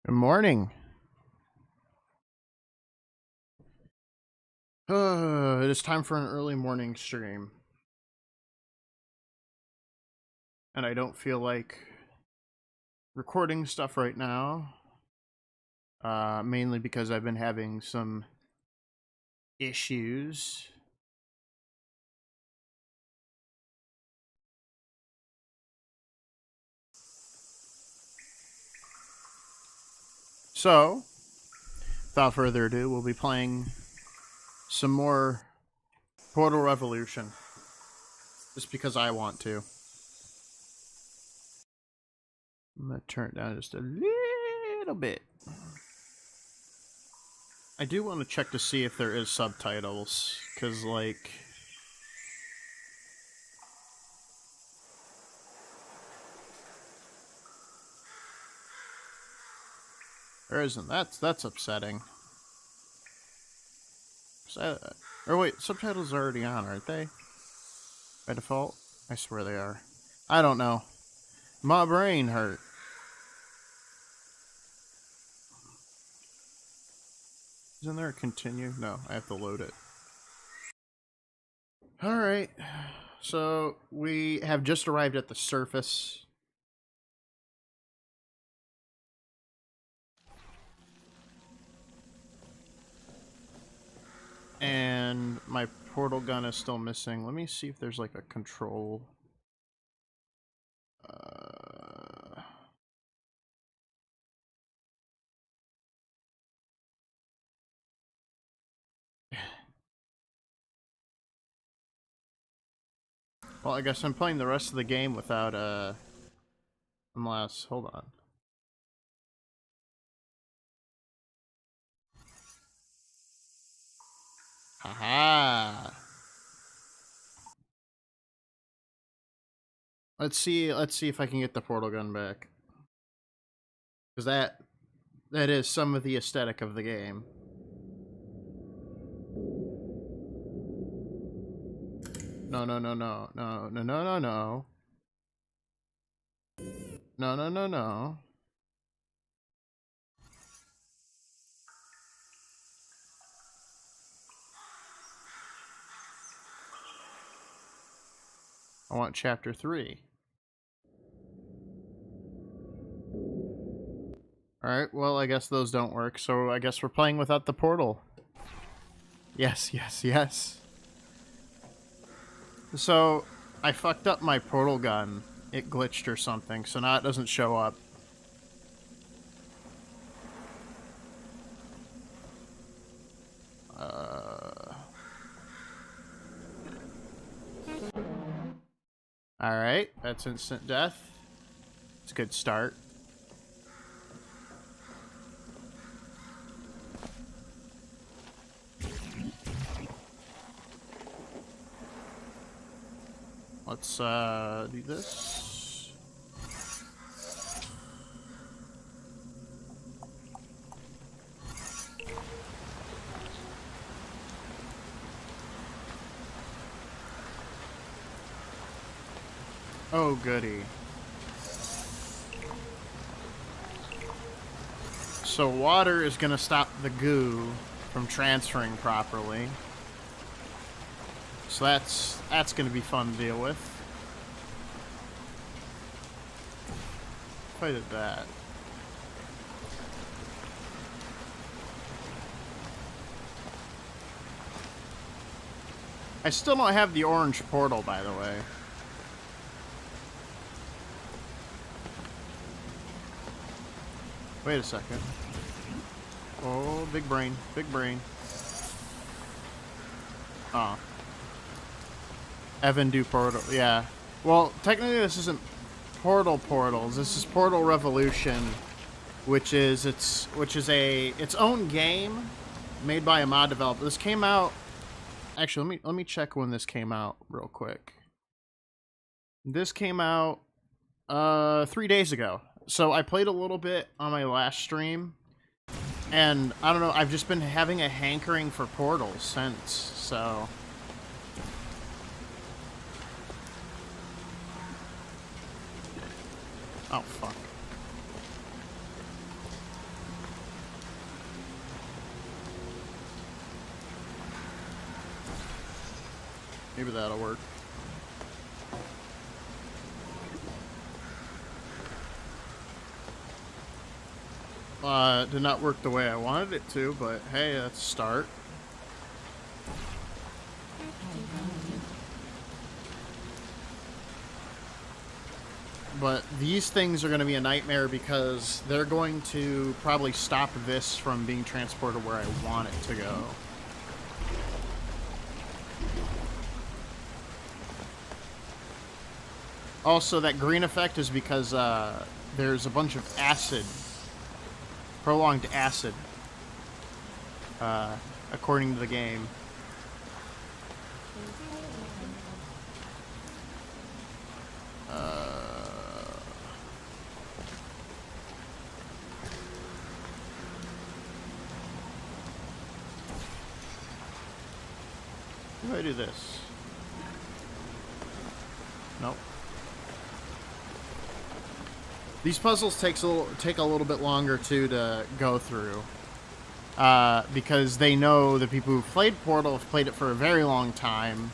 Good morning. It is time for an early morning stream. And I don't feel like recording stuff right now. Mainly because I've been having some issues. So, without further ado, we'll be playing some more Portal Revolution. Just because I want to. I'm going to turn it down just a little bit. I do want to check to see if there is subtitles, because, like... There isn't. That's upsetting. Or wait, subtitles are already on, aren't they? By default? I swear they are. I don't know. My brain hurt. Isn't there a continue? No, I have to load it. Alright. So, we have just arrived at the surface. And my portal gun is still missing. Let me see if there's like a control. Well, I guess I'm playing the rest of the game without, unless, hold on. Haha! Let's see if I can get the portal gun back. Because that is some of the aesthetic of the game. No, no, no, no, no, no, no, no, no. No, no, no, no. I want chapter 3. Alright, well, I guess those don't work, so I guess we're playing without the portal. Yes, yes, yes. So, I fucked up my portal gun. It glitched or something, so now it doesn't show up. Alright, that's instant death. It's a good start. Let's do this. Oh, goody. So water is gonna stop the goo from transferring properly. So that's gonna be fun to deal with. If I did that. I still don't have the orange portal, by the way. Wait a second. Oh, big brain. Big brain. Oh. Evan do portal. Yeah. Well, technically this isn't Portals. This is Portal Revolution, which is its own game made by a mod developer. This came out. Actually, let me check when this came out real quick. This came out 3 days ago. So I played a little bit on my last stream, and I don't know, I've just been having a hankering for Portals since, so... Oh, fuck. Maybe that'll work. Did not work the way I wanted it to, but hey, that's a start. But these things are going to be a nightmare because they're going to probably stop this from being transported where I want it to go. Also, that green effect is because there's a bunch of acid. Prolonged acid, according to the game. How do I do this? Nope. These puzzles take a little bit longer too to go through, because they know the people who've played Portal have played it for a very long time.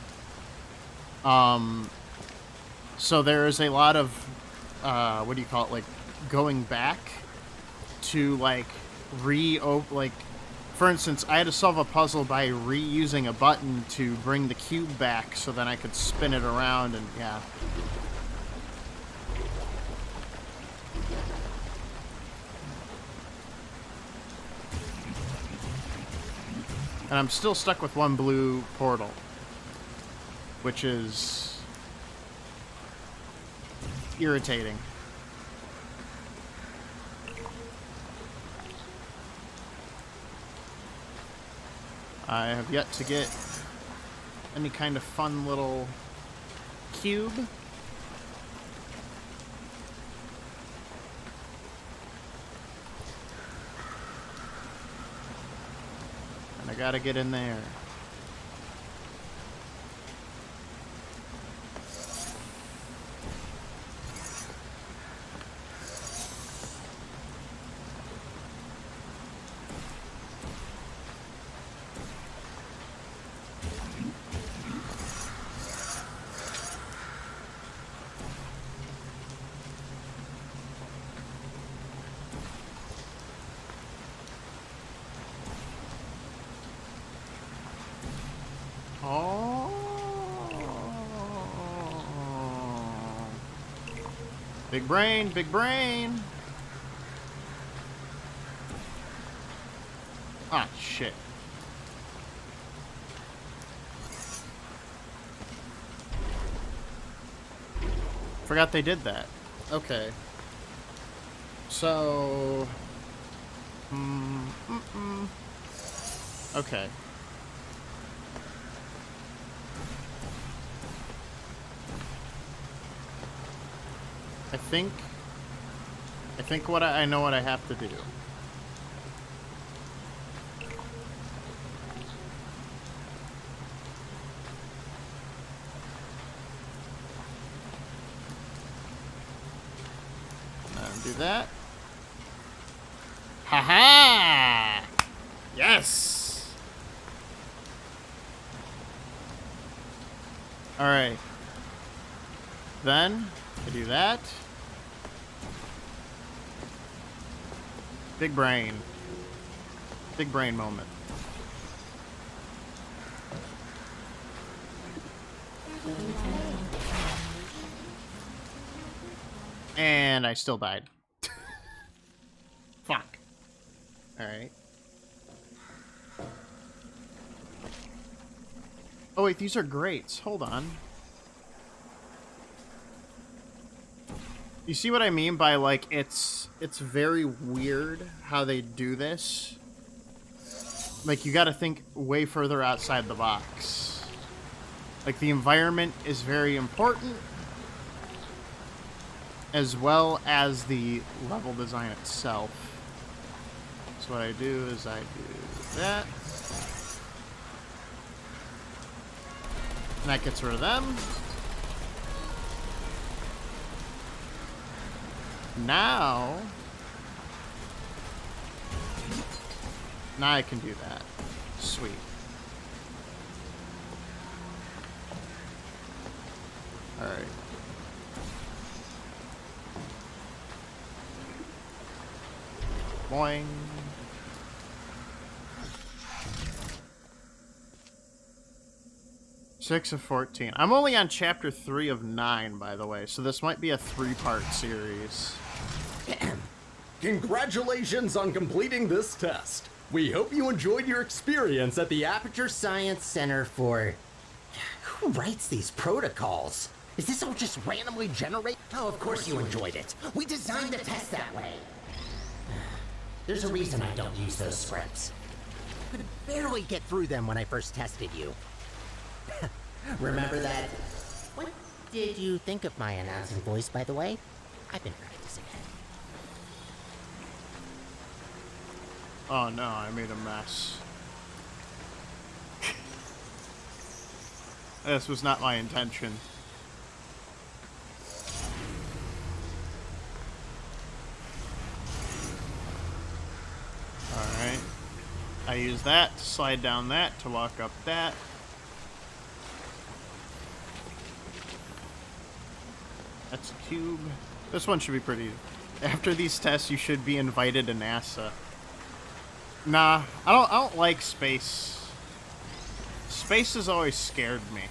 So there is a lot of what do you call it? Like going back to like for instance, I had to solve a puzzle by reusing a button to bring the cube back, so then I could spin it around and yeah. And I'm still stuck with one blue portal, which is irritating. I have yet to get any kind of fun little cube. I gotta get in there. Big brain, big brain. Ah, shit. Forgot they did that. Okay. So... Okay. I think what I know what I have to do. Do that. Haha! Yes! Alright. Then, I do that. Big brain. Big brain moment. And I still died. Fuck. Alright. Oh wait, these are grates. Hold on. You see what I mean by, like, it's very weird how they do this. Like, you gotta think way further outside the box. Like, the environment is very important, as well as the level design itself. So what I do is I do that. And that gets rid of them. Now I can do that. Sweet. Alright. Boing. Six of 14. I'm only on chapter 3 of 9, by the way, so this might be a 3-part series. Congratulations on completing this test. We hope you enjoyed your experience at the Aperture Science Center for... Who writes these protocols? Is this all just randomly generated? Oh, of course you enjoyed it. We designed the test that way. There's a reason I don't use those scripts. I could barely get through them when I first tested you. Remember that? What did you think of my announcing voice, by the way? I've been practicing it. Oh no, I made a mess. This was not my intention. Alright. I use that to slide down that to walk up that. That's a cube. This one should be pretty... After these tests, you should be invited to NASA. Nah, I don't like space. Space has always scared me.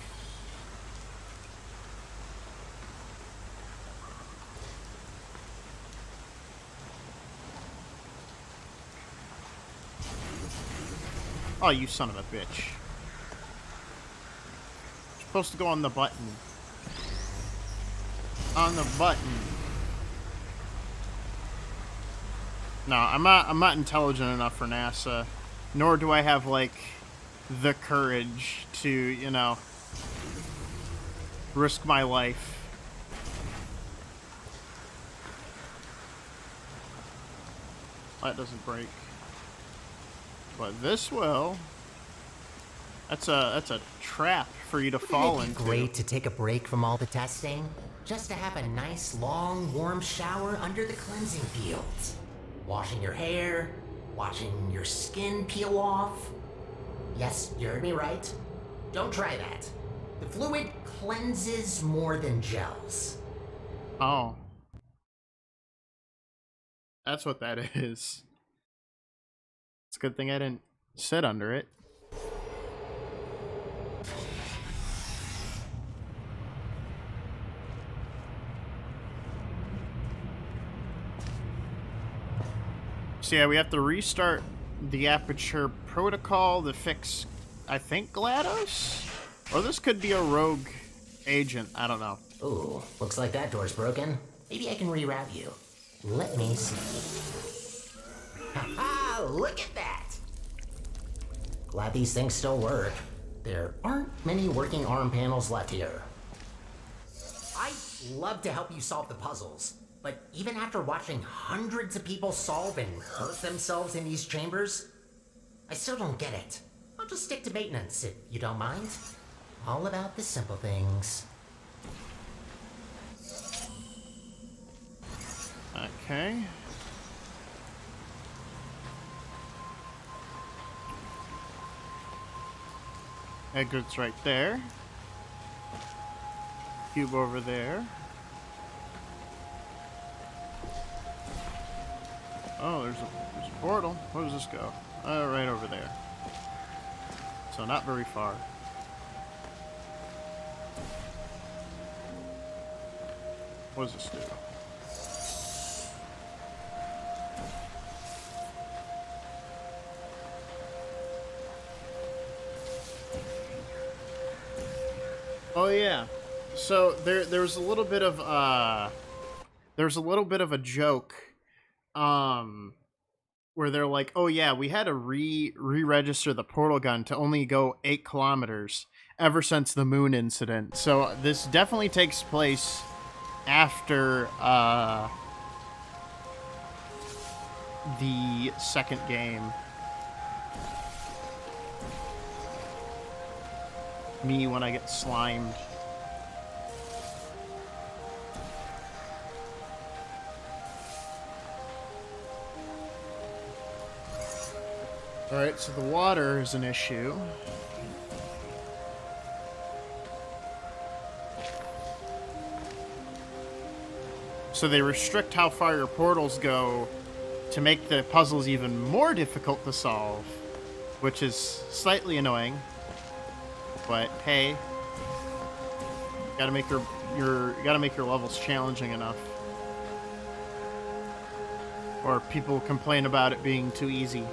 Oh, you son of a bitch. You're supposed to go on the button. On the button. No, I'm not intelligent enough for NASA. Nor do I have, like, the courage to, you know, risk my life. That doesn't break. But this will. That's a trap for you to fall into. Great to take a break from all the testing. Just to have a nice, long, warm shower under the cleansing fields. Washing your hair, watching your skin peel off. Yes, you heard me right. Don't try that. The fluid cleanses more than gels. Oh. That's what that is. It's a good thing I didn't sit under it. So yeah, we have to restart the Aperture protocol to fix, I think, GLaDOS? Or this could be a rogue agent, I don't know. Ooh, looks like that door's broken. Maybe I can reroute you. Let me see. Haha, look at that! Glad these things still work. There aren't many working arm panels left here. I'd love to help you solve the puzzles, but even after watching hundreds of people solve and hurt themselves in these chambers, I still don't get it. I'll just stick to maintenance if you don't mind. All about the simple things. Okay. Exit's right there. Cube over there. Oh, there's a portal. Where does this go? Oh, right over there. So not very far. What does this do? Oh yeah. So there was a little bit of a joke where they're like, "Oh yeah, we had to re-register the portal gun to only go 8 kilometers ever since the moon incident." So this definitely takes place after the second game. Me when I get slimed. Alright, so the water is an issue. So they restrict how far your portals go to make the puzzles even more difficult to solve, which is slightly annoying. But hey, gotta make you gotta make your levels challenging enough, or people complain about it being too easy.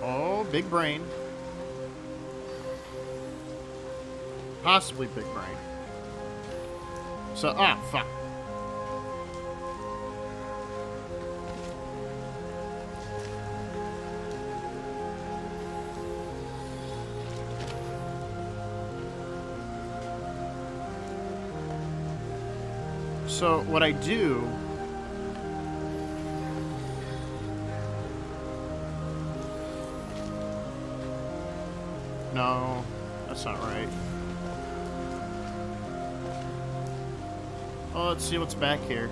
Oh, big brain. Possibly big brain. So, fuck. So, what I do... No, that's not right. Oh, let's see what's back here.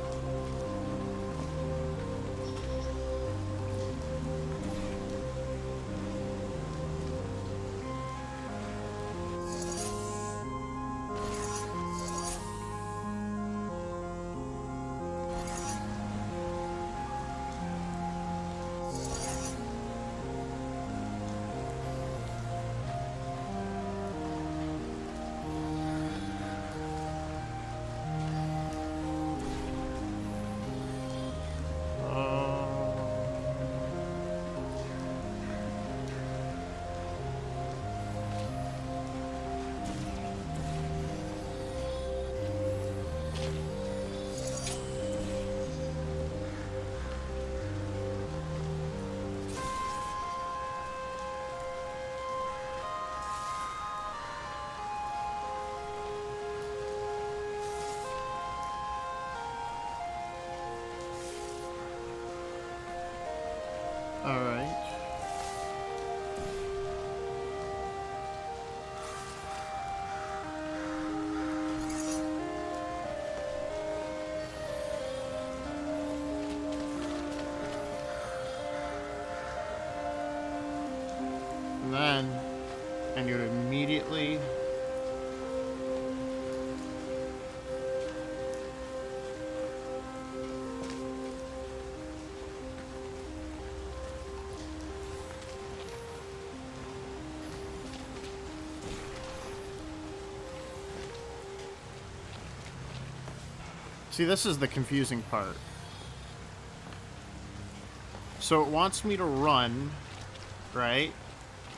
Alright. And then, and you would immediately... See, this is the confusing part. So it wants me to run, right,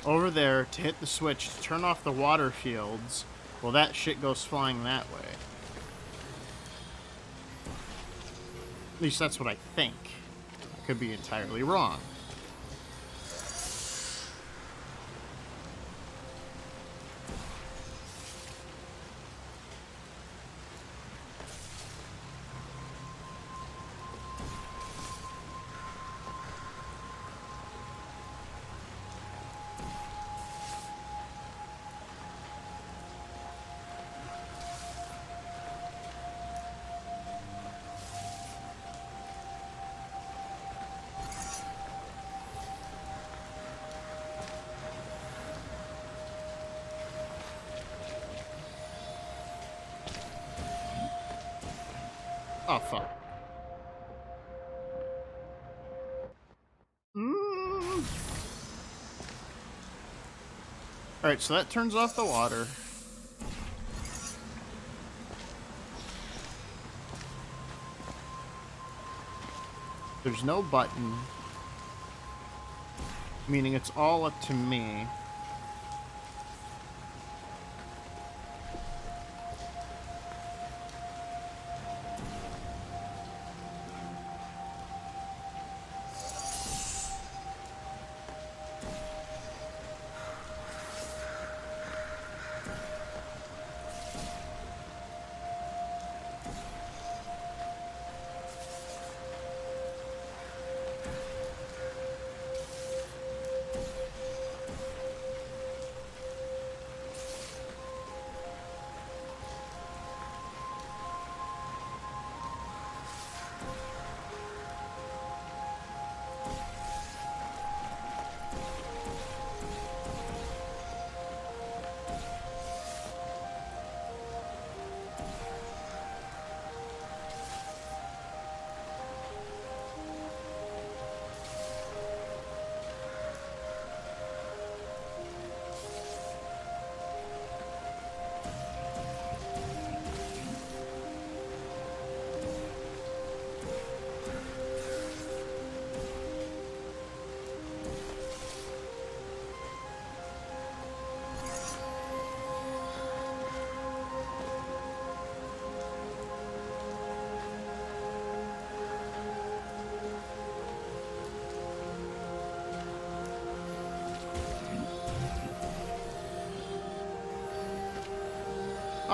over there to hit the switch to turn off the water fields. Well, that shit goes flying that way. At least that's what I think. I could be entirely wrong. Oh, fuck. Alright, so that turns off the water. There's no button. Meaning it's all up to me.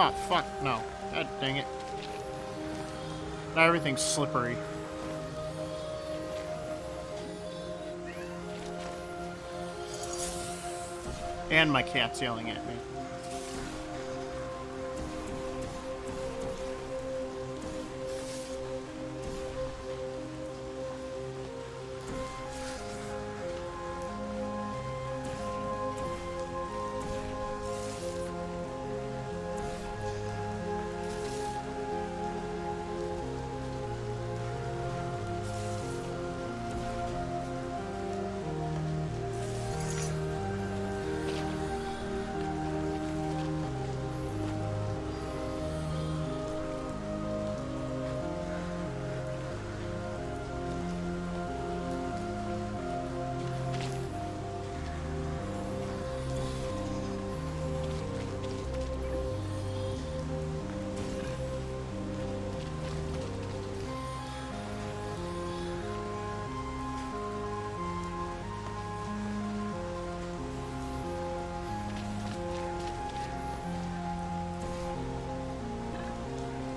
Oh, fuck, no. God dang it. Now everything's slippery. And my cat's yelling at me.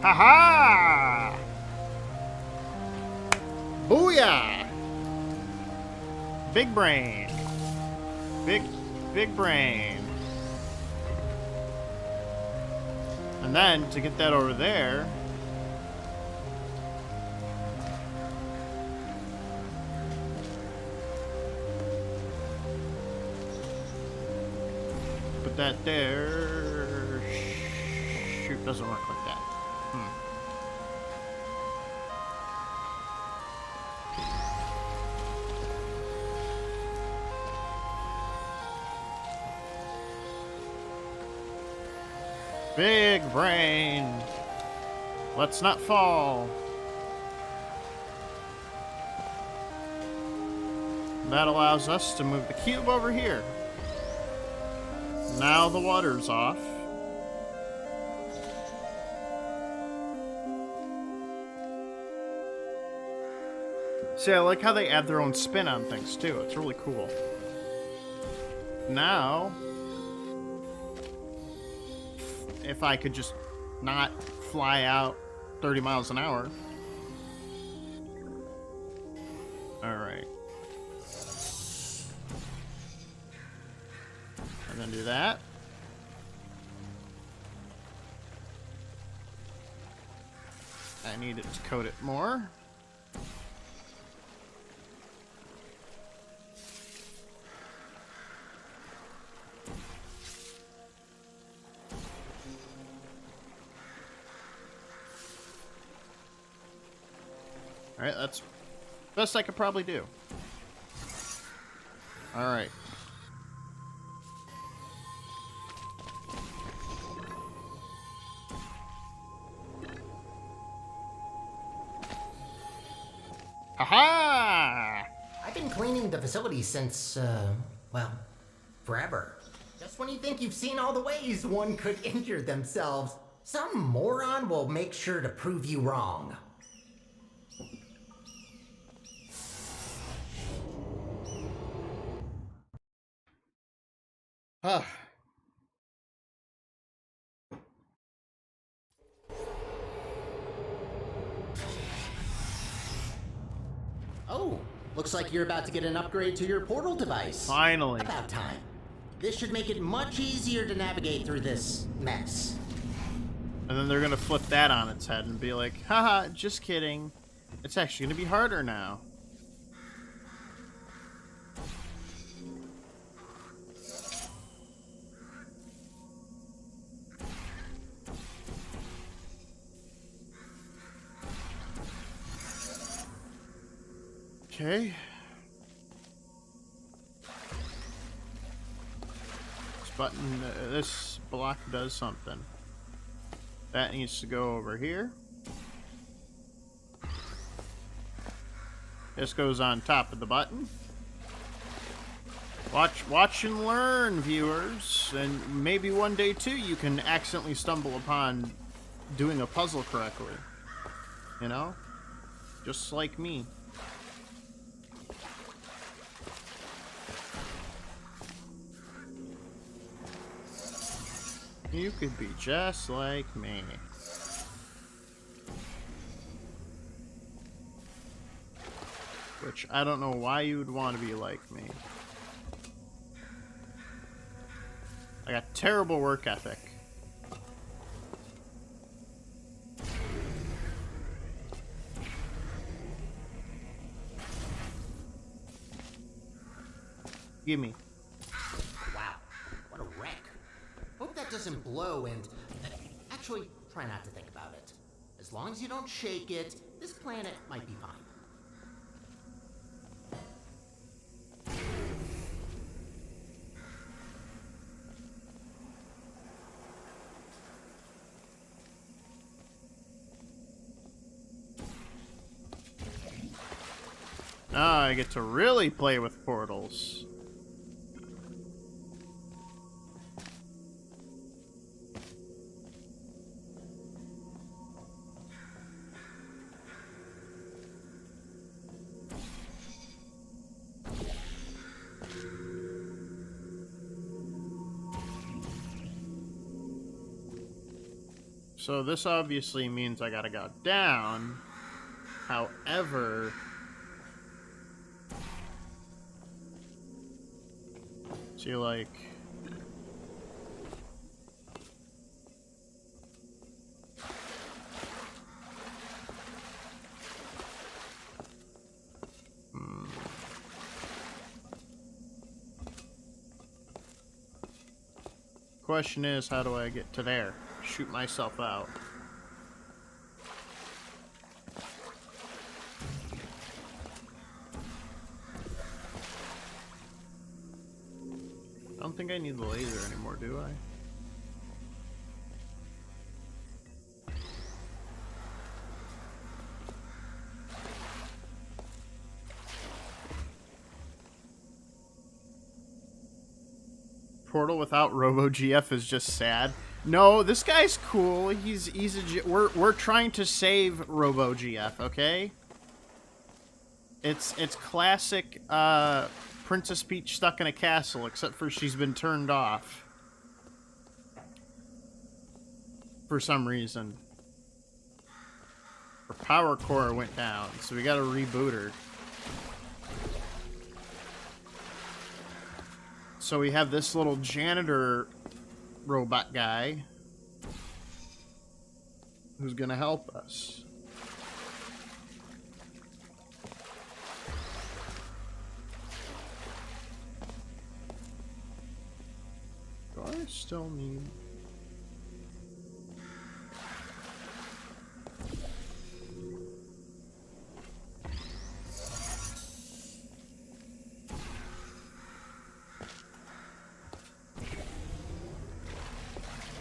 Ha-ha! Booyah! Big brain. Big brain. And then, to get that over there... Put that there... Shoot, doesn't work like that. Big brain. Let's not fall. That allows us to move the cube over here. Now the water's off. See, I like how they add their own spin on things too. It's really cool. Now, if I could just not fly out 30 miles an hour. Alright. And then do that. I need it to coat it more. Alright, that's best I could probably do. Alright. Ha-ha! I've been cleaning the facility since, well, forever. Just when you think you've seen all the ways one could injure themselves, some moron will make sure to prove you wrong. Huh. Oh, looks like you're about to get an upgrade to your portal device. Finally. About time. This should make it much easier to navigate through this mess. And then they're gonna flip that on its head and be like, haha, just kidding. It's actually gonna be harder now. Okay. This button, this block does something. That needs to go over here. This goes on top of the button. Watch and learn, viewers. And maybe one day, too, you can accidentally stumble upon doing a puzzle correctly. You know? Just like me. You could be just like me. Which, I don't know why you would want to be like me. I got terrible work ethic. Gimme. Wow, what a wreck. Hope that doesn't blow and... Actually, try not to think about it. As long as you don't shake it, this planet might be fine. Now I get to really play with portals. So this obviously means I gotta go down. However... See, like... Question is, how do I get to there? Shoot myself out. I don't think I need the laser anymore, do I? Portal without RoboGF is just sad. No, this guy's cool. He's a we're trying to save RoboGF, okay? It's classic Princess Peach stuck in a castle, except for she's been turned off for some reason. Her power core went down, so we gotta reboot her. So we have this little janitor robot guy who's gonna help us. Do I still need...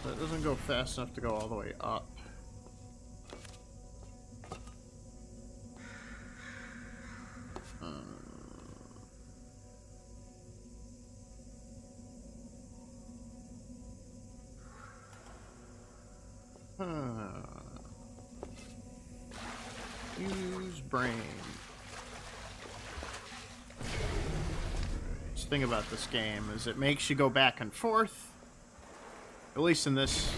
That doesn't go fast enough to go all the way up. Use brain. The thing about this game is it makes you go back and forth. At least in this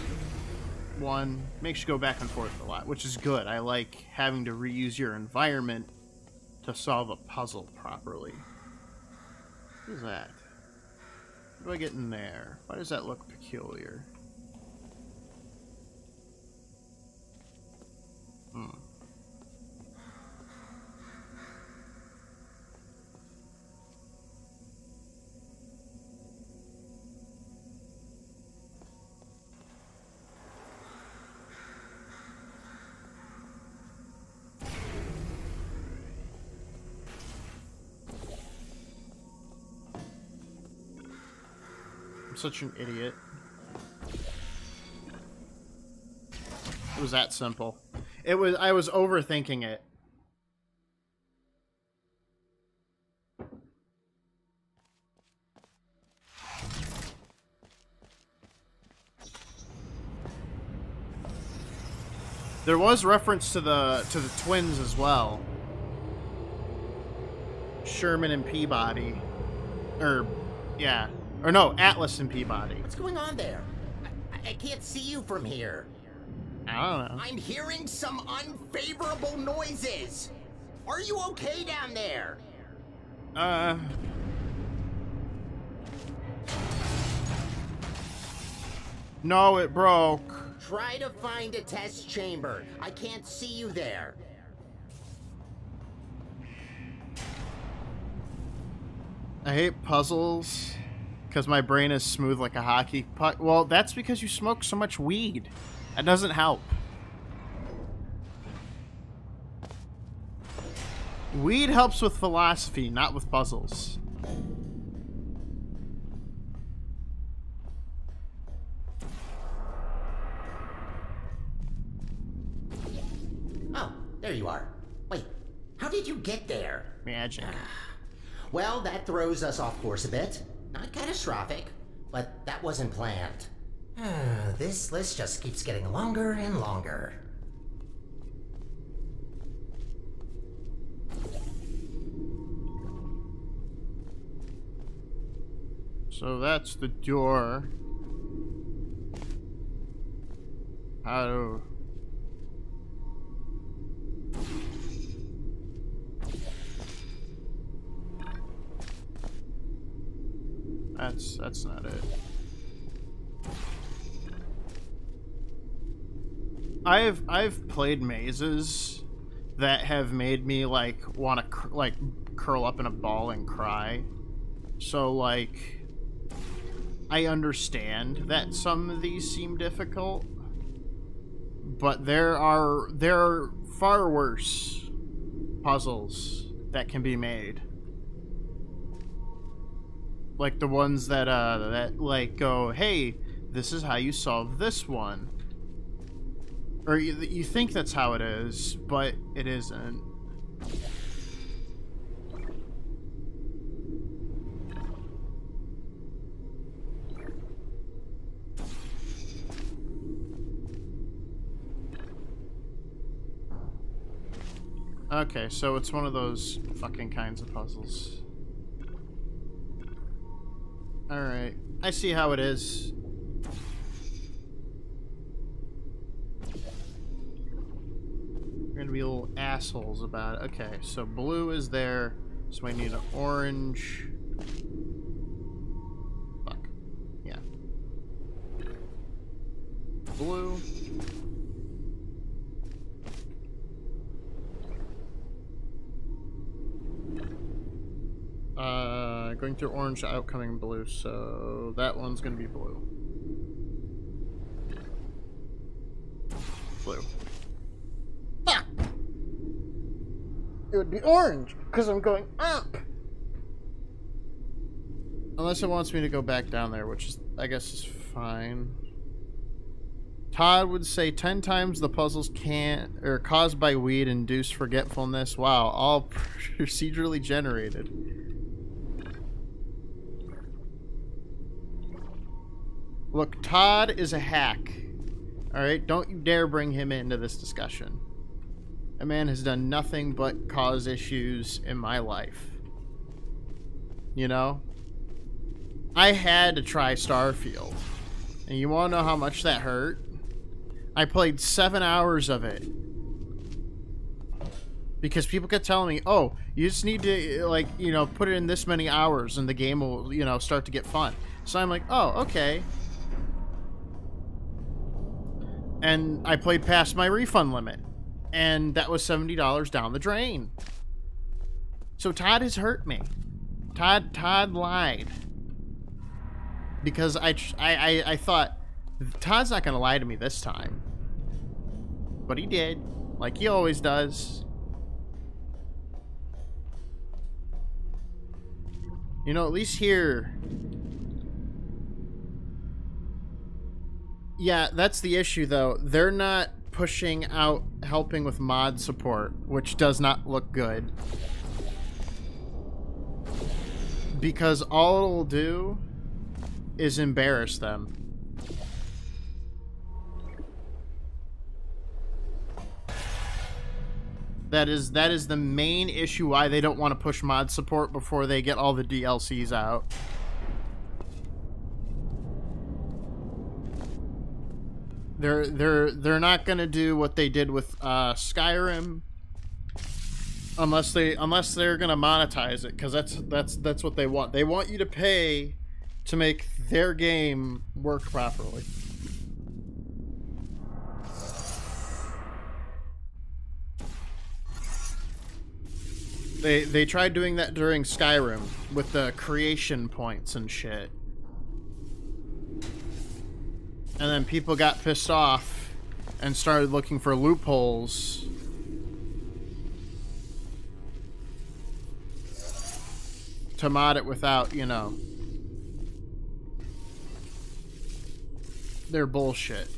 one, makes you go back and forth a lot, which is good. I like having to reuse your environment to solve a puzzle properly. What is that? How do I get in there? Why does that look peculiar? I'm such an idiot. It was that simple. It was. I was overthinking it. There was reference to the twins as well. Sherman and Peabody. Or, yeah. Or no, Atlas and Peabody. What's going on there? I can't see you from here. I don't know. I'm hearing some unfavorable noises. Are you okay down there? No, it broke. Try to find a test chamber. I can't see you there. I hate puzzles because my brain is smooth like a hockey puck. Well, that's because you smoke so much weed. That doesn't help. Weed helps with philosophy, not with puzzles. Oh, there you are. Wait, how did you get there? Magic. Well, that throws us off course a bit. Not catastrophic, but that wasn't planned. This list just keeps getting longer and longer. So that's the door. How do... That's not it. I've played mazes that have made me like want to like curl up in a ball and cry. So like I understand that some of these seem difficult, but there are far worse puzzles that can be made. Like the ones that that like go, hey, this is how you solve this one. Or you think that's how it is, but it isn't. Okay, so it's one of those fucking kinds of puzzles. Alright, I see how it is. We're gonna be little assholes about it. Okay, so blue is there, so we need an orange. Fuck. Yeah. Blue. Going through orange, outcoming blue, so that one's gonna be blue. Blue. Ah! It would be orange, because I'm going up! Unless it wants me to go back down there, which is, I guess, is fine. Todd would say 10 times the puzzles caused by weed induce forgetfulness. Wow, all procedurally generated. Look, Todd is a hack. Alright, don't you dare bring him into this discussion. A man has done nothing but cause issues in my life. You know? I had to try Starfield. And you wanna know how much that hurt? I played 7 hours of it. Because people kept telling me, oh, you just need to, like, you know, put it in this many hours and the game will, you know, start to get fun. So I'm like, oh, okay. And I played past my refund limit. And that was $70 down the drain. So Todd has hurt me. Todd lied. Because I thought, Todd's not going to lie to me this time. But he did. Like he always does. You know, at least here... Yeah, that's the issue, though. They're not pushing out helping with mod support, which does not look good. Because all it'll do is embarrass them. That is the main issue why they don't want to push mod support before they get all the DLCs out. They're not gonna do what they did with Skyrim unless they're gonna monetize it, because that's what they want. They want you to pay to make their game work properly. They tried doing that during Skyrim with the creation points and shit. And then people got pissed off and started looking for loopholes to mod it without, you know, their bullshit.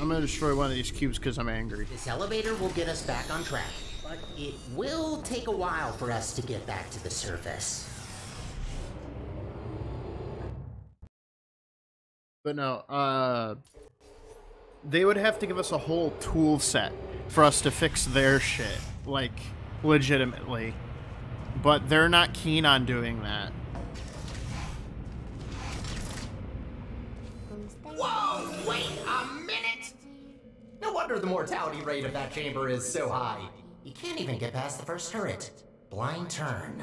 I'm gonna destroy one of these cubes because I'm angry. This elevator will get us back on track, but it will take a while for us to get back to the surface. But no, they would have to give us a whole tool set for us to fix their shit, like, legitimately. But they're not keen on doing that. Whoa, wait a minute! No wonder the mortality rate of that chamber is so high. You can't even get past the first turret. Blind turn.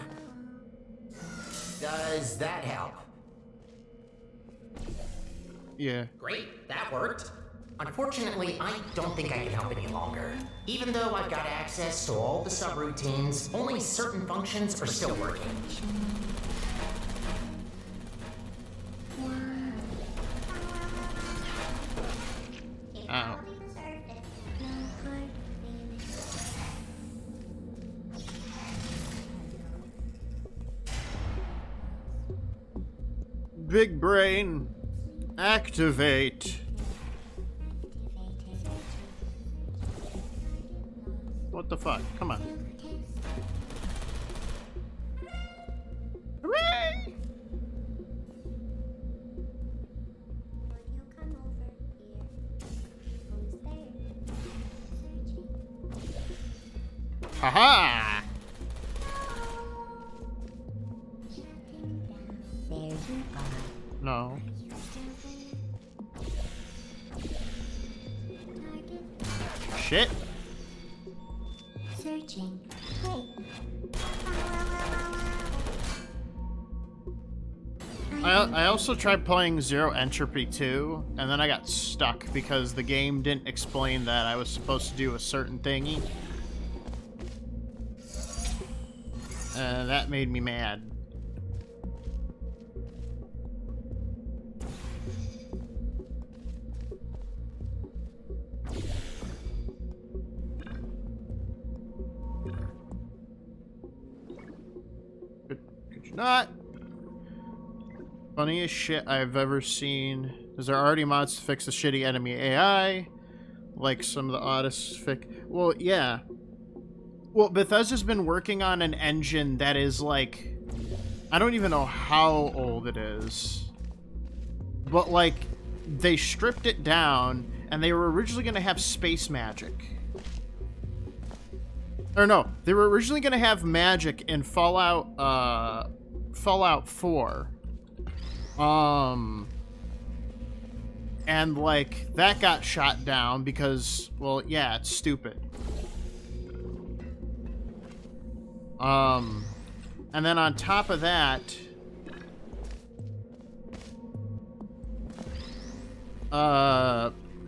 Does that help? Yeah. Great, that worked. Unfortunately, I don't think I can help any longer. Even though I've got access to all the subroutines, only certain functions are still working. Ow. Big brain, activate. What the fuck? Come on. Hooray! Haha! No. Shit. Searching. I also tried playing Zero Entropy 2, and then I got stuck because the game didn't explain that I was supposed to do a certain thingy. That made me mad. Could you not? Funniest shit I've ever seen. Is there already mods to fix the shitty enemy AI? Like some of the oddest fix. Well, yeah. Well, Bethesda's been working on an engine that is like, I don't even know how old it is. But like, they stripped it down and they were originally going to have space magic. Or no, they were originally going to have magic in Fallout 4. And like, that got shot down because, well, yeah, it's stupid. And then on top of that,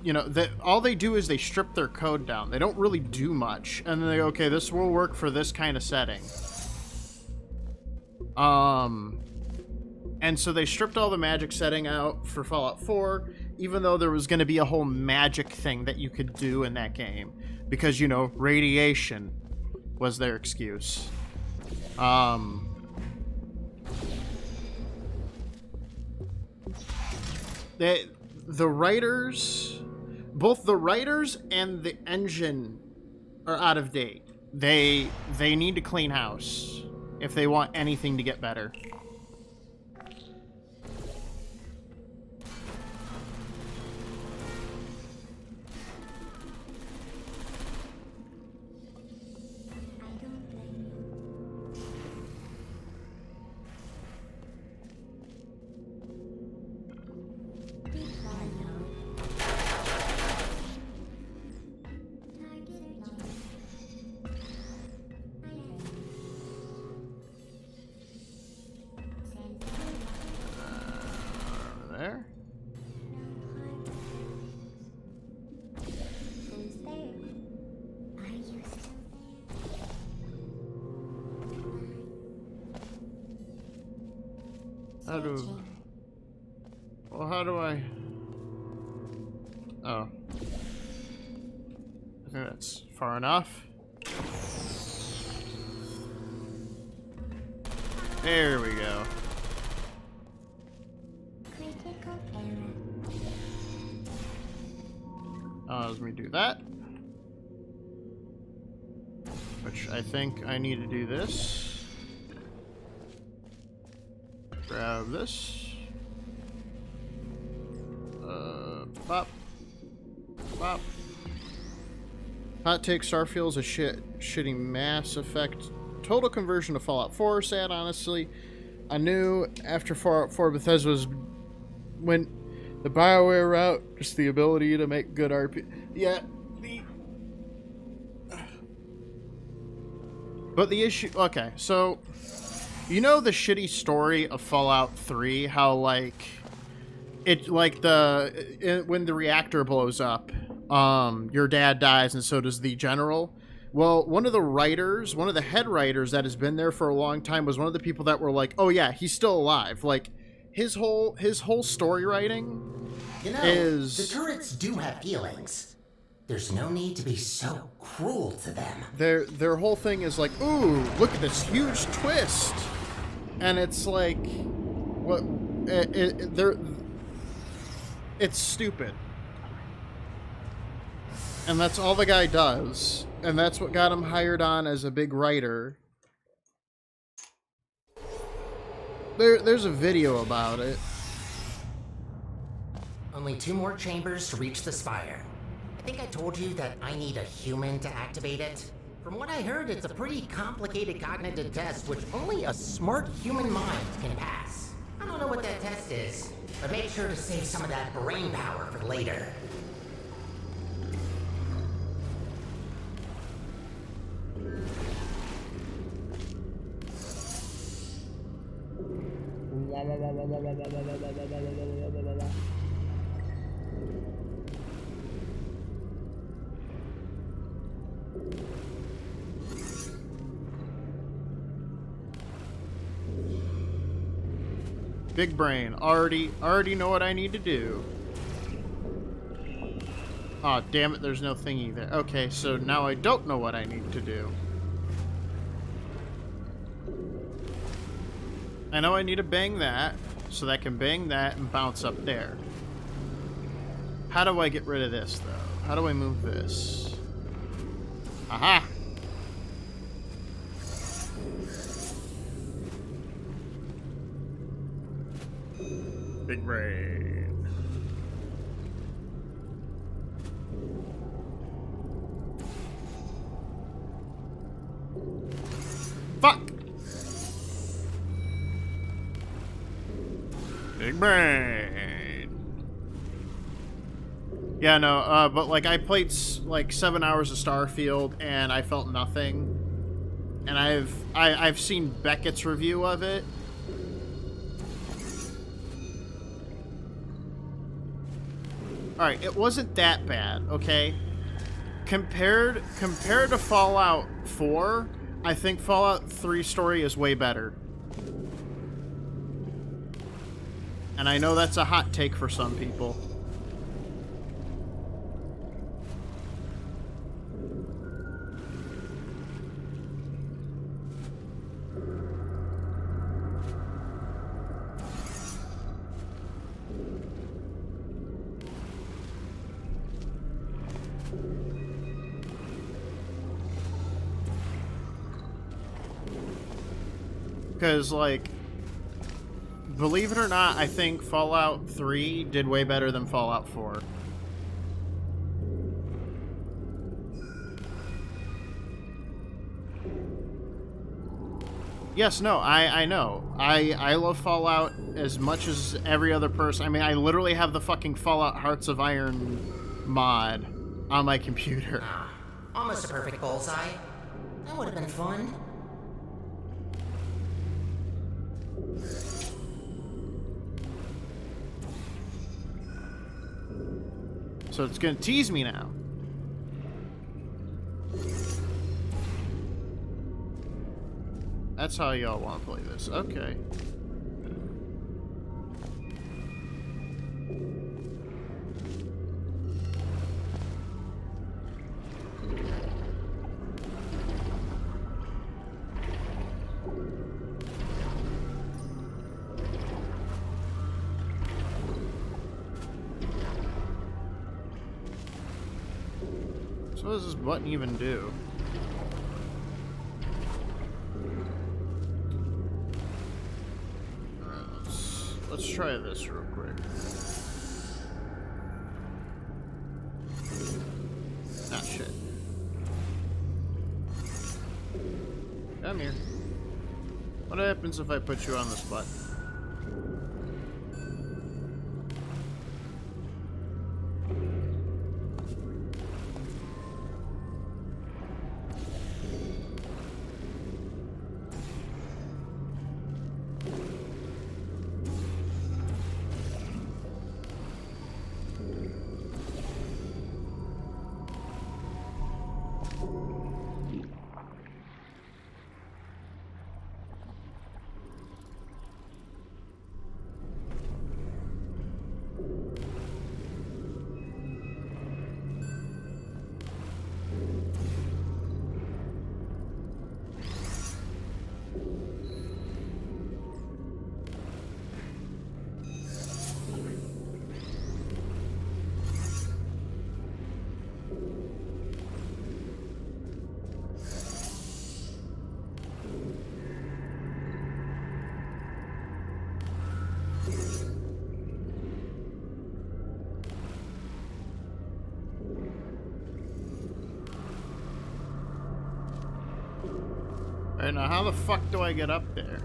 you know, that all they do is they strip their code down. They don't really do much. And then they go, okay, this will work for this kind of setting. And so they stripped all the magic setting out for Fallout 4, even though there was going to be a whole magic thing that you could do in that game. Because, you know, radiation was their excuse. The writers, both the writers and the engine are out of date. They need to clean house if they want anything to get better. there. Who's there? Are you still there? How do... Searching. Well, how do I... Oh. I think that's far enough. There we go. Critical error. Let me do that. Which I think I need to do this. Grab this. Pop. Pop. Hot take, Starfield's a shitty Mass Effect. Total conversion to Fallout 4, sad honestly. I knew after Fallout 4 Bethesda was went the BioWare route, just the ability to make good RP. Yeah, but the issue, okay, so you know the shitty story of Fallout 3, how like when the reactor blows up, your dad dies and so does the general. Well, one of the head writers that has been there for a long time was one of the people that were like, oh yeah, he's still alive. Like, his whole story writing is... The turrets do have feelings. There's no need to be so cruel to them. Their whole thing is like, ooh, look at this huge twist. And it's like, what, it's stupid. And that's all the guy does. And that's what got him hired on as a big writer. There's a video about it. Only 2 more chambers to reach the spire. I think I told you that I need a human to activate it. From what I heard, it's a pretty complicated cognitive test which only a smart human mind can pass. I don't know what that test is, but make sure to save some of that brain power for later. Big brain. Already know what I need to do. Aw, damn it, there's no thingy there. Okay, so now I don't know what I need to do. I know I need to bang that, so that I can bang that and bounce up there. How do I get rid of this, though? How do I move this? Aha! Big brain. Fuck! Big brain. Yeah, no, but like I played like 7 hours of Starfield and I felt nothing. And I've seen Beckett's review of it. Alright, it wasn't that bad, okay? Compared to Fallout 4, I think Fallout 3 story is way better. And I know that's a hot take for some people. Because, like, believe it or not, I think Fallout 3 did way better than Fallout 4. Yes, no, I know. I love Fallout as much as every other person. I mean, I literally have the fucking Fallout Hearts of Iron mod on my computer. Almost a perfect bullseye. That would have been fun. So it's gonna tease me now. That's how y'all want to play this. Okay. So what does this button even do? Let's try this real quick. Ah, shit. Come here. What happens if I put you on this button? Alright, now how the fuck do I get up there?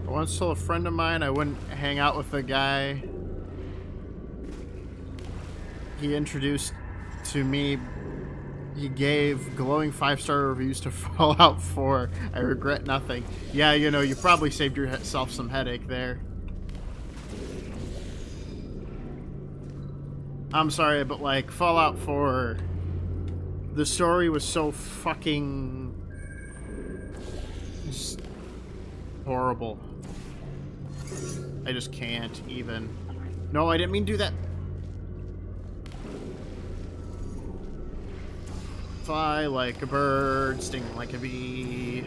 I once told a friend of mine I wouldn't hang out with a guy he introduced to me. He gave glowing 5-star reviews to Fallout 4. I regret nothing. Yeah, you know, you probably saved yourself some headache there. I'm sorry, but like Fallout 4, the story was so fucking just horrible. I just can't even. No, I didn't mean to do that. Fly like a bird, sting like a bee.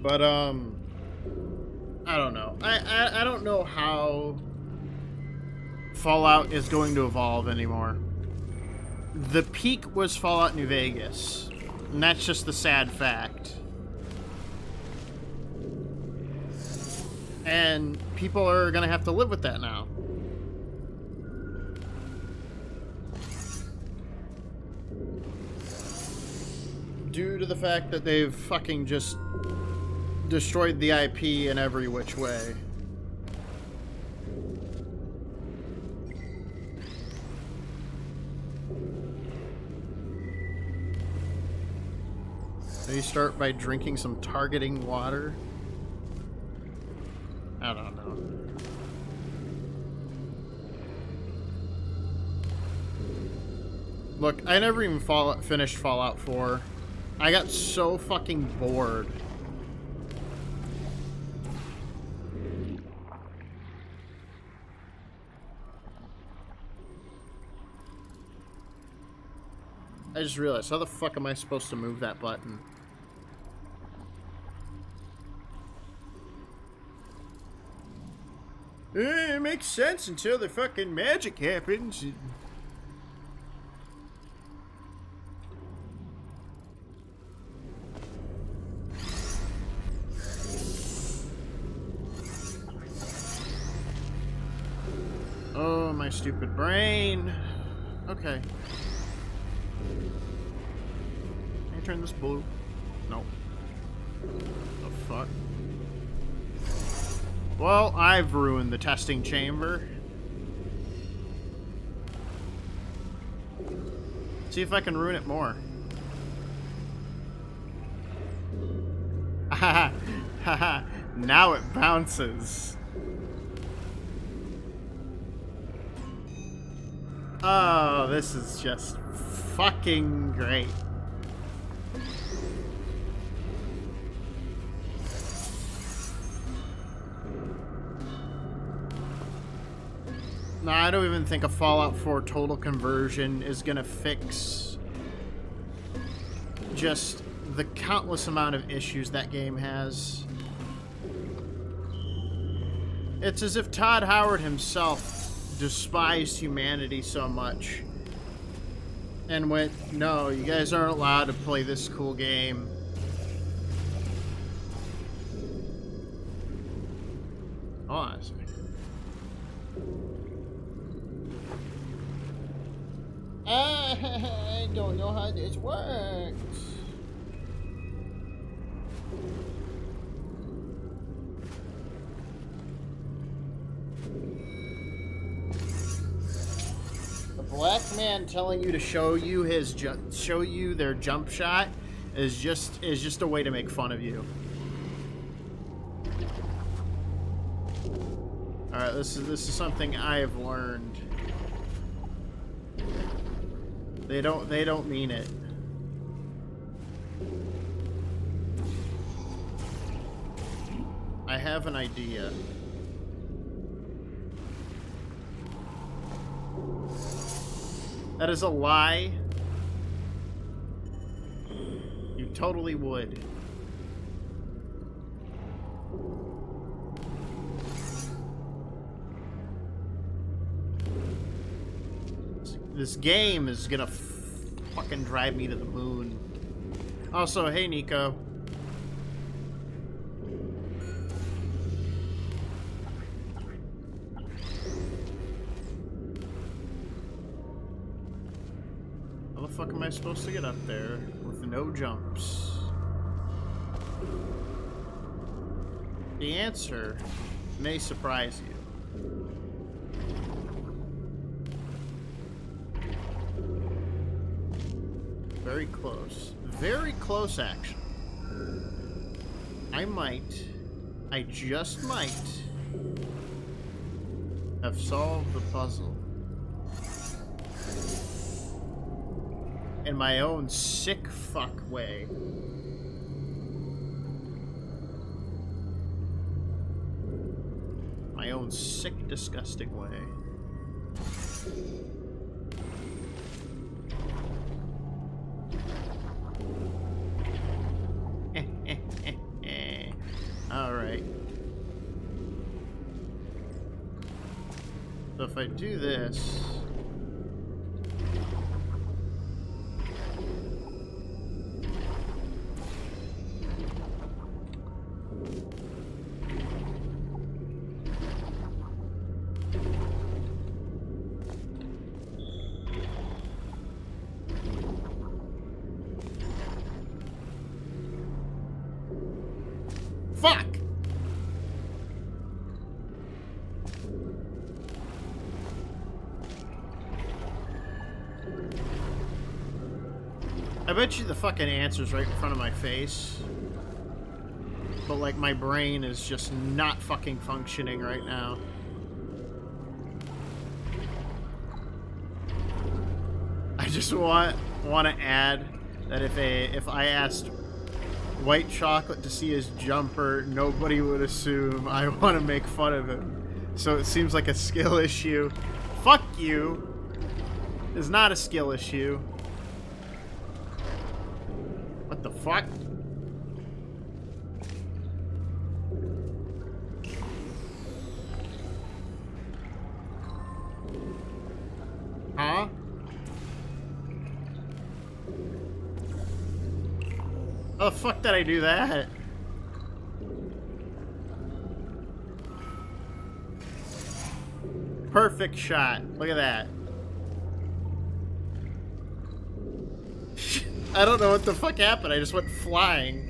But I don't know. I don't know how Fallout is going to evolve anymore. The peak was Fallout New Vegas, and that's just the sad fact. And people are gonna have to live with that now. Due to the fact that they've fucking just destroyed the IP in every which way. So you start by drinking some targeting water. I don't know. Look, I never even finished Fallout 4. I got so fucking bored. I just realized, how the fuck am I supposed to move that button? It makes sense until the fucking magic happens. My stupid brain. Okay. Can I turn this blue? Nope. The fuck? Well, I've ruined the testing chamber. See if I can ruin it more. Haha. Haha. Now it bounces. Oh, this is just fucking great. No, I don't even think a Fallout 4 total conversion is gonna fix just the countless amount of issues that game has. It's as if Todd Howard himself despised humanity so much and went, no, you guys aren't allowed to play this cool game. Hold on a second. I don't know how this works. The black man telling you to show you their jump shot is just a way to make fun of you. All right, this is something I have learned. They don't mean it. I have an idea. That is a lie. You totally would. This game is gonna fucking drive me to the moon. Also, hey Nico. How the fuck am I supposed to get up there with no jumps? The answer may surprise you. Very close. Very close, actually. I just might have solved the puzzle in my own sick fuck way. My own sick, disgusting way. Alright. So if I do this... Fuck! I bet you the fucking answer's right in front of my face. But like my brain is just not fucking functioning right now. I just want to add that if I asked White Chocolate to see his jumper, nobody would assume I want to make fun of him. So it seems like a skill issue. Fuck you. It's not a skill issue. What the fuck? Huh? How the fuck did I do that? Perfect shot. Look at that. I don't know what the fuck happened. I just went flying.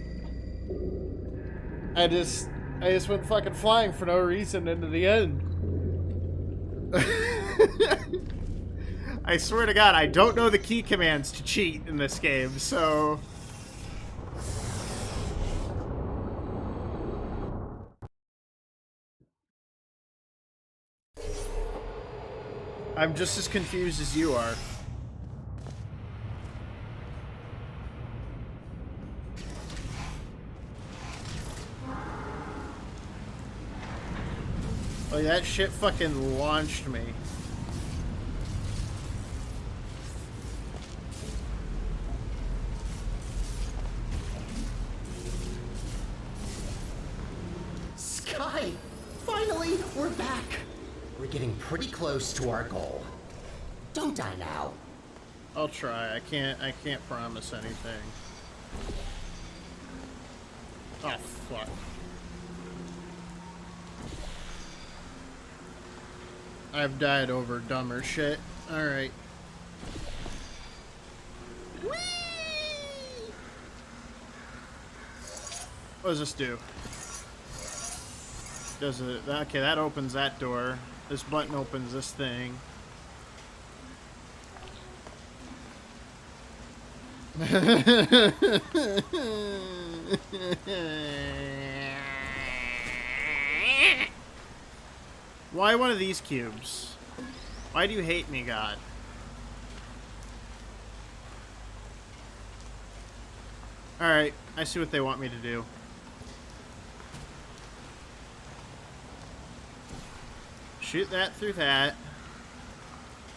I just went fucking flying for no reason into the end. I swear to God, I don't know the key commands to cheat in this game, so... I'm just as confused as you are. Oh, that shit fucking launched me. Sky! Finally, we're back! We're getting pretty close to our goal. Don't die now. I'll try. I can't promise anything. Oh, fuck. I've died over dumber shit. Alright. What does this do? Does it... Okay, that opens that door. This button opens this thing. Why one of these cubes? Why do you hate me, God? Alright, I see what they want me to do. Shoot that through that.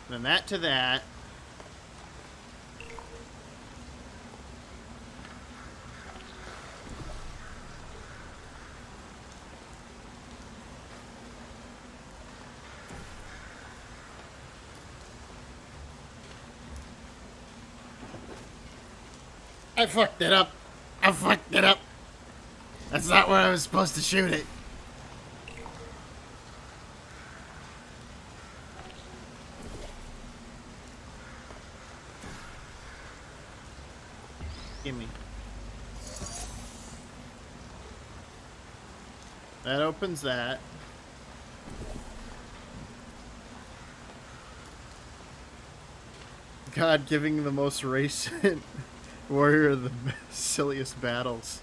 Then that to that. I fucked it up. I fucked it up. That's not where I was supposed to shoot it. Gimme. That opens that. God, giving the most recent warrior the silliest battles.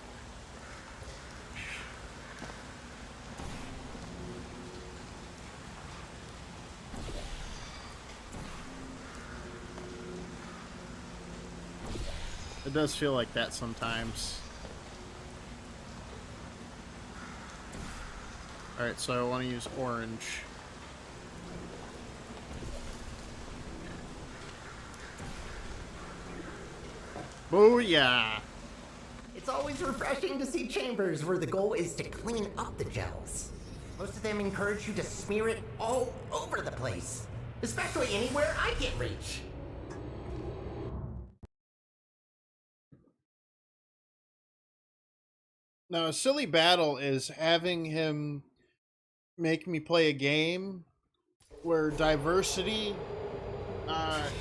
It does feel like that sometimes. Alright, so I want to use orange. Booyah! It's always refreshing to see chambers where the goal is to clean up the gels. Most of them encourage you to smear it all over the place, especially anywhere I can't reach. Now, a silly battle is having him make me play a game where diversity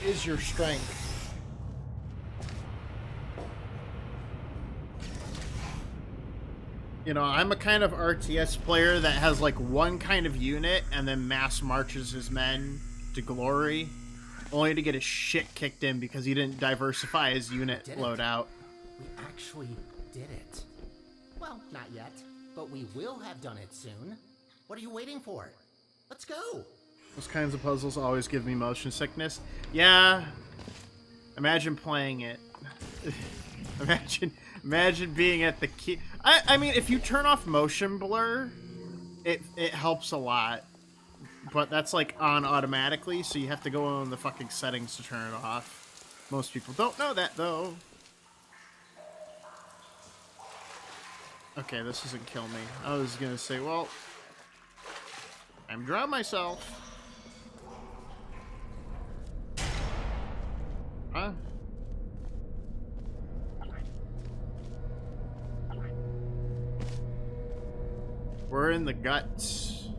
is your strength. You know, I'm a kind of RTS player that has like one kind of unit and then mass marches his men to glory, only to get his shit kicked in because he didn't diversify his unit loadout. We actually did it. Well, not yet, but we will have done it soon. What are you waiting for? Let's go. Those kinds of puzzles always give me motion sickness. Yeah. Imagine playing it. Imagine being at the key. I mean, if you turn off motion blur, it helps a lot. But that's like on automatically, so you have to go in the fucking settings to turn it off. Most people don't know that though. Okay, this doesn't kill me. I was gonna say, well, I'm drowned myself. Huh? We're in the guts.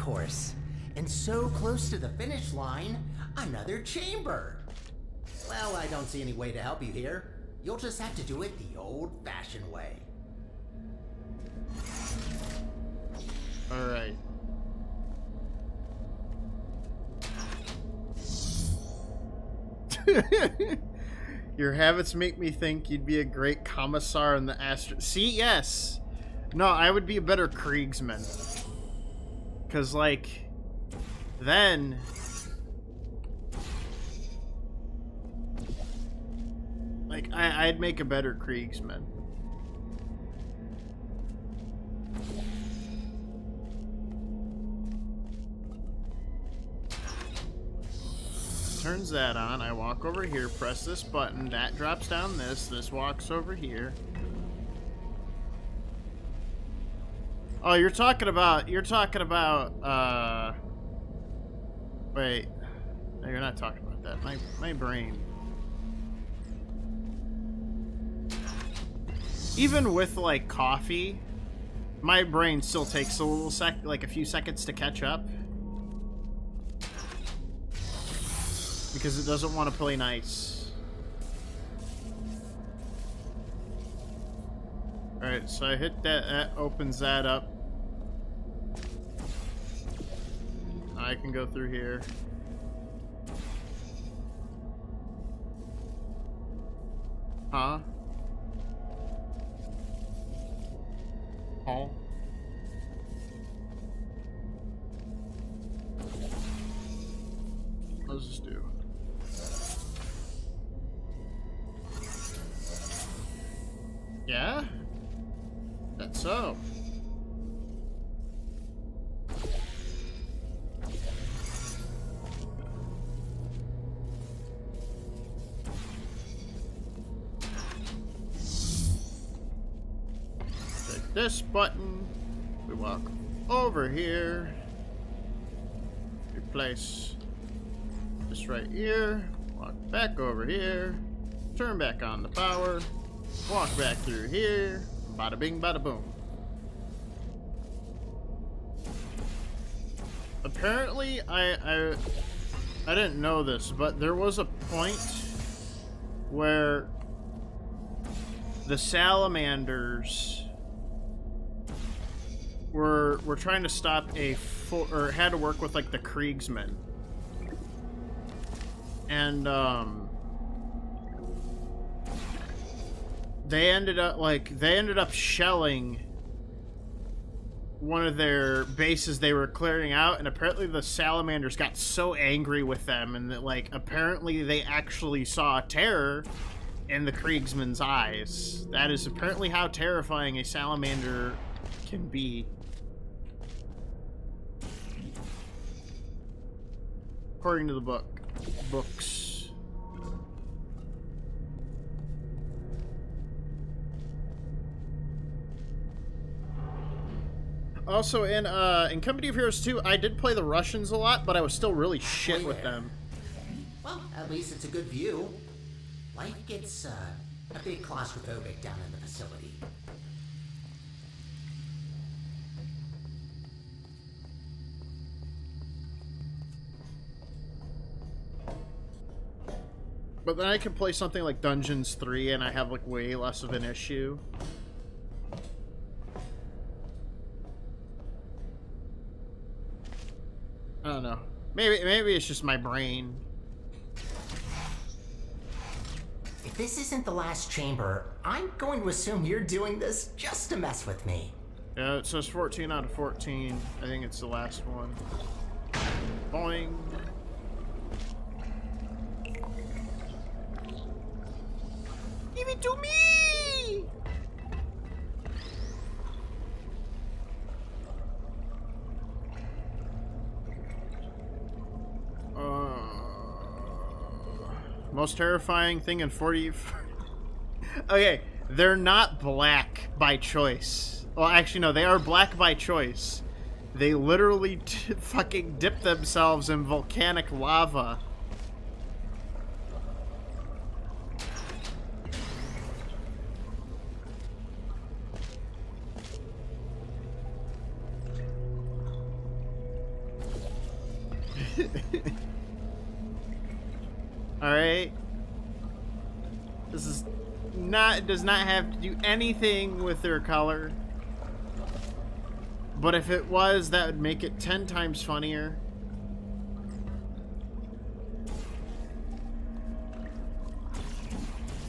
course. And so close to the finish line, another chamber. Well, I don't see any way to help you here. You'll just have to do it the old-fashioned way. All right. Your habits make me think you'd be a great commissar in the Astro. See, yes. No, I would be a better Kriegsman. Cause like, then. Like, I'd make a better Kriegsman. Turns that on. I walk over here, press this button, that drops down this walks over here. Oh, you're talking about, wait. No, you're not talking about that. My brain. Even with, like, coffee, my brain still takes a little like a few seconds to catch up. Because it doesn't want to play nice. Alright, so I hit that, that opens that up. I can go through here. Huh? Hall? What does this do? Yeah? That's so. Take this button. We walk over here. Replace this right here. Walk back over here. Turn back on the power. Walk back through here. Bada bing, bada boom. Apparently, I didn't know this, but there was a point where the salamanders were trying to stop a full, or had to work with like the Kriegsmen, and they ended up shelling one of their bases they were clearing out, and apparently the salamanders got so angry with them, and that, like, apparently they actually saw terror in the Kriegsmen's eyes. That is apparently how terrifying a salamander can be. According to the books. Also, in Company of Heroes 2, I did play the Russians a lot, but I was still really shit with them. Well, at least it's a good view. Life gets a bit claustrophobic down in the facility. But then I can play something like Dungeons 3 and I have like way less of an issue. I don't know. Maybe it's just my brain. If this isn't the last chamber, I'm going to assume you're doing this just to mess with me. Yeah, it says 14 out of 14. I think it's the last one. Boing. Give it to me! Most terrifying thing in 40... Okay, they're not black by choice. Well, actually, no, they are black by choice. They literally fucking dip themselves in volcanic lava. Alright? This is not, does not have to do anything with their color. But if it was, that would make it 10 times funnier.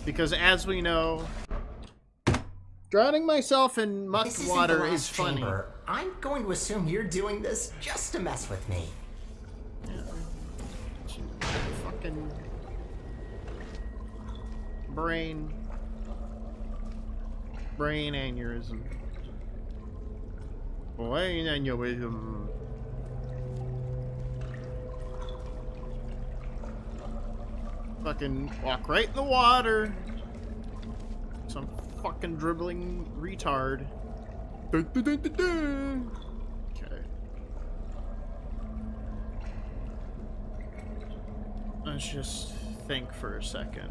Because as we know, drowning myself in muck This isn't water the last is funny. chamber. I'm going to assume you're doing this just to mess with me. Fucking brain aneurysm. Brain aneurysm. Fucking walk right in the water. Some fucking dribbling retard. Okay. Let's just think for a second.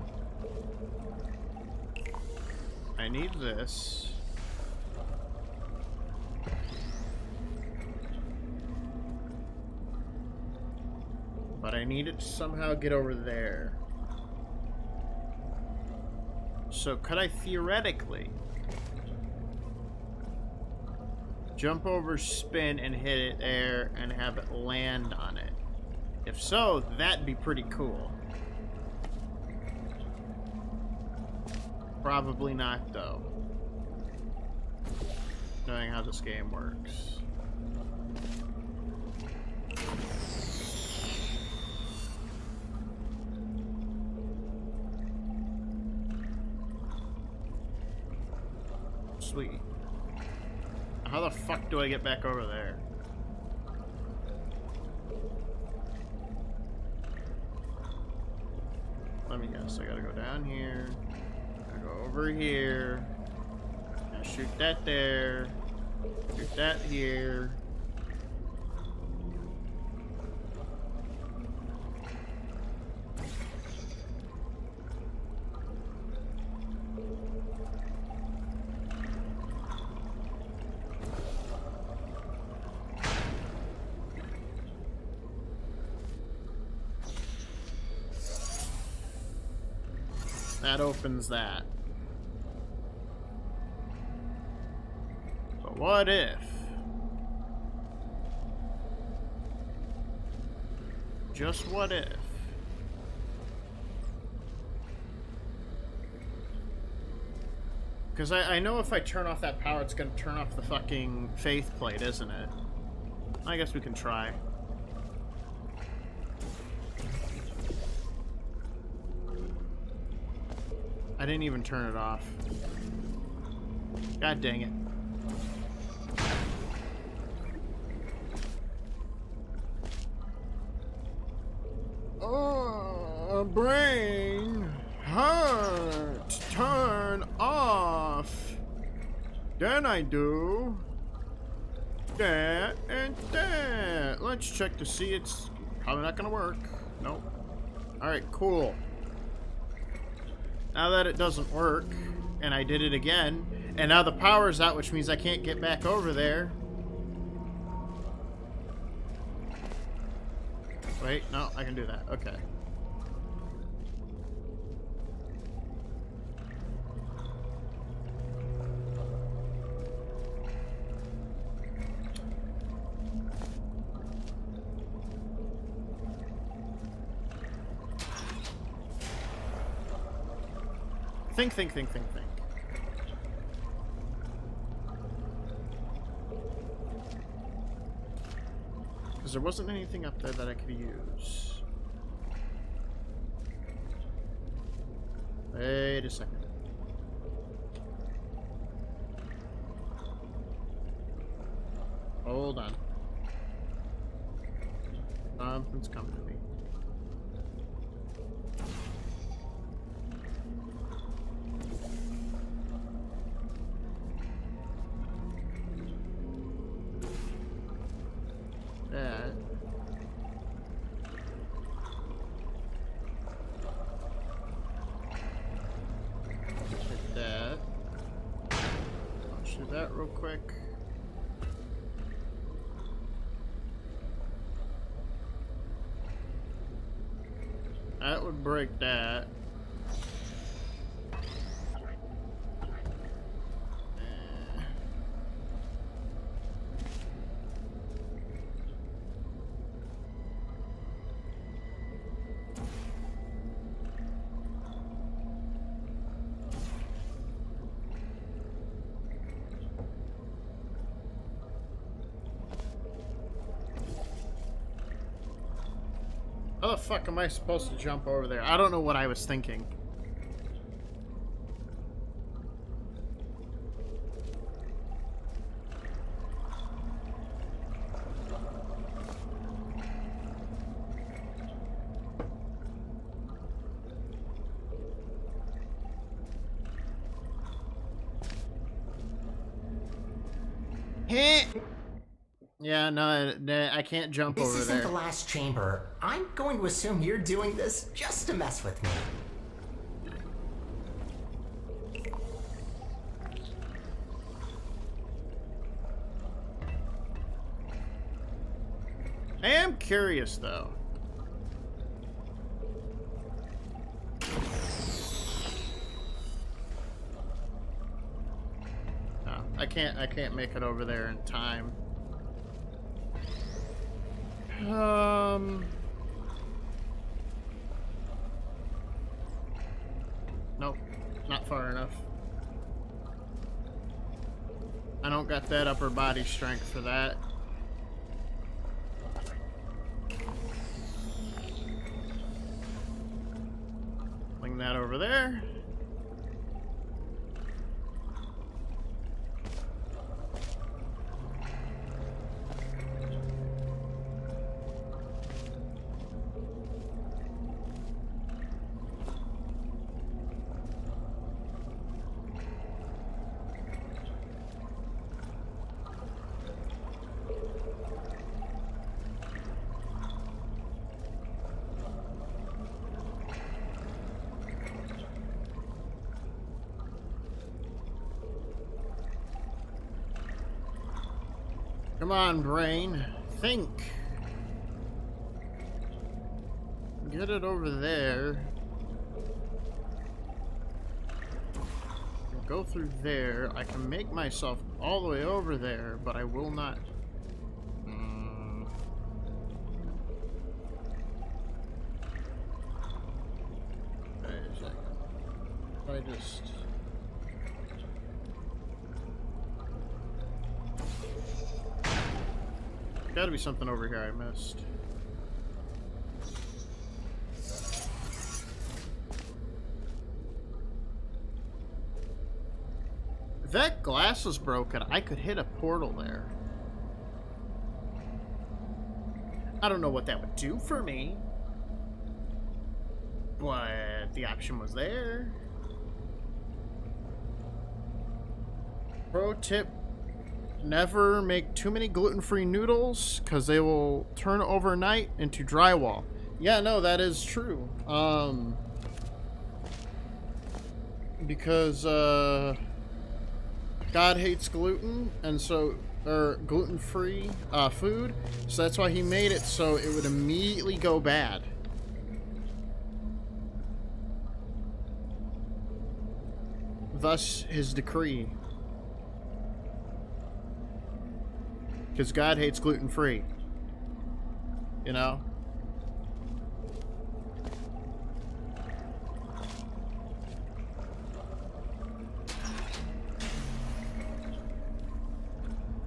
I need this. But I need it to somehow get over there. So could I theoretically jump over, spin, and hit it there and have it land on it? If so, that'd be pretty cool. Probably not, though. Knowing how this game works. Sweet. How the fuck do I get back over there? Let me guess. I gotta go down here. I go over here. I shoot that there. Shoot that here. That opens that. But what if? Just what if? Because I know if I turn off that power, it's going to turn off the fucking faith plate, isn't it? I guess we can try. I didn't even turn it off. God dang it. Oh, brain, heart, turn off. Then I do that and that. Let's check to see it's probably not gonna work. Nope. Alright, cool. Now that it doesn't work, and I did it again, and now the power's out, which means I can't get back over there. Wait, no, I can do that. Okay. Think. Because there wasn't anything up there that I could use. Wait a second. Hold on. Something's coming to me. That. Hit that. I'll shoot that real quick. That would break that. How the fuck am I supposed to jump over there? I don't know what I was thinking. Heh. Yeah, no, I can't jump This over isn't there. the last chamber. I'm going to assume you're doing this just to mess with me. I am curious though. No, I can't make it over there in time. Nope, not far enough. I don't got that upper body strength for that. Fling that over there. Come on, brain. Think. Get it over there. Go through there. I can make myself all the way over there, but I will not. Wait a second. If I just. Gotta be something over here I missed. If that glass was broken, I could hit a portal there. I don't know what that would do for me, but the option was there. Pro tip: never make too many gluten-free noodles because they will turn overnight into drywall. Yeah, no, that is true. Because God hates gluten, and so, or gluten-free food, so that's why he made it so it would immediately go bad. Thus his decree. Because God hates gluten-free. You know?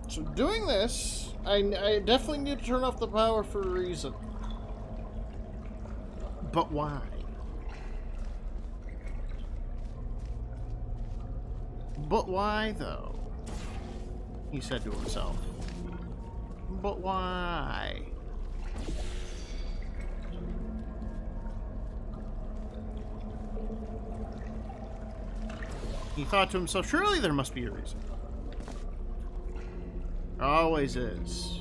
So doing this, I definitely need to turn off the power for a reason. But why? But why, though? He said to himself. But why? He thought to himself, surely there must be a reason. There always is.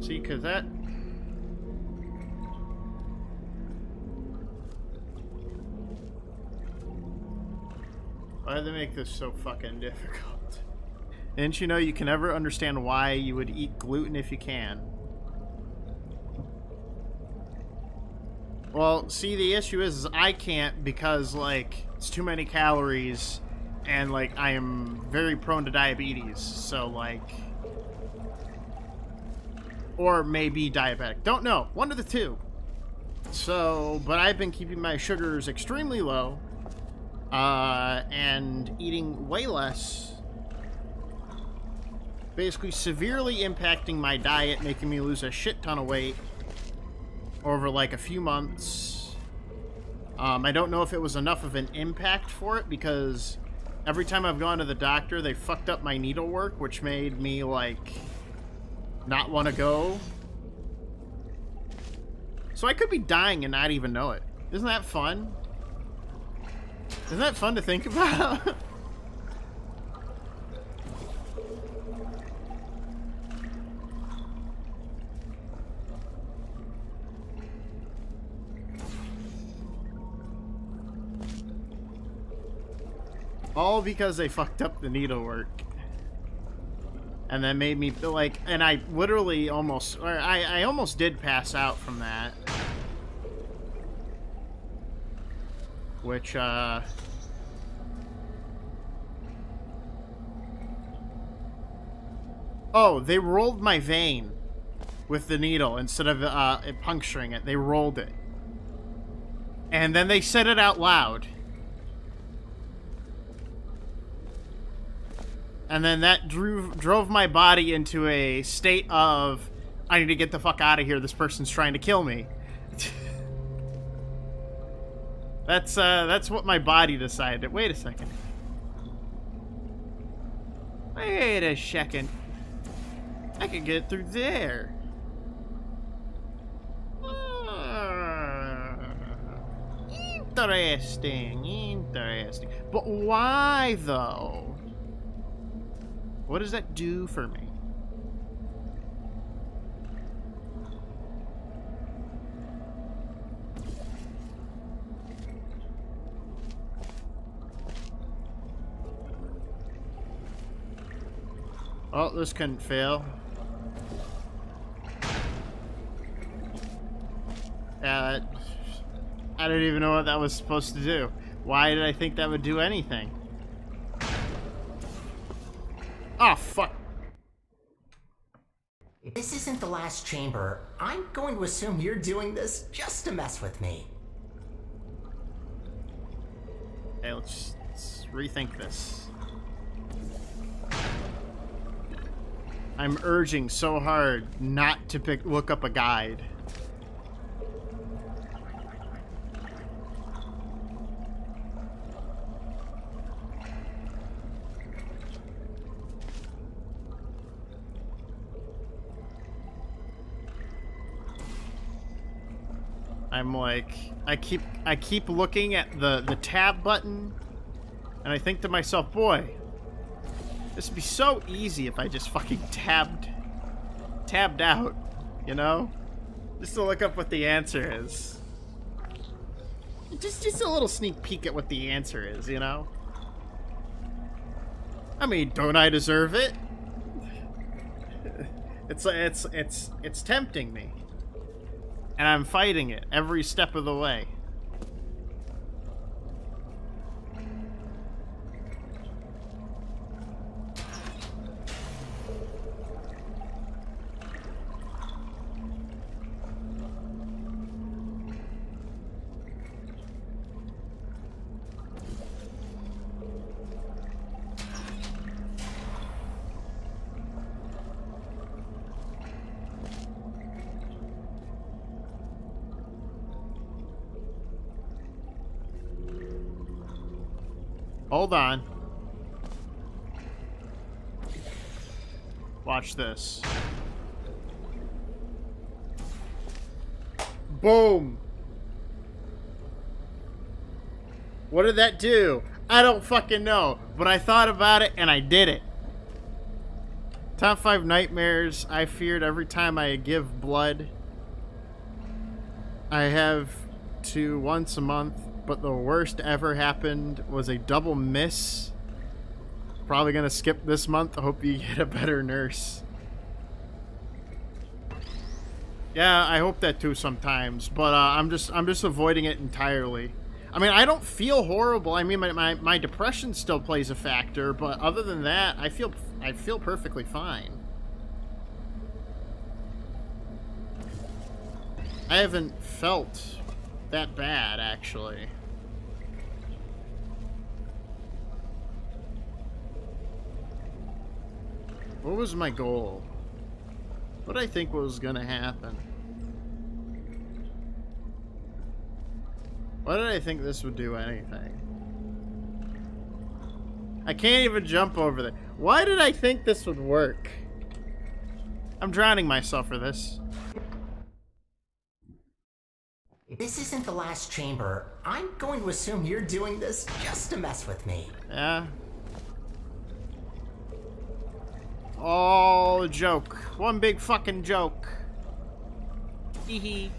See, because that... Why do they make this so fucking difficult? Didn't you know you can never understand why you would eat gluten if you can? Well, see, the issue is I can't because, like, it's too many calories and, like, I am very prone to diabetes. So, like... Or maybe diabetic. Don't know. One of the two. So, but I've been keeping my sugars extremely low. And eating way less. Basically severely impacting my diet, making me lose a shit ton of weight over like a few months. I don't know if it was enough of an impact for it because every time I've gone to the doctor, they fucked up my needlework, which made me like not want to go. So I could be dying and not even know it. Isn't that fun? Isn't that fun to think about? All because they fucked up the needlework. And then made me feel like, and I literally almost, or I almost did pass out from that. Which, oh, they rolled my vein with the needle instead of it puncturing it. They rolled it. And then they said it out loud. And then that drove my body into a state of, I need to get the fuck out of here. This person's trying to kill me. That's what my body decided. Wait a second. Wait a second. I can get through there. Interesting. But why, though? What does that do for me? Oh, this couldn't fail. I didn't even know what that was supposed to do. Why did I think that would do anything? Oh, fuck. If this isn't the last chamber, I'm going to assume you're doing this just to mess with me. Okay, let's rethink this. I'm urging so hard not to look up a guide. I'm like, I keep looking at the tab button, and I think to myself, boy, this would be so easy if I just fucking tabbed out, you know? Just to look up what the answer is. Just a little sneak peek at what the answer is, you know? I mean, don't I deserve it? It's tempting me. And I'm fighting it every step of the way. Hold on. Watch this. Boom! What did that do? I don't fucking know. But I thought about it and I did it. Top 5 nightmares I feared every time I give blood. I have to once a month. But the worst ever happened was a double miss Probably gonna skip this month. I hope you get a better nurse. Yeah, I hope that too sometimes, but I'm just avoiding it entirely. I mean, I don't feel horrible. I mean, my depression still plays a factor, but other than that, I feel perfectly fine. I haven't felt that bad, actually. What was my goal? What did I think was gonna happen? Why did I think this would do anything? I can't even jump over there. Why did I think this would work? I'm drowning myself for this. If this isn't the last chamber, I'm going to assume you're doing this just to mess with me. Yeah. Oh, a joke. One big fucking joke. Hee hee.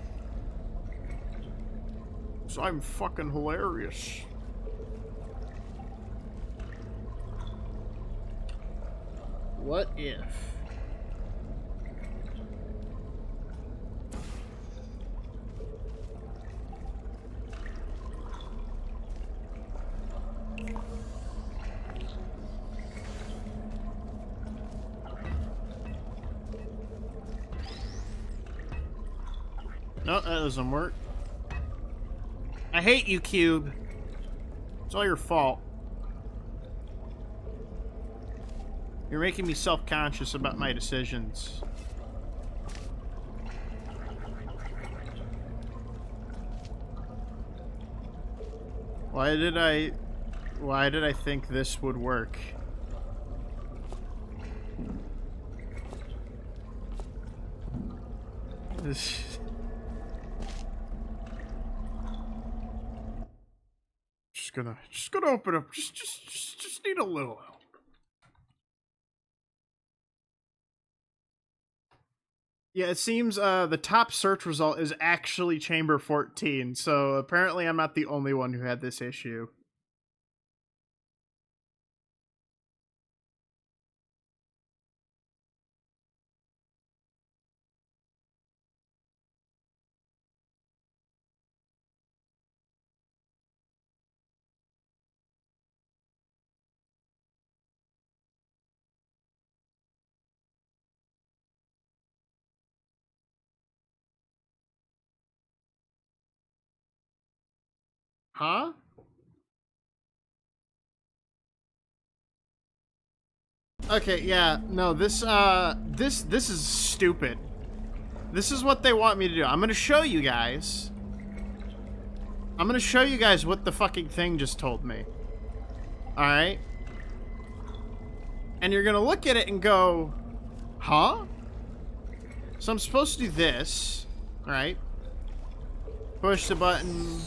So I'm fucking hilarious. What if? No, that doesn't work. I hate you, Cube. It's all your fault. You're making me self-conscious about my decisions. Why did I think this would work? Just gonna open up. Just need a little help. Yeah, it seems the top search result is actually Chamber 14, so apparently I'm not the only one who had this issue. Huh? Okay, yeah, no, this is stupid. This is what they want me to do. I'm gonna show you guys. I'm gonna show you guys what the fucking thing just told me. Alright? And you're gonna look at it and go, huh? So I'm supposed to do this, right? Push the button.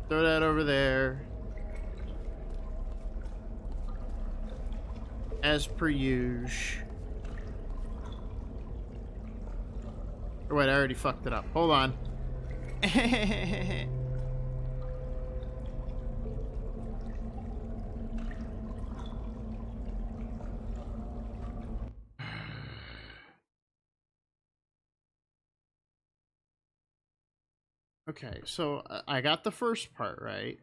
Throw that over there. As per usual. Or wait, I already fucked it up. Hold on. Okay, so I got the first part right.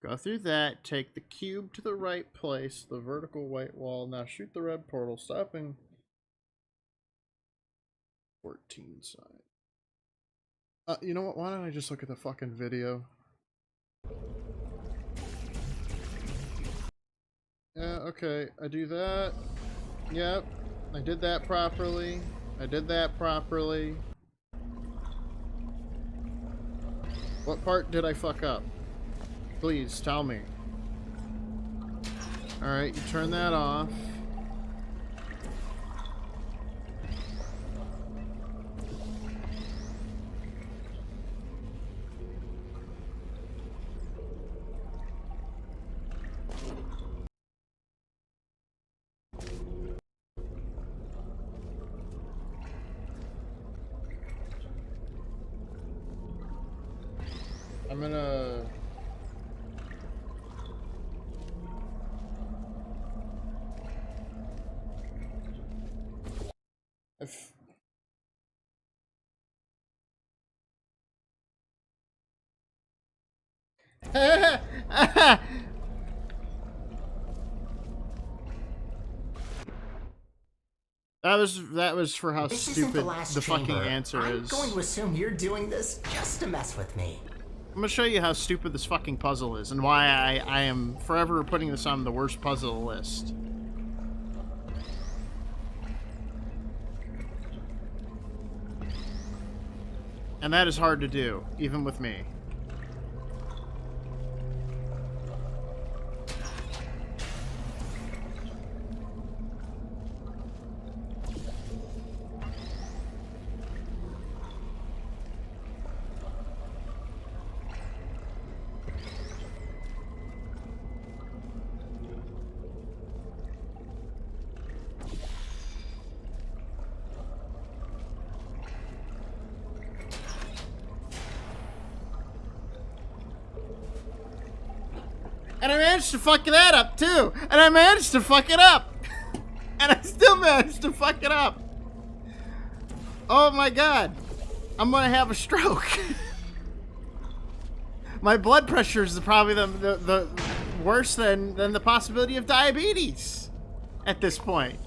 Go through that, take the cube to the right place, the vertical white wall. Now shoot the red portal, stopping 14 side. You know what? Why don't I just look at the fucking video? Yeah, okay. I do that. Yep. I did that properly. I did that properly. What part did I fuck up? Please, tell me. Alright, you turn that off. I'm gonna... That was for how This isn't stupid last the fucking chamber. answer I'm is. going to assume you're doing this just to mess with me. I'm gonna show you how stupid this fucking puzzle is and why I am forever putting this on the worst puzzle list. And that is hard to do, even with me. And I managed to fuck that up, too. And I managed to fuck it up. And I still managed to fuck it up. Oh my god. I'm gonna have a stroke. My blood pressure is probably the worse than the possibility of diabetes at this point.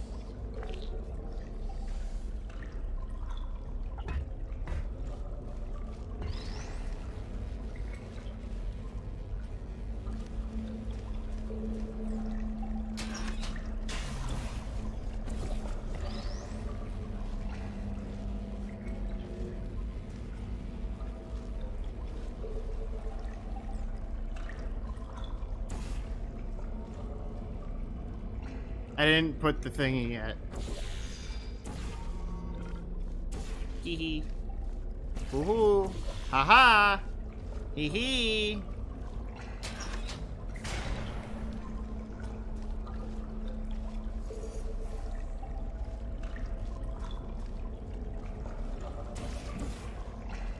I didn't put the thingy yet. Hee hee. Woohoo. Haha. Hee hee.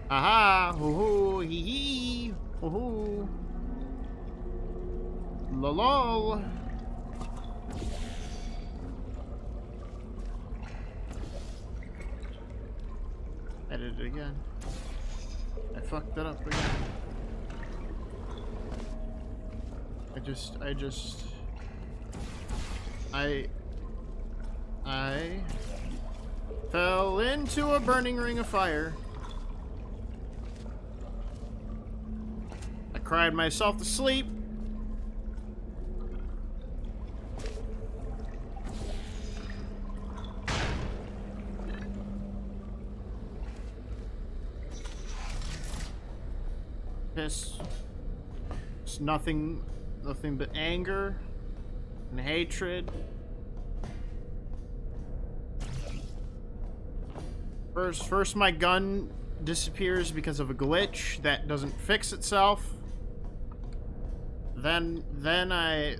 Haha. Woohoo. Hee hee. Woohoo. Lol. I did it again. I fucked that up again. I fell into a burning ring of fire. I cried myself to sleep. It's nothing but anger and hatred. First my gun disappears because of a glitch that doesn't fix itself. Then I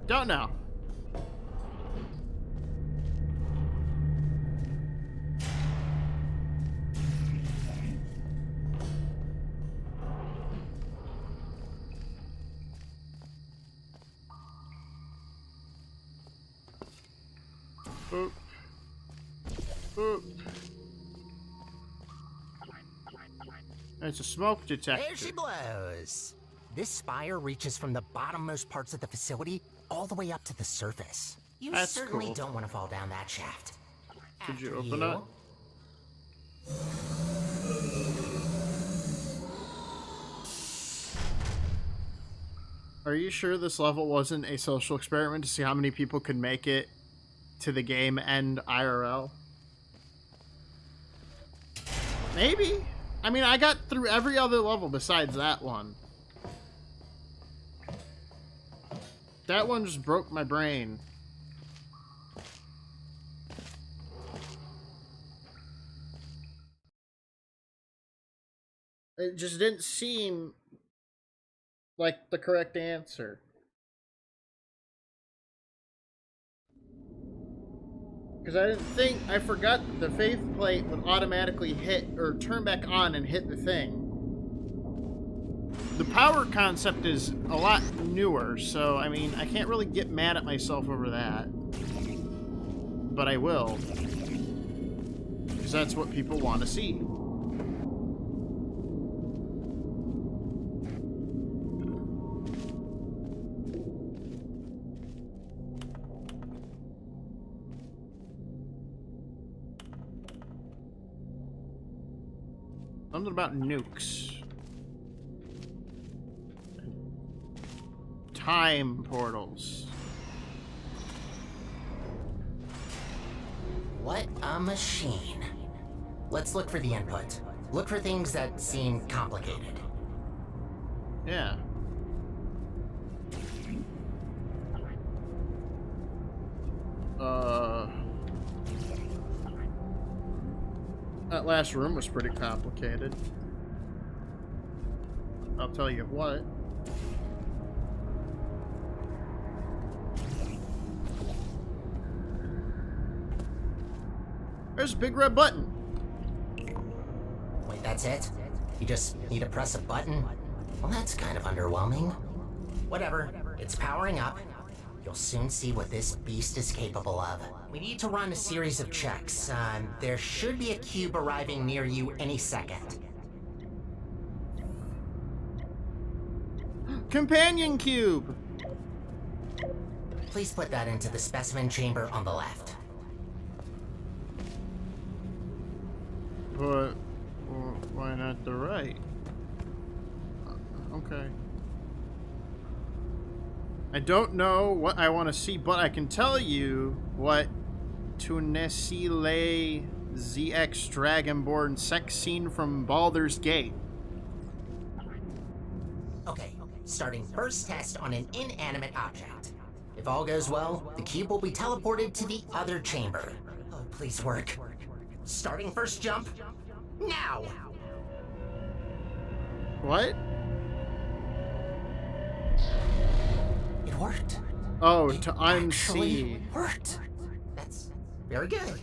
don't know. Boop. Boop. It's a smoke detector. There she blows. This spire reaches from the bottommost parts of the facility all the way up to the surface. You That's certainly cool. don't want to fall down that shaft. Could you After open it? Are you sure this level wasn't a social experiment to see how many people could make it to the game end IRL? Maybe. I mean, I got through every other level besides that one. That one just broke my brain. It just didn't seem like the correct answer. Because I didn't think, I forgot the faith plate would automatically hit or turn back on and hit the thing. The power concept is a lot newer, so I mean, I can't really get mad at myself over that. But I will. Because that's what people want to see. Something about nukes. Time portals. What a machine. Let's look for the input. Look for things that seem complicated. Yeah. That last room was pretty complicated. I'll tell you what. There's a big red button. Wait, that's it? You just need to press a button? Well, that's kind of underwhelming. Whatever, it's powering up. You'll soon see what this beast is capable of. We need to run a series of checks. There should be a cube arriving near you any second. Companion cube. Please put that into the specimen chamber on the left. But why not the right? Okay. I don't know what I want to see, but I can tell you what Tunesile ZX Dragonborn sex scene from Baldur's Gate. Okay, starting first test on an inanimate object. If all goes well, the cube will be teleported to the other chamber. Oh, please work. Starting first jump, now! What? It worked. Oh, It to actually unsee. worked. That's very good.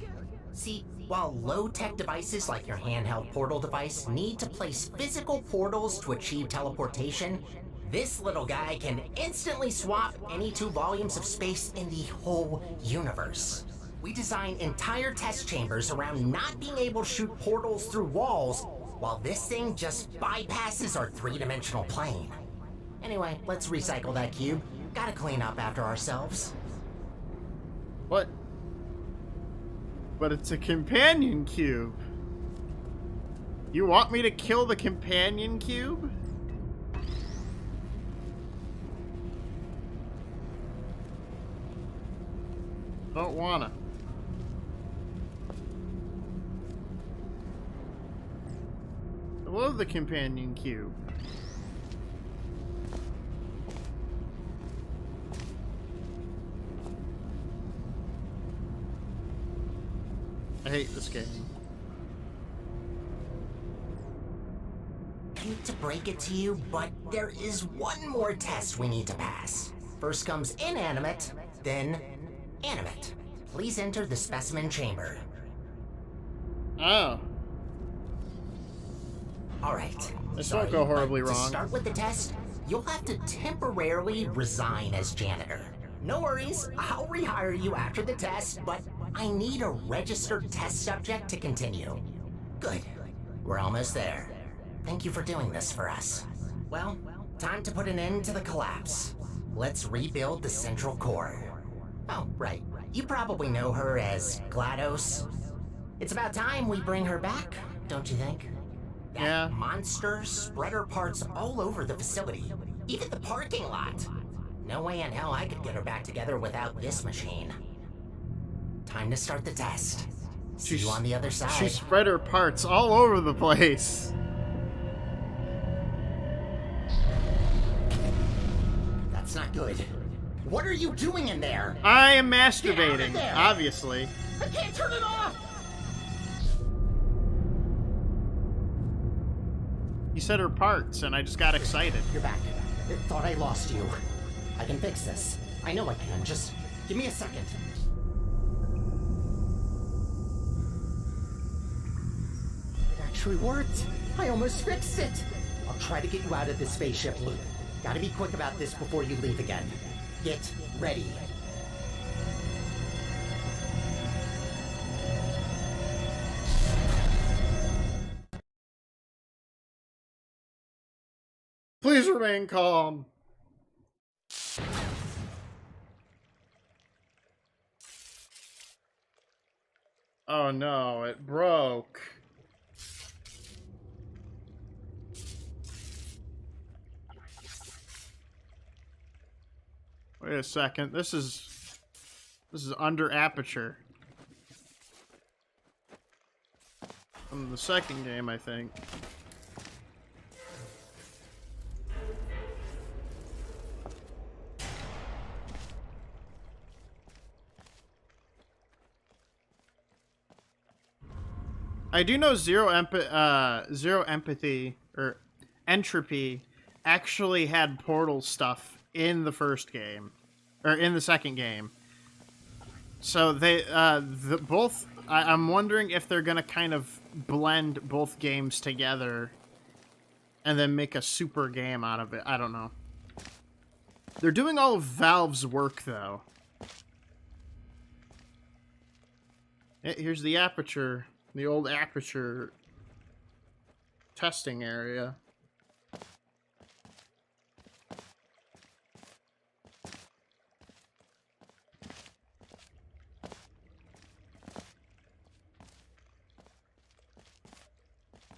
See, while low-tech devices like your handheld portal device need to place physical portals to achieve teleportation, this little guy can instantly swap any 2 volumes of space in the whole universe. We design entire test chambers around not being able to shoot portals through walls, while this thing just bypasses our 3-dimensional plane. Anyway, let's recycle that cube. Gotta clean up after ourselves. What? But it's a companion cube. You want me to kill the companion cube? Don't wanna. I love the companion cube. I hate this game. I hate to break it to you, but there is one more test we need to pass. First comes inanimate, then animate. Please enter the specimen chamber. Oh. Alright. This won't go horribly To wrong. start with the test, you'll have to temporarily resign as janitor. No worries, I'll rehire you after the test, but I need a registered test subject to continue. Good. We're almost there. Thank you for doing this for us. Well, time to put an end to the collapse. Let's rebuild the central core. Oh, right. You probably know her as GLaDOS. It's about time we bring her back, don't you think? That Yeah. monster spread her parts all over the facility, even the parking lot. No way in hell I could get her back together without this machine. Time to start the test. See you on the other side. She spread her parts all over the place. That's not good. What are you doing in there? I am Get out masturbating, of there! obviously. I can't turn it off! You said her parts, and I just got excited. You're back. I thought I lost you. I can fix this. I know I can. Just give me a second. It actually worked. I almost fixed it. I'll try to get you out of this spaceship loop. Gotta be quick about this before you leave again. Get ready. Please remain calm. Oh no, it broke. Wait a second. This is under aperture. From the second game, I think. I do know Zero Empathy or Entropy actually had portal stuff in the first game, or in the second game. So they both. I'm wondering if they're gonna kind of blend both games together and then make a super game out of it. I don't know. They're doing all of Valve's work though. Here's the aperture. The old aperture testing area.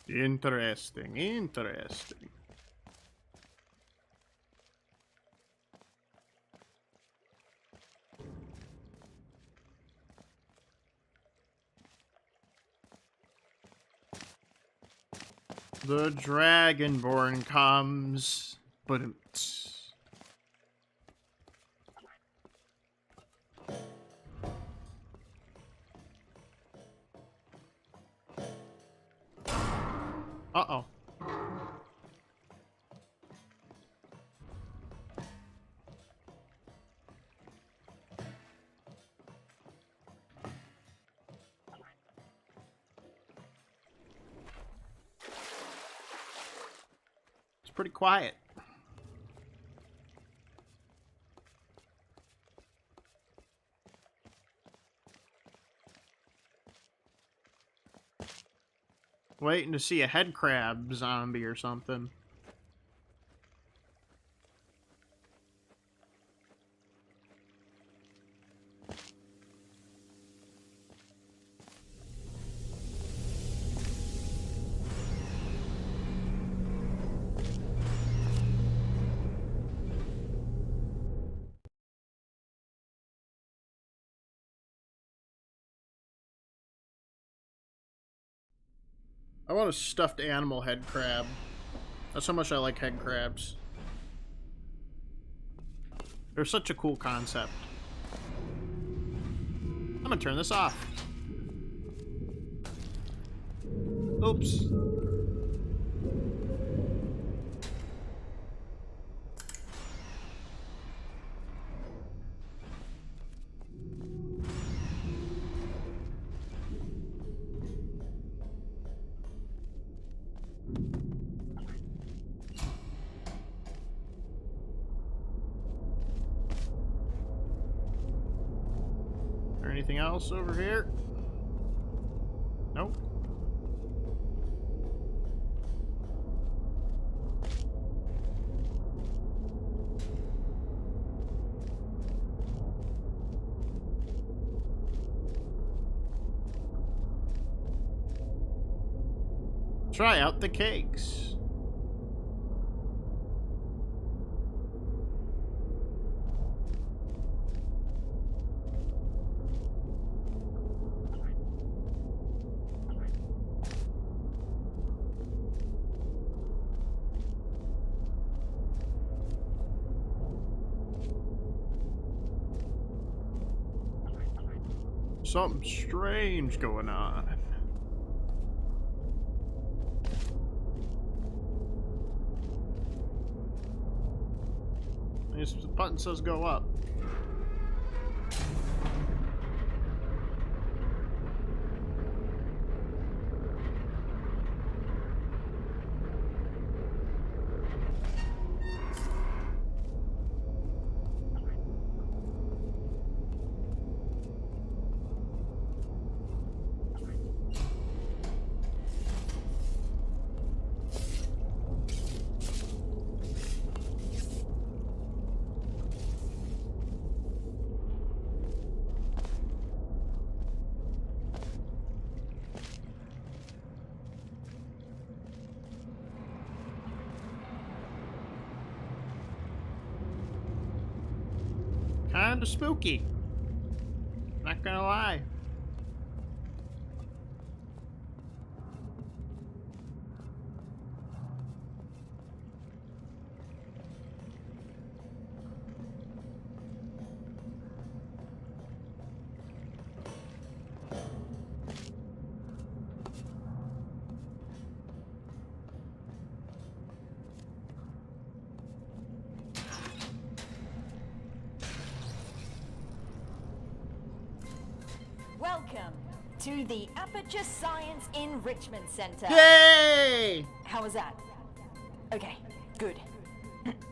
Interesting, interesting. The Dragonborn comes, but uh-oh. It's pretty quiet. Waiting to see a head crab zombie or something. I want a stuffed animal head crab. That's how much I like head crabs. They're such a cool concept. I'm gonna turn this off. Oops. Anything else over here? Nope. Try out the cakes. Something strange going on. This button says go up. kind of spooky. Not gonna lie. Welcome to the Aperture Science Enrichment Center. Yay! How was that? Okay, good.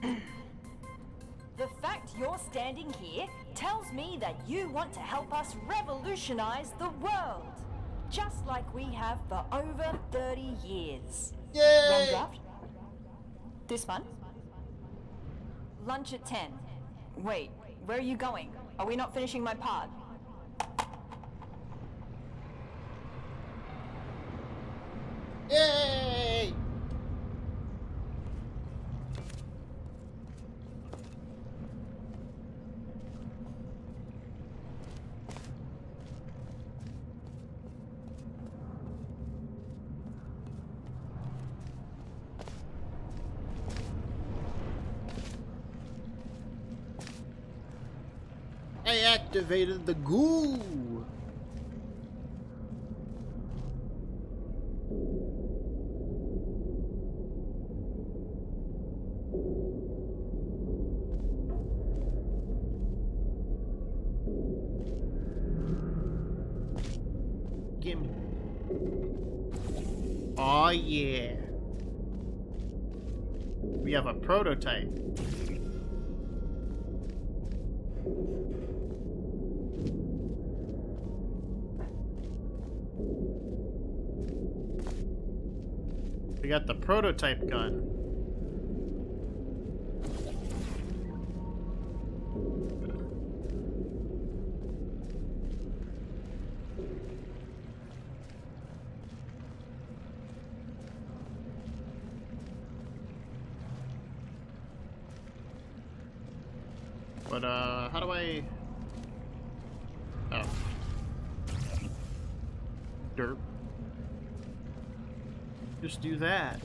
The fact you're standing here tells me that you want to help us revolutionize the world, just like we have for over 30 years. Yay! Wrong draft? This one? Lunch at 10. Wait, where are you going? Are we not finishing my part? Yay! I activated the goo. Gimme. Aw, yeah. We have a prototype. We got the prototype gun. But, how do I... Oh. Derp. Just do that.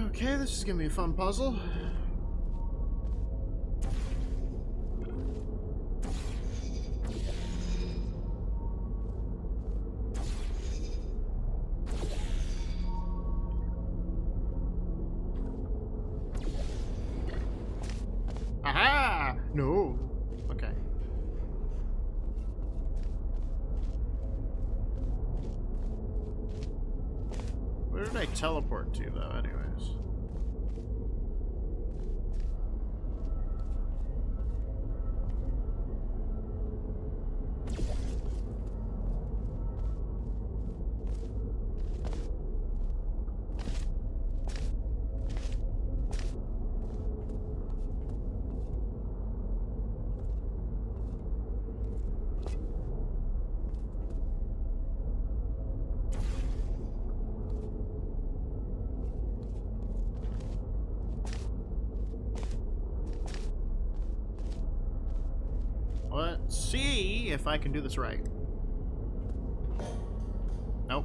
Okay, this is gonna be a fun puzzle. Aha! No. Okay. Where did I teleport to, though, anyways? Let's see if I can do this right. Nope.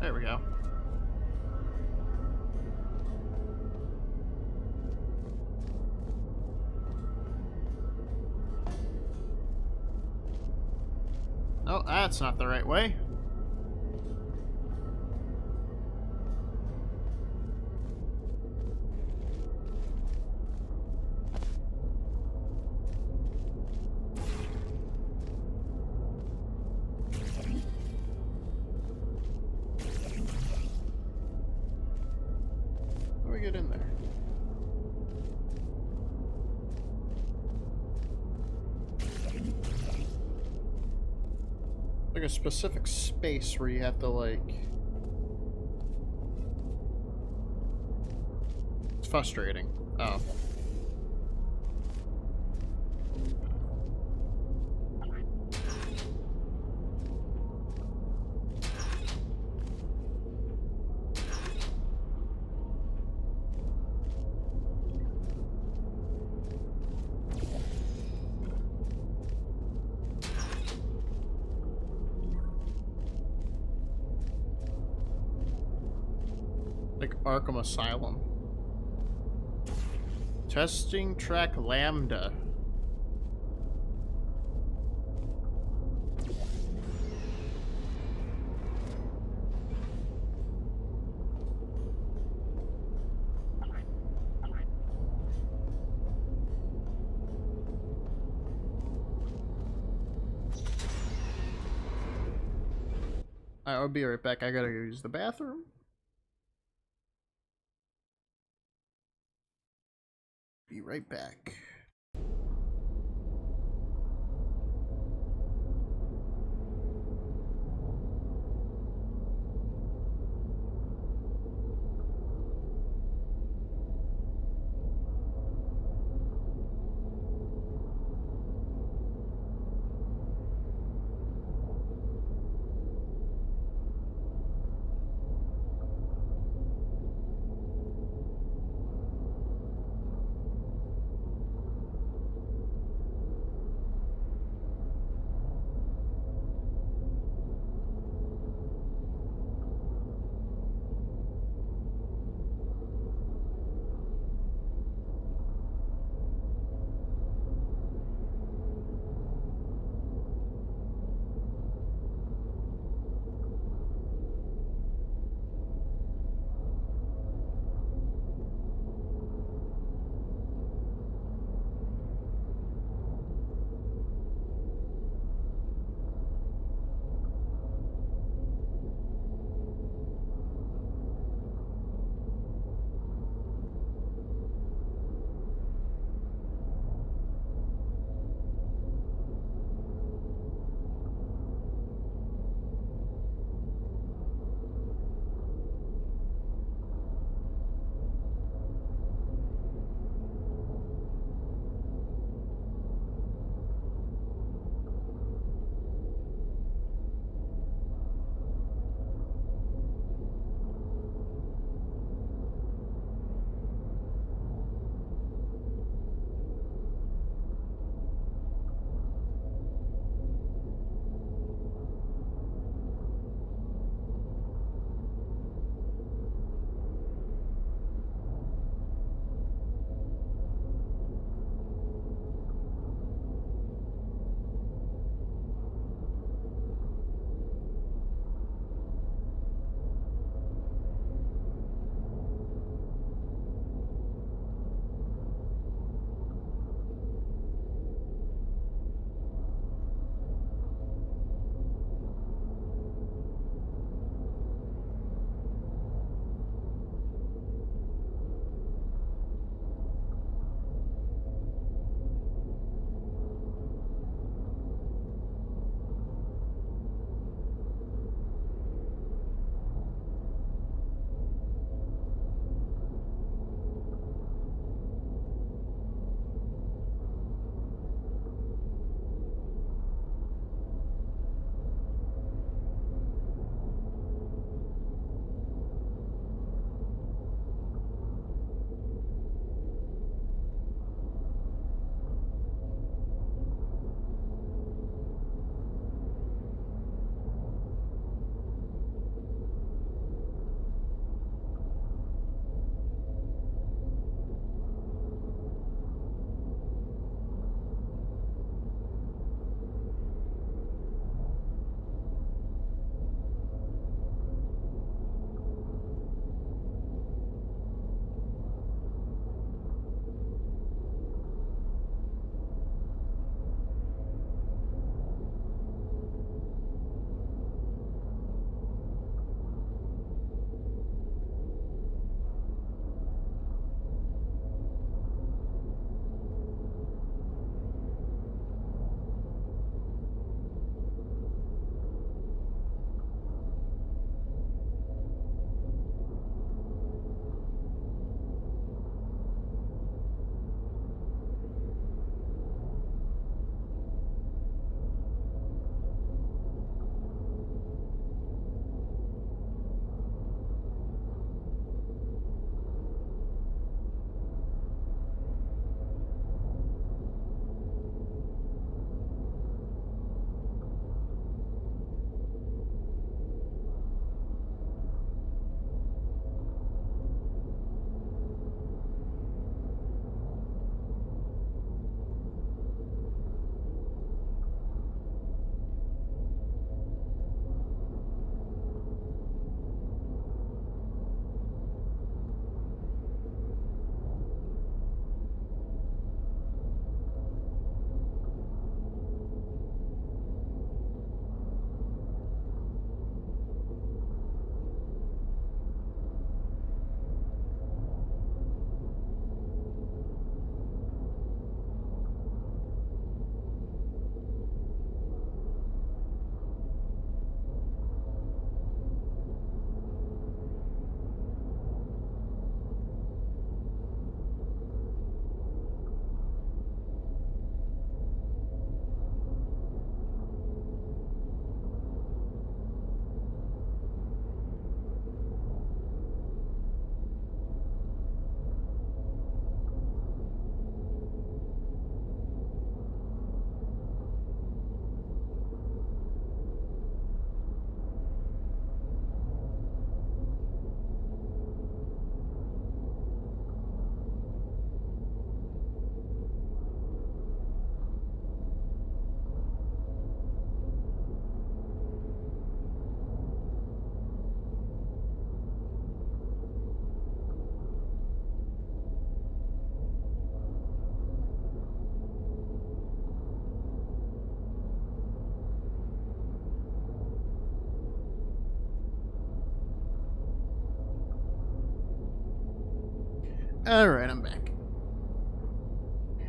There we go. Oh, that's not the right way. get in there? Like a specific space where you have to, like... It's frustrating. Oh. Like Arkham Asylum. Testing track Lambda. I'll be right back. I gotta go use the bathroom. Be right back. Alright, I'm back.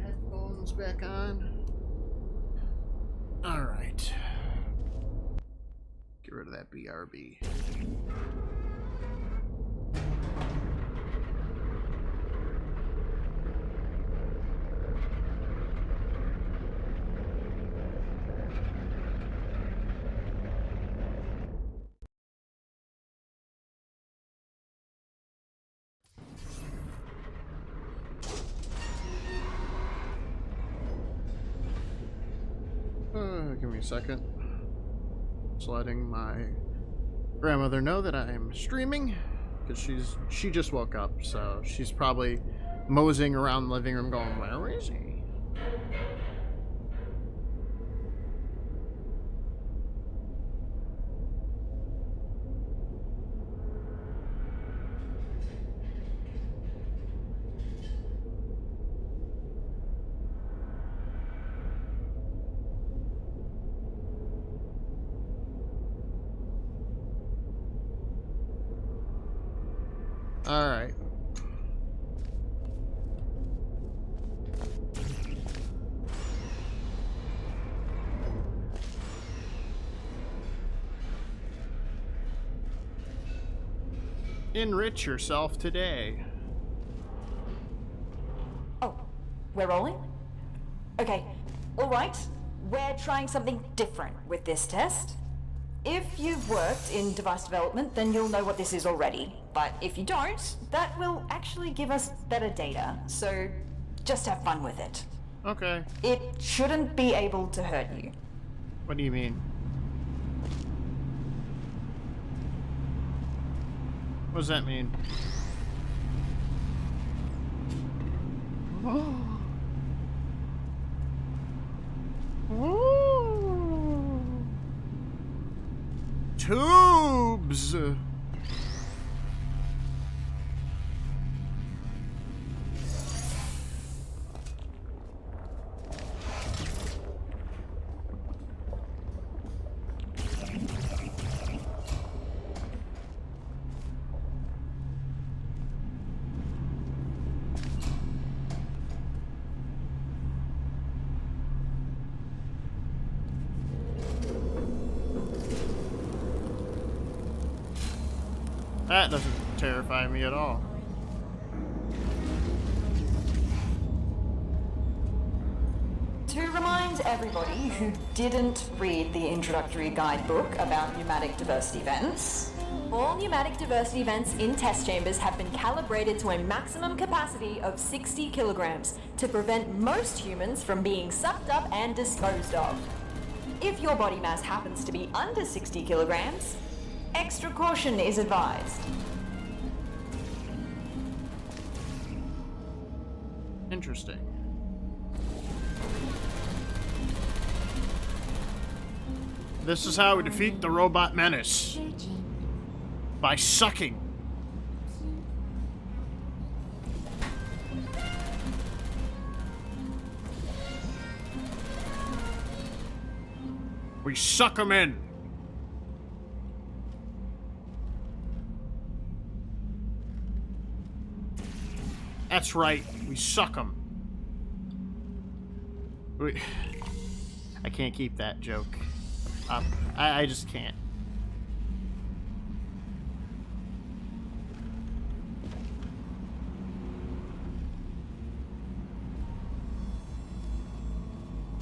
Headphones back on. Alright. Get rid of that BRB. Give me a second. Just letting my grandmother know that I'm streaming, because she just woke up, so she's probably moseying around the living room going, where is he? Alright. Enrich yourself today. Oh, we're rolling? Okay, alright. We're trying something different with this test. If you've worked in device development, then you'll know what this is already. But if you don't, that will actually give us better data. So just have fun with it. Okay. It shouldn't be able to hurt you. What do you mean? What does that mean? Tubes! That doesn't terrify me at all. To remind everybody who didn't read the introductory guidebook about pneumatic diversity vents, all pneumatic diversity vents in test chambers have been calibrated to a maximum capacity of 60 kilograms to prevent most humans from being sucked up and disposed of. If your body mass happens to be under 60 kilograms, extra caution is advised. Interesting. This is how we defeat the robot menace. Searching. By sucking. We suck them in. That's right, we suck them. I can't keep that joke up. I just can't.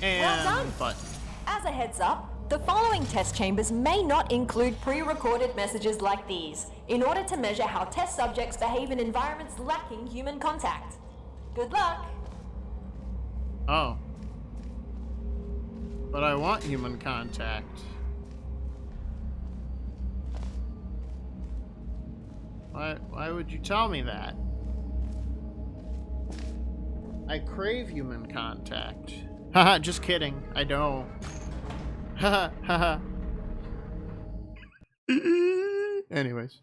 And Well done. button. As a heads up, the following test chambers may not include pre-recorded messages like these, in order to measure how test subjects behave in environments lacking human contact. Good luck! Oh. But I want human contact. Why would you tell me that? I crave human contact. Haha, just kidding. I don't. Haha, haha. Anyways.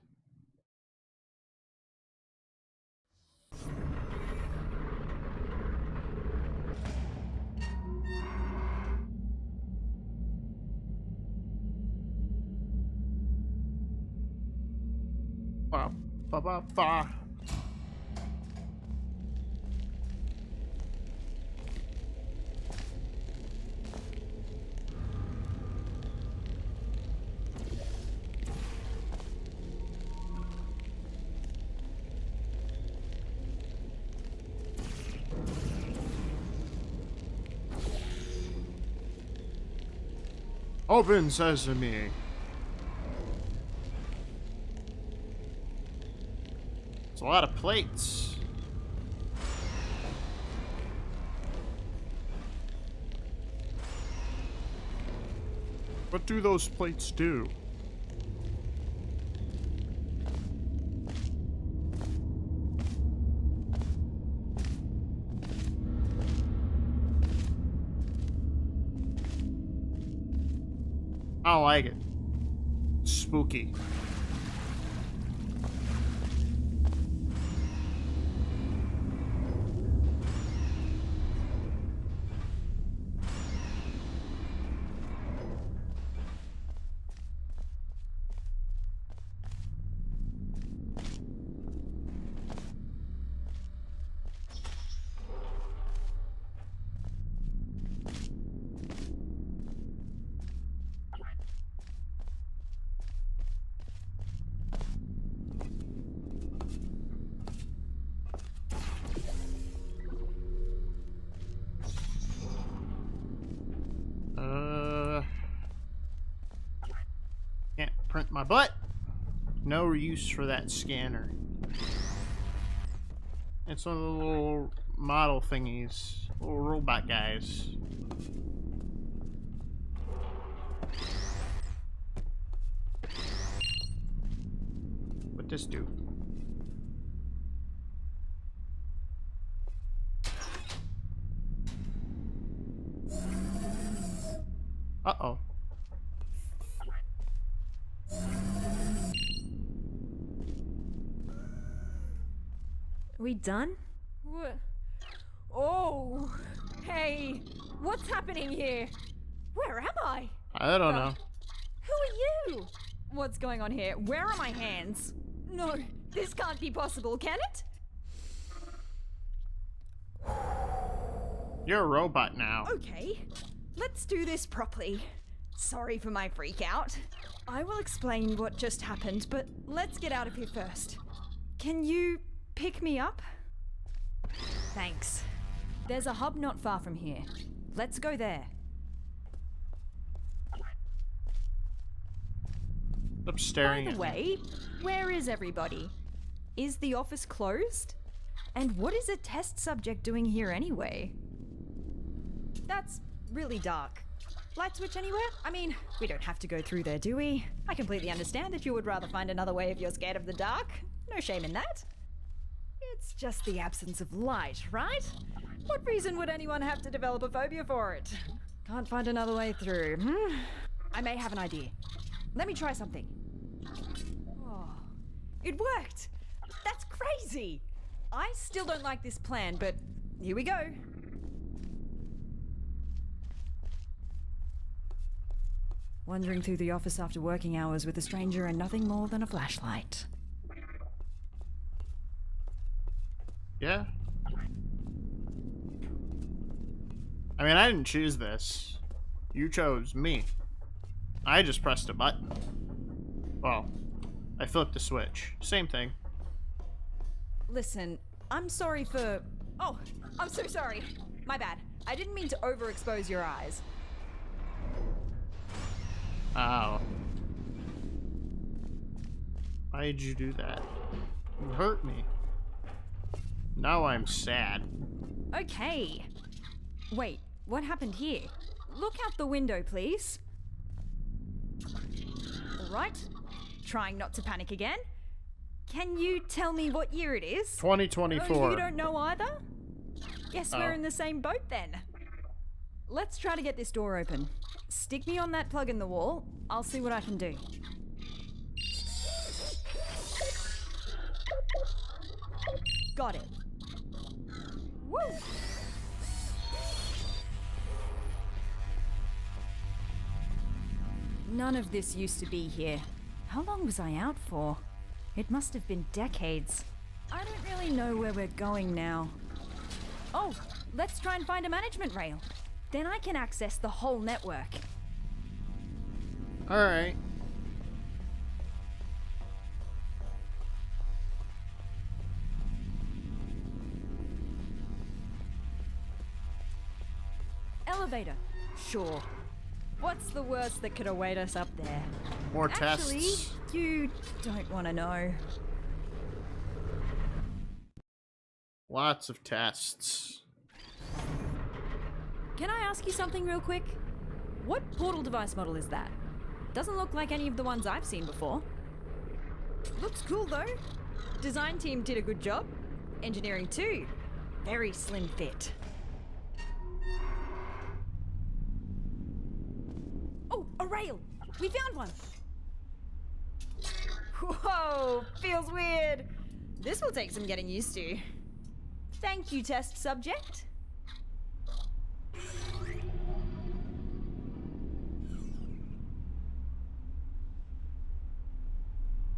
Ba, ba, ba, ba. Open sesame. It's a lot of plates. What do those plates do? I don't like it. Spooky. Can't print my butt. No use for that scanner. It's one of the little model thingies. Little robot guys. What this do? Uh-oh. We done? Oh, hey, what's happening here? Where am I? I don't know. Who are you? What's going on here? Where are my hands? No, this can't be possible, can it? You're a robot now. Okay, let's do this properly. Sorry for my freak out. I will explain what just happened, but let's get out of here first. Can you pick me up? Thanks. There's a hub not far from here. Let's go there. I'm staring By at the me. way, where is everybody? Is the office closed? And what is a test subject doing here anyway? That's really dark. Light switch anywhere? I mean, we don't have to go through there, do we? I completely understand if you would rather find another way if you're scared of the dark. No shame in that. It's just the absence of light, right? What reason would anyone have to develop a phobia for it? Can't find another way through. I may have an idea. Let me try something. Oh, it worked! That's crazy! I still don't like this plan, but here we go. Wandering through the office after working hours with a stranger and nothing more than a flashlight. Yeah. I mean, I didn't choose this. You chose me. I just pressed a button. Well, I flipped the switch. Same thing. Listen, I'm sorry for... Oh, I'm so sorry. My bad. I didn't mean to overexpose your eyes. Ow. Why did you do that? You hurt me. Now I'm sad. Okay. Wait, what happened here? Look out the window, please. Alright. Trying not to panic again. Can you tell me what year it is? 2024. Oh, you don't know either? Guess Oh. we're in the same boat then. Let's try to get this door open. Stick me on that plug in the wall. I'll see what I can do. Got it. Woo! None of this used to be here. How long was I out for? It must have been decades. I don't really know where we're going now. Oh, let's try and find a management rail. Then I can access the whole network. Alright. Elevator. Sure. What's the worst that could await us up there? More Actually, tests. you don't want to know. Lots of tests. Can I ask you something real quick? What portal device model is that? Doesn't look like any of the ones I've seen before. Looks cool though. Design team did a good job. Engineering too. Very slim fit. Oh, a rail! We found one! Whoa, feels weird. This will take some getting used to. Thank you, test subject.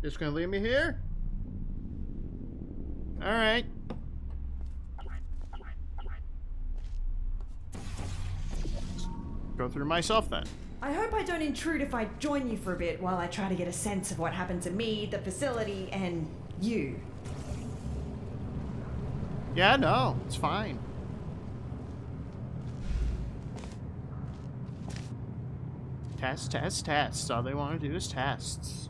Just gonna leave me here? Alright. Go through myself then. I hope I don't intrude if I join you for a bit while I try to get a sense of what happened to me, the facility, and you. Yeah, no, it's fine. Test, test, test. All they want to do is tests.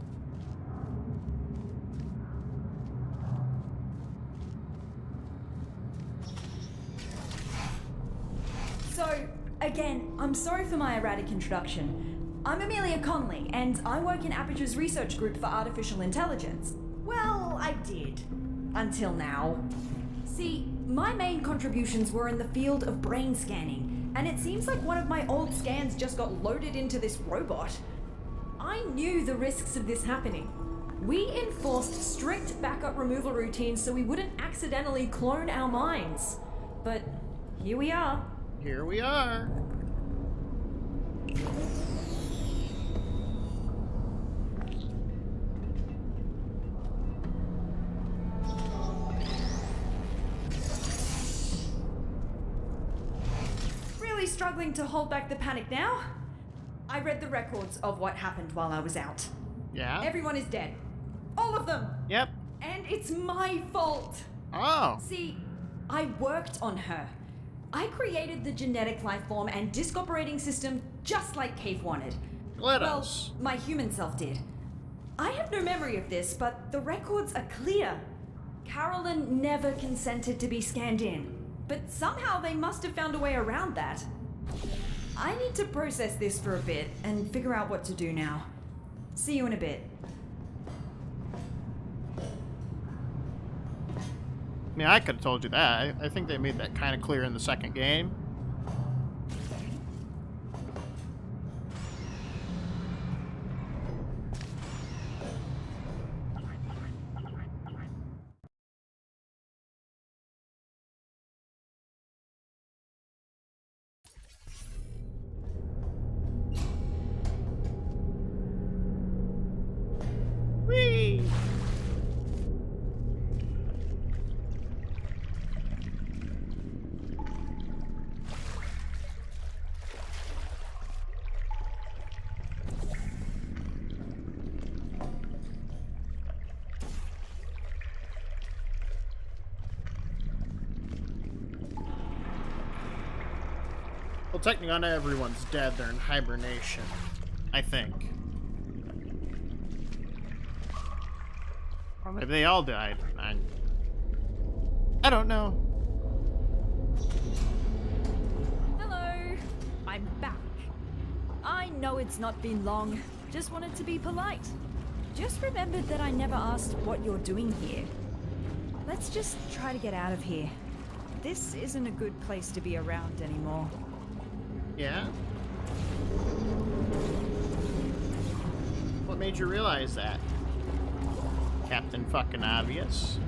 So, again, I'm sorry for my erratic introduction. I'm Amelia Conley, and I work in Aperture's research group for artificial intelligence. Well, I did. Until now. See, my main contributions were in the field of brain scanning, and it seems like one of my old scans just got loaded into this robot. I knew the risks of this happening. We enforced strict backup removal routines so we wouldn't accidentally clone our minds. But here we are. Here we are. Really struggling to hold back the panic now? I read the records of what happened while I was out. Yeah? Everyone is dead. All of them! Yep. And it's my fault! Oh. See, I worked on her. I created the genetic life form and disk operating system just like Cave wanted. Let Well, us. my human self did. I have no memory of this, but the records are clear. Carolyn never consented to be scanned in, but somehow they must have found a way around that. I need to process this for a bit and figure out what to do now. See you in a bit. I mean, I could have told you that. I think they made that kind of clear in the second game. Whee! Well, technically not everyone's dead. They're in hibernation, I think. Or maybe they all died. I don't know. Hello. I'm back. I know it's not been long. Just wanted to be polite. Just remembered that I never asked what you're doing here. Let's just try to get out of here. This isn't a good place to be around anymore. Yeah? What made you realize that? Captain fucking Obvious.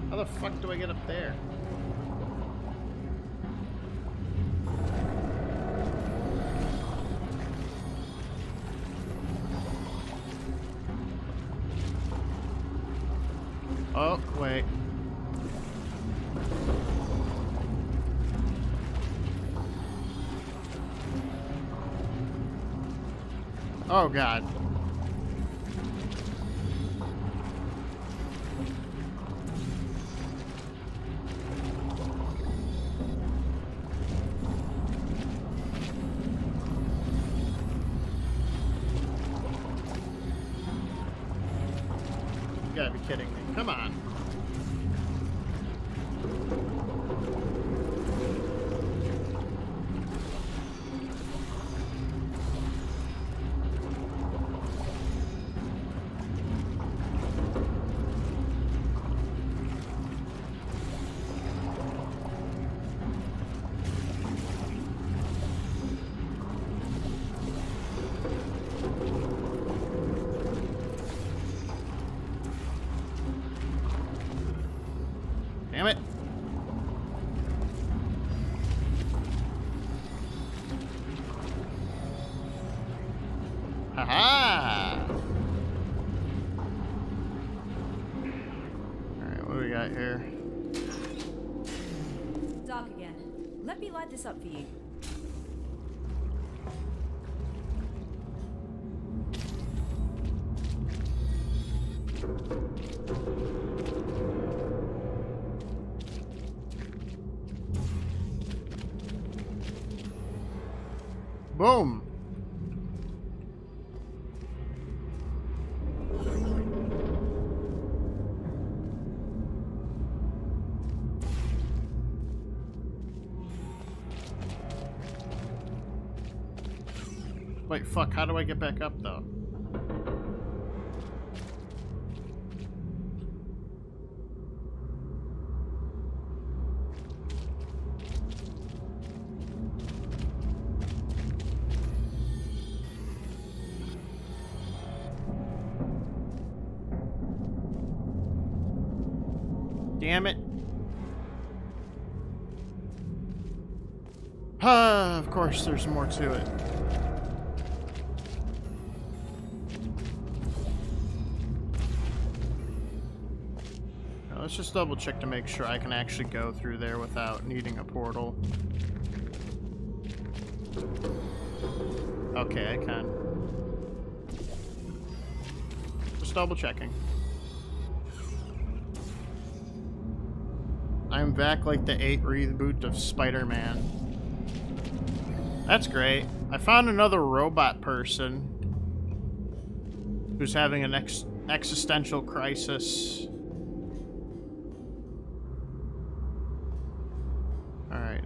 How the fuck do I get up there? Oh god. You gotta be kidding me. Come on. Damn it. Haha! Alright, what do we got here? Dark again. Let me light this up for you. Boom! Wait, fuck, how do I get back up, though? Damn it. Of course, there's more to it. Now, let's just double check to make sure I can actually go through there without needing a portal. Okay, I can. Just double checking. I'm back like the 8 reboot of Spider-Man. That's great. I found another robot person who's having an existential crisis. Alright.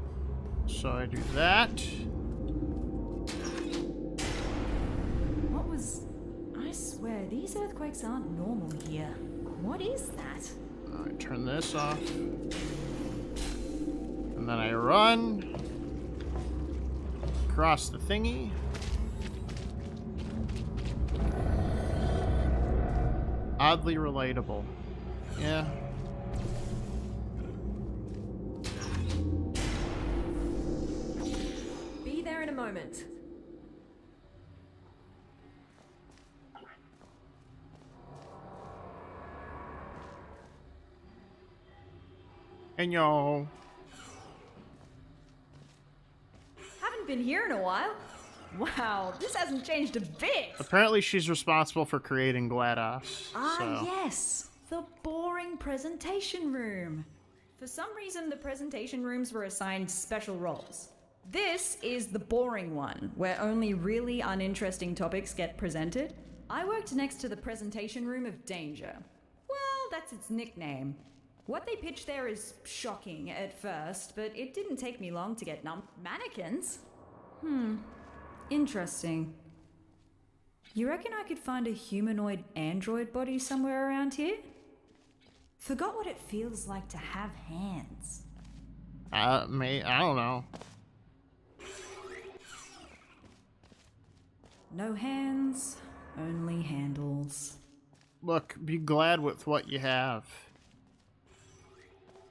So I do that. What was... I swear, these earthquakes aren't normal here. What is that? I turn this off. And then I run. Across the thingy. Oddly relatable. Yeah. Be there in a moment. And yo. Haven't been here in a while. Wow, this hasn't changed a bit. Apparently she's responsible for creating GLaDOS. Ah, So. yes. The boring presentation room. For some reason, the presentation rooms were assigned special roles. This is the boring one, where only really uninteresting topics get presented. I worked next to the presentation room of danger. Well, that's its nickname. What they pitched there is shocking at first, but it didn't take me long to get mannequins? Interesting. You reckon I could find a humanoid android body somewhere around here? Forgot what it feels like to have hands. I don't know. No hands, only handles. Look, be glad with what you have.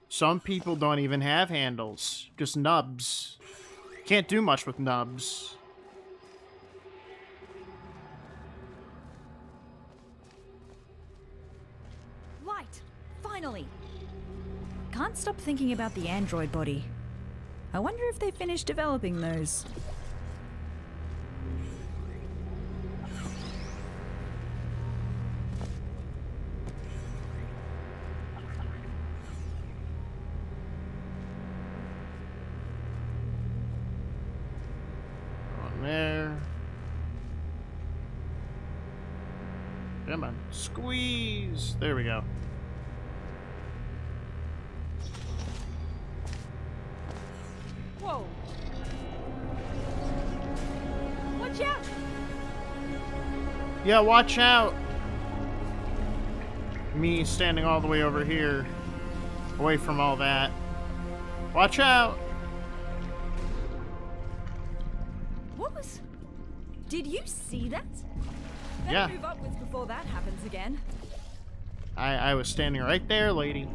Some people don't even have handles, just nubs. Can't do much with nubs. Light! Finally! can't stop thinking about the android body. I wonder if they finished developing those. On there. Come on. Squeeze! There we go. Whoa! Watch out! Yeah, watch out! Me standing all the way over here, away from all that. Watch out! What was... Did you see that? Better Yeah. move upwards before that happens again. I was standing right there, lady.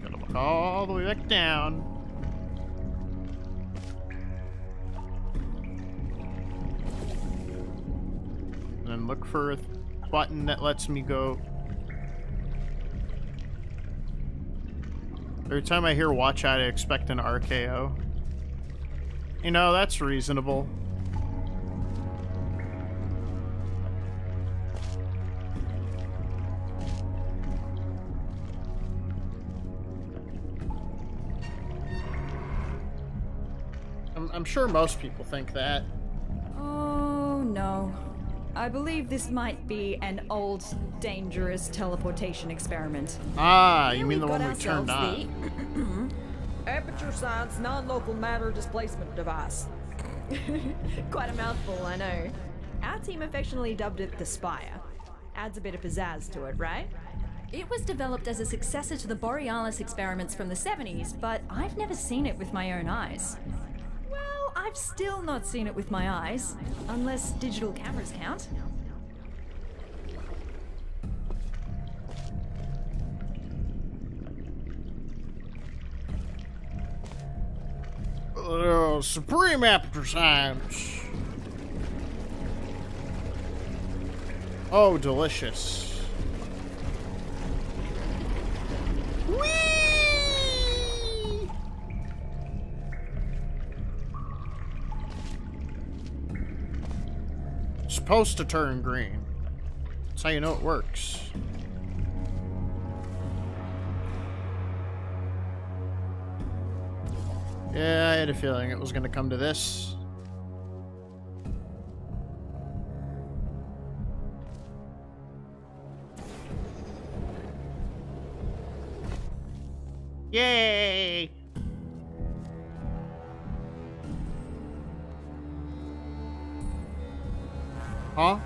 Gotta look all the way back down. And then look for a button that lets me go. Every time I hear watch out, I expect an RKO. You know, that's reasonable. I'm sure most people think that. Oh no. I believe this might be an old, dangerous teleportation experiment. Ah, you Here mean the we've one got we turned ourselves on. Aperture Science Non-Local Matter Displacement Device. Quite a mouthful, I know. Our team affectionately dubbed it the Spire. Adds a bit of pizzazz to it, right? It was developed as a successor to the Borealis experiments from the 70s, but I've never seen it with my own eyes. Well, I've still not seen it with my eyes, unless digital cameras count. Supreme Aperture Science. Oh, delicious. Whee! Supposed to turn green. That's how you know it works. Yeah, I had a feeling it was going to come to this. Yay! Huh?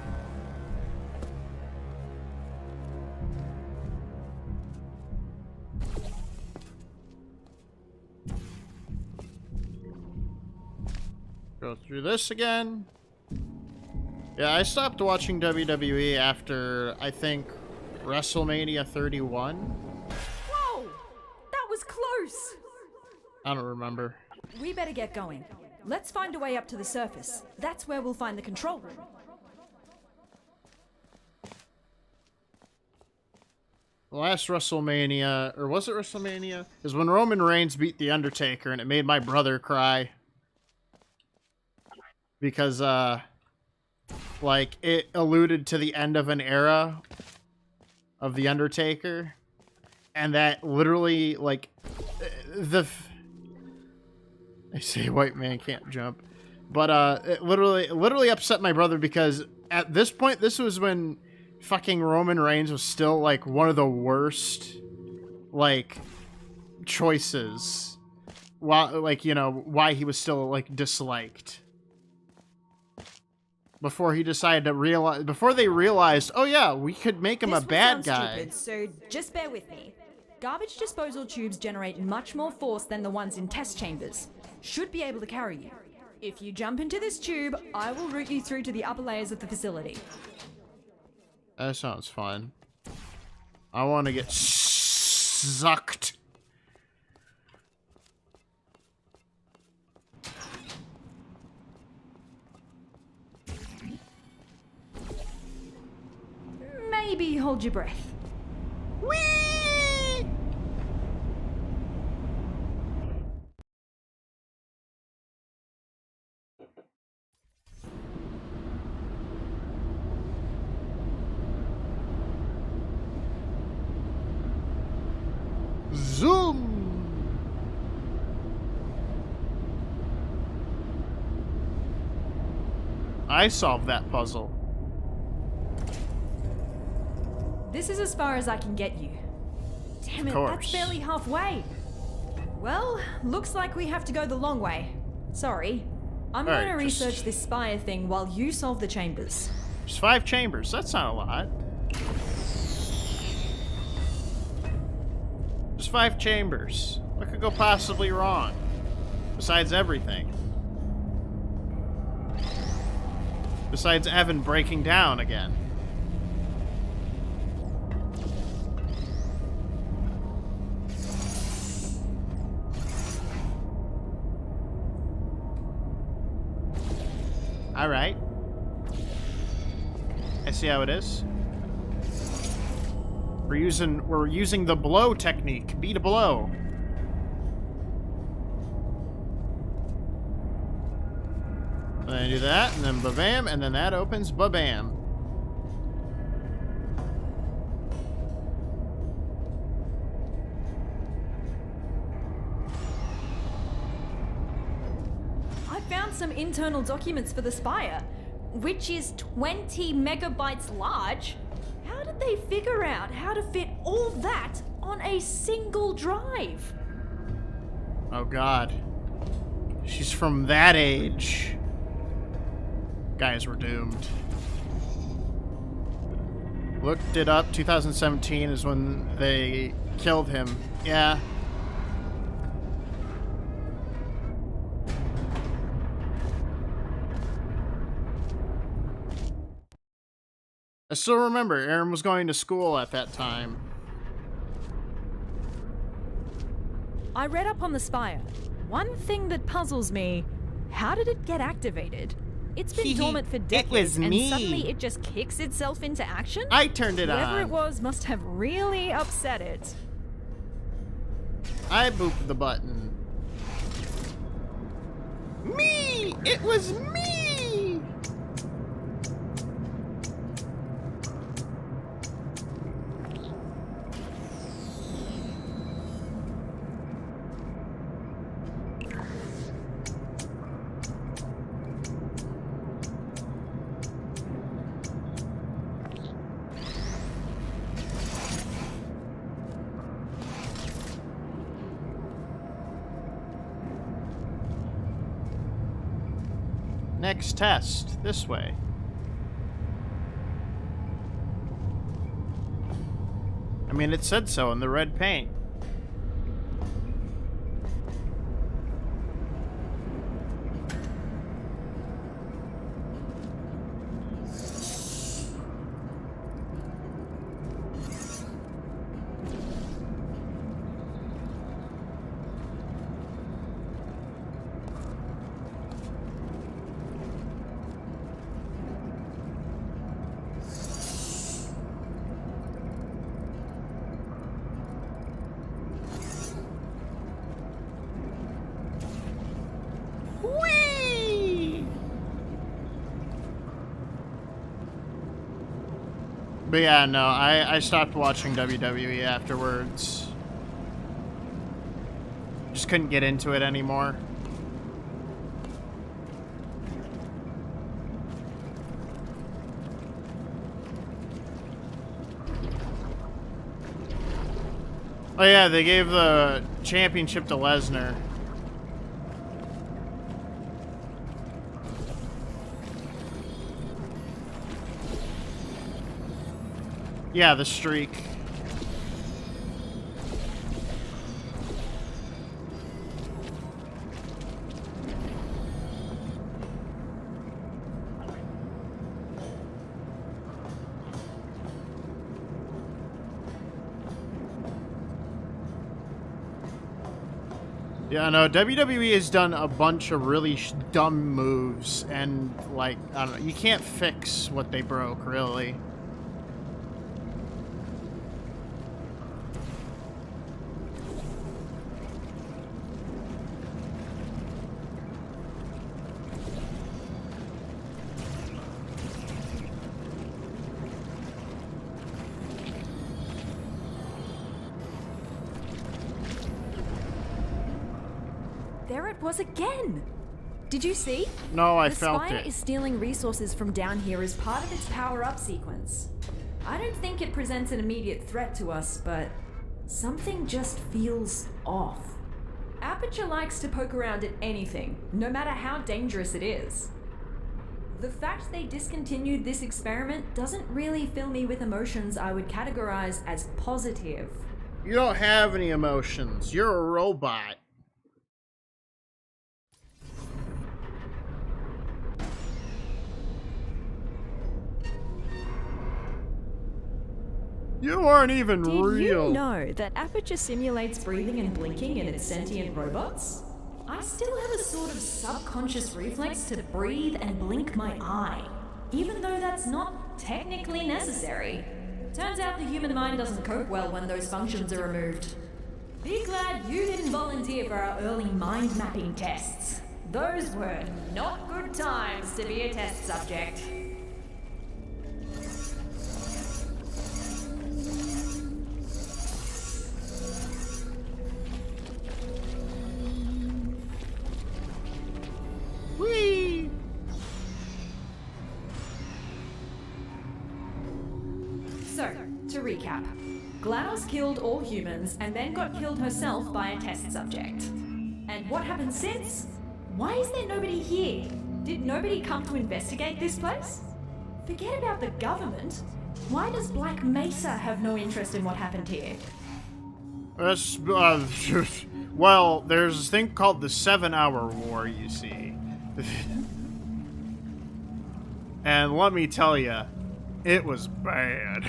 Go through this again. Yeah, I stopped watching WWE after, I think, WrestleMania 31. Whoa! That was close! I don't remember. We better get going. Let's find a way up to the surface. That's where we'll find the control room. The last WrestleMania, or was it WrestleMania? Is when Roman Reigns beat The Undertaker, and it made my brother cry. Because, like, it alluded to the end of an era of The Undertaker. And that literally, like, I say white man can't jump. But, it literally upset my brother because at this point, this was when fucking Roman Reigns was still, like, one of the worst, like, choices. While, like, you know, why he was still, like, disliked. Before he decided to realize, before they realized, oh yeah, we could make him a bad guy. Stupid, so just bear with me. Garbage disposal tubes generate much more force than the ones in test chambers. Should be able to carry you. If you jump into this tube, I will route you through to the upper layers of the facility. That sounds fun. I want to get sucked. maybe hold your breath. Whee! Zoom! I solved that puzzle. This is as far as I can get you. Damn it, course. that's barely halfway. Well, looks like we have to go the long way. Sorry. I'm Alright, going to just- research this spire thing while you solve the chambers. There's 5 chambers. That's not a lot. There's 5 chambers. What could go possibly wrong? Besides everything. Besides Evan breaking down again. Alright. I see how it is. We're using the blow technique. Beat a blow. And then I do that, and then ba-bam, and then that opens, ba-bam. I found some internal documents for the spire, which is 20 megabytes large. How did they figure out how to fit all that on a single drive? Oh god. She's from that age. Guys, we're doomed. Looked it up, 2017 is when they killed him. Yeah. I still remember Aaron was going to school at that time. I read up on the spire. One thing that puzzles me, how did it get activated? It's been dormant for decades, was and me. suddenly it just kicks itself into action? I turned it Whoever it on. was must have really upset it. I booped the button. Me! It was me! Next test, this way. I mean, it said so in the red paint. But yeah, no, I stopped watching WWE afterwards. Just couldn't get into it anymore. Oh yeah, they gave the championship to Lesnar. Yeah, the streak. Yeah, no, WWE has done a bunch of really dumb moves, and, like, I don't know, you can't fix what they broke, really. There it was again! Did you see? No, I the felt Spire it. is stealing resources from down here as part of its power-up sequence. I don't think it presents an immediate threat to us, but something just feels off. Aperture likes to poke around at anything, no matter how dangerous it is. The fact they discontinued this experiment doesn't really fill me with emotions I would categorize as positive. You don't have any emotions. You're a robot. You aren't even Did real. you know that Aperture simulates breathing and blinking in its sentient robots? I still have a sort of subconscious reflex to breathe and blink my eye, even though that's not technically necessary. Turns out the human mind doesn't cope well when those functions are removed. Be glad you didn't volunteer for our early mind mapping tests. Those were not good times to be a test subject. Whee! So, to recap, GLaDOS killed all humans and then got killed herself by a test subject. And what happened since? Why is there nobody here? Did nobody come to investigate this place? Forget about the government. Why does Black Mesa have no interest in what happened here? That's, well, there's this thing called the 7-Hour War, you see. And let me tell you, it was bad.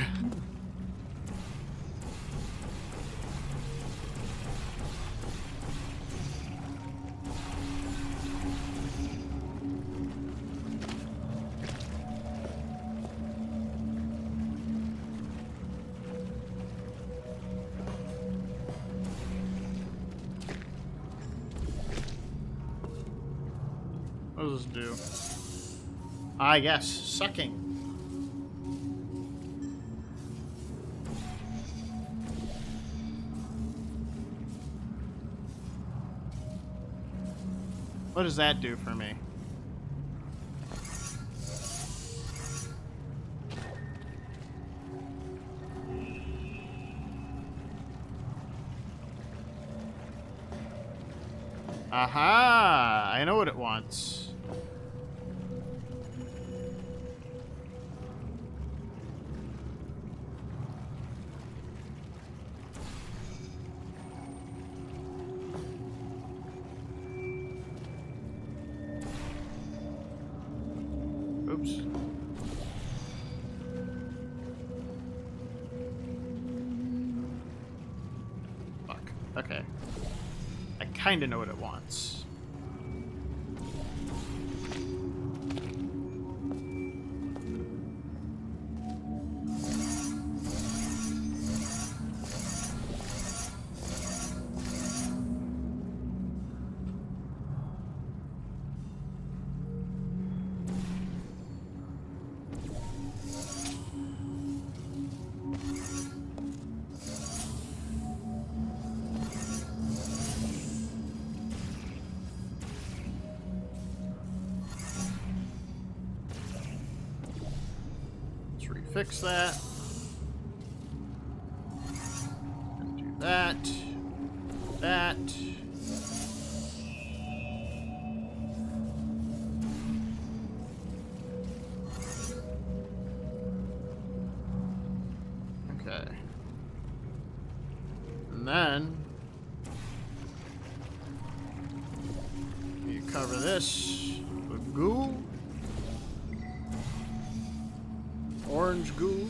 What does this do? Ah, yes, sucking. What does that do for me? Aha! I know what it wants. Oops. Fuck. Okay. I kinda know what it wants. Fix that. And do that. That. Okay. And then you cover this with goo. Orange goo.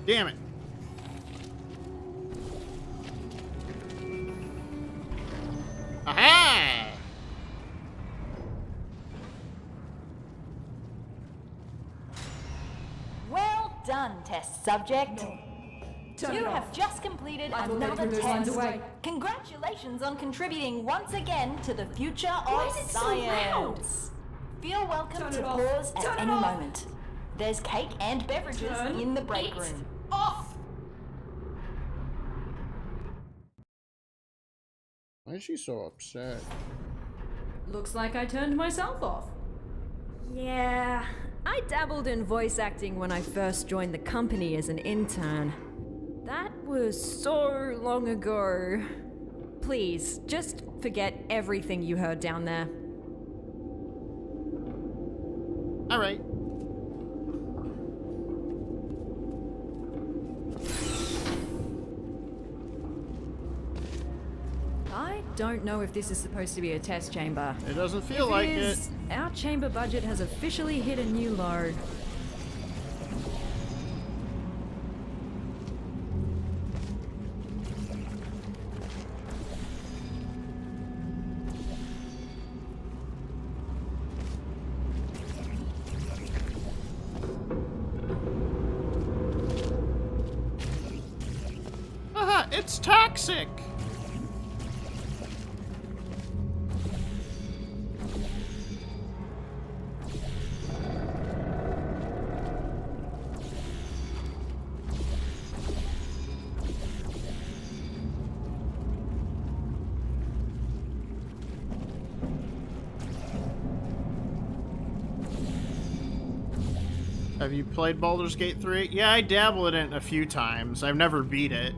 Damn it. Aha! done, test subject. Turn You it have off. just completed I thought they another threw those lines test. away. Congratulations on contributing once again to the future Why of is it so loud? science. Feel welcome Turn to it off. pause Turn at it any off. moment. There's cake and beverages Turn in the break it room. off. Why is she so upset? Looks like I turned myself off. Yeah, I dabbled in voice acting when I first joined the company as an intern. That was so long ago. Please, just forget everything you heard down there. All right. I don't know if this is supposed to be a test chamber. It doesn't feel If like it is, our chamber budget has officially hit a new low. Haha, it's toxic. Have you played Baldur's Gate 3? Yeah, I dabbled in it a few times. I've never beat it.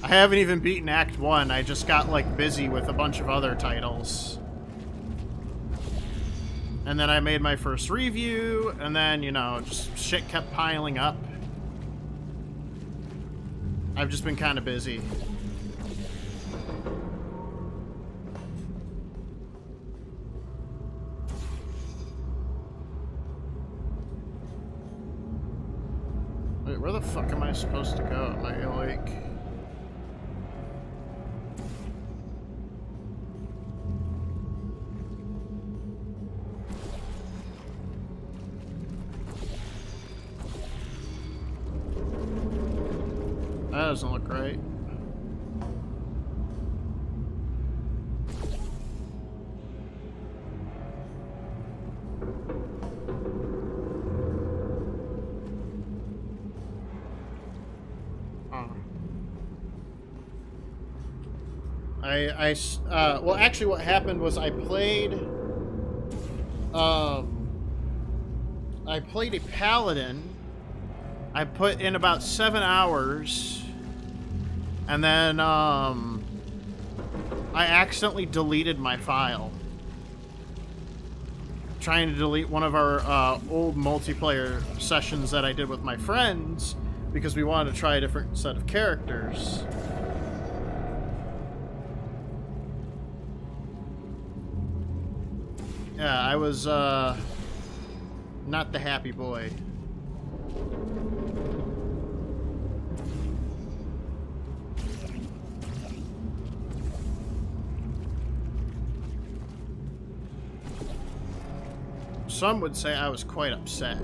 I haven't even beaten Act 1. I just got, like, busy with a bunch of other titles. And then I made my first review, and then, you know, just shit kept piling up. I've just been kind of busy. Wait, where the fuck am I supposed to go? Am I like... That doesn't look right. Well, actually what happened was I played a paladin. I put in about 7 hours, and then, I accidentally deleted my file. Trying to delete one of our, old multiplayer sessions that I did with my friends, because we wanted to try a different set of characters. Yeah, I was, not the happy boy. Some would say I was quite upset.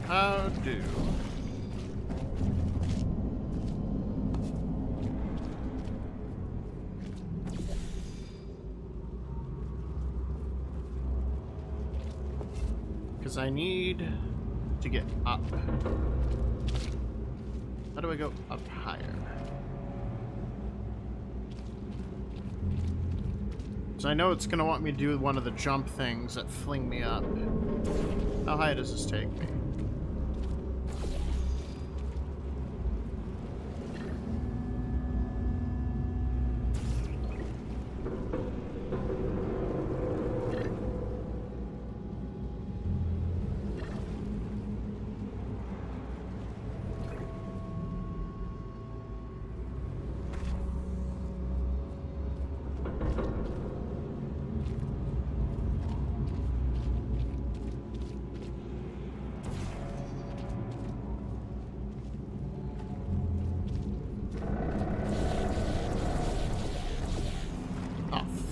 How do? Because I need to get up. How do I go up higher? So I know it's going to want me to do one of the jump things that fling me up. How high does this take me?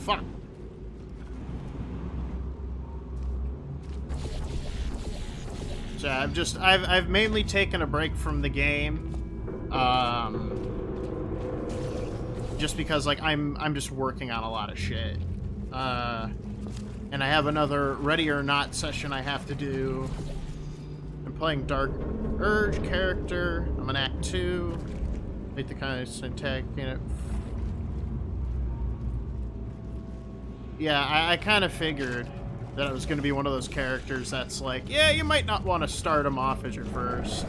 fuck? So I've mainly taken a break from the game, just because like I'm just working on a lot of shit, and I have another Ready or Not session I have to do. I'm playing Dark Urge character. I'm in Act 2. Make the kind of syntax, you know. Yeah, I kind of figured that it was going to be one of those characters that's like, yeah, you might not want to start him off as your first.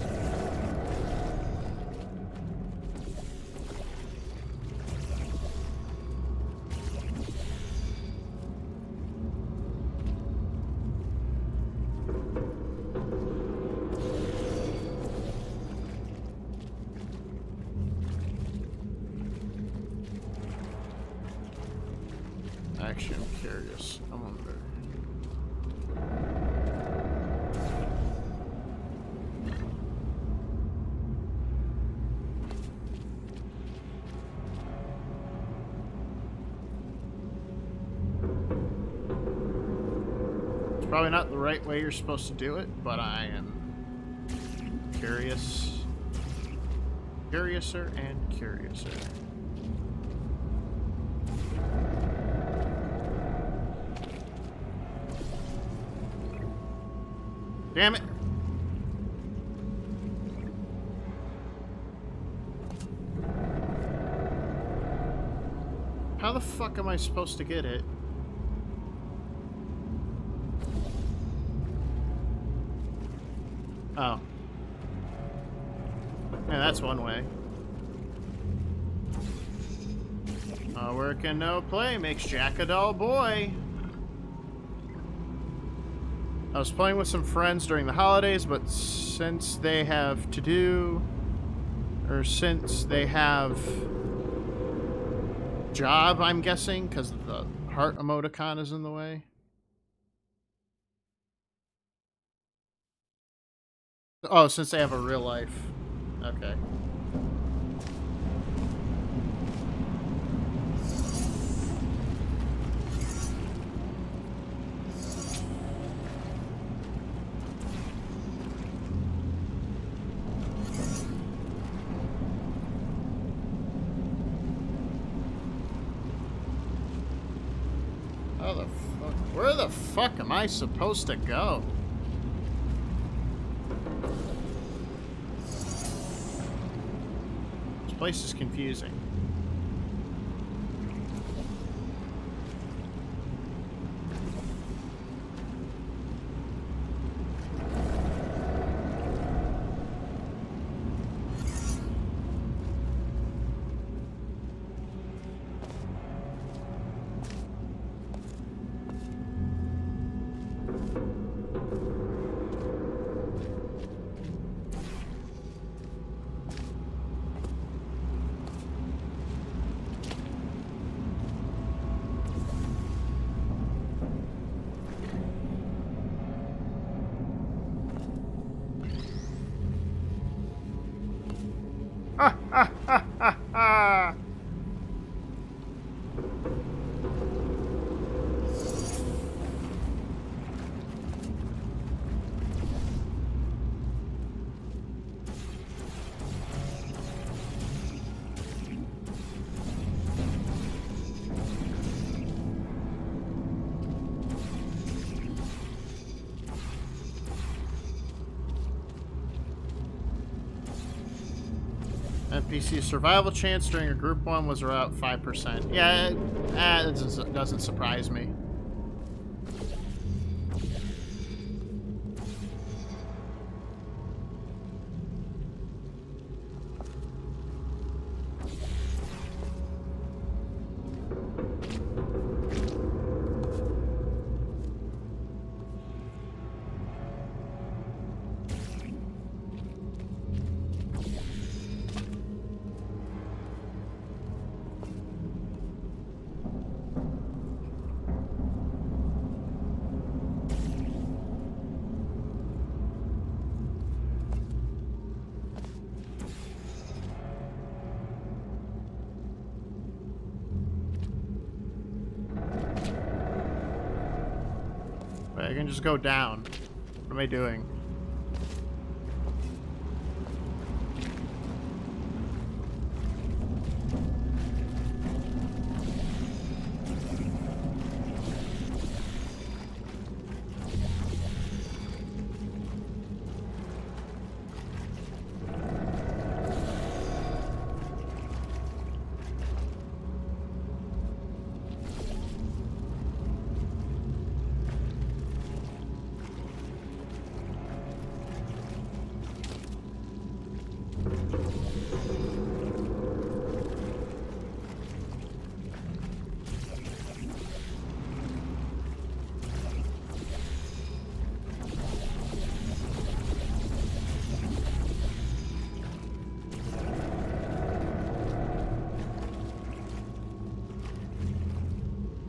Actually, I'm curious. I wonder. It's probably not the right way you're supposed to do it, but I am curious. Curiouser and curiouser. Damn it. How the fuck am I supposed to get it? Oh. Yeah, that's one way. Work and no play makes Jack a dull boy. I was playing with some friends during the holidays, but since they have job, I'm guessing, because the heart emoticon is in the way. Oh, since they have a real life. Okay. How the fuck? Where the fuck am I supposed to go? This place is confusing. NPC survival chance during a group one was around 5%. Yeah, it doesn't surprise me. can just go down. What am I doing?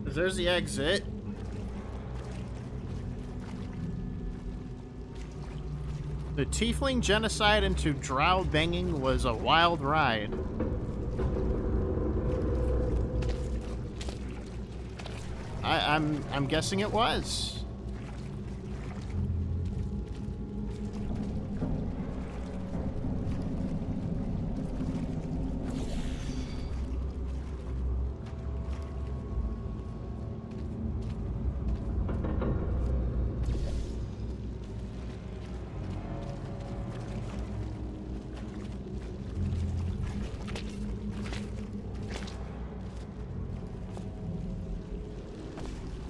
There's the exit. The tiefling genocide into drow banging was a wild ride. I'm guessing it was.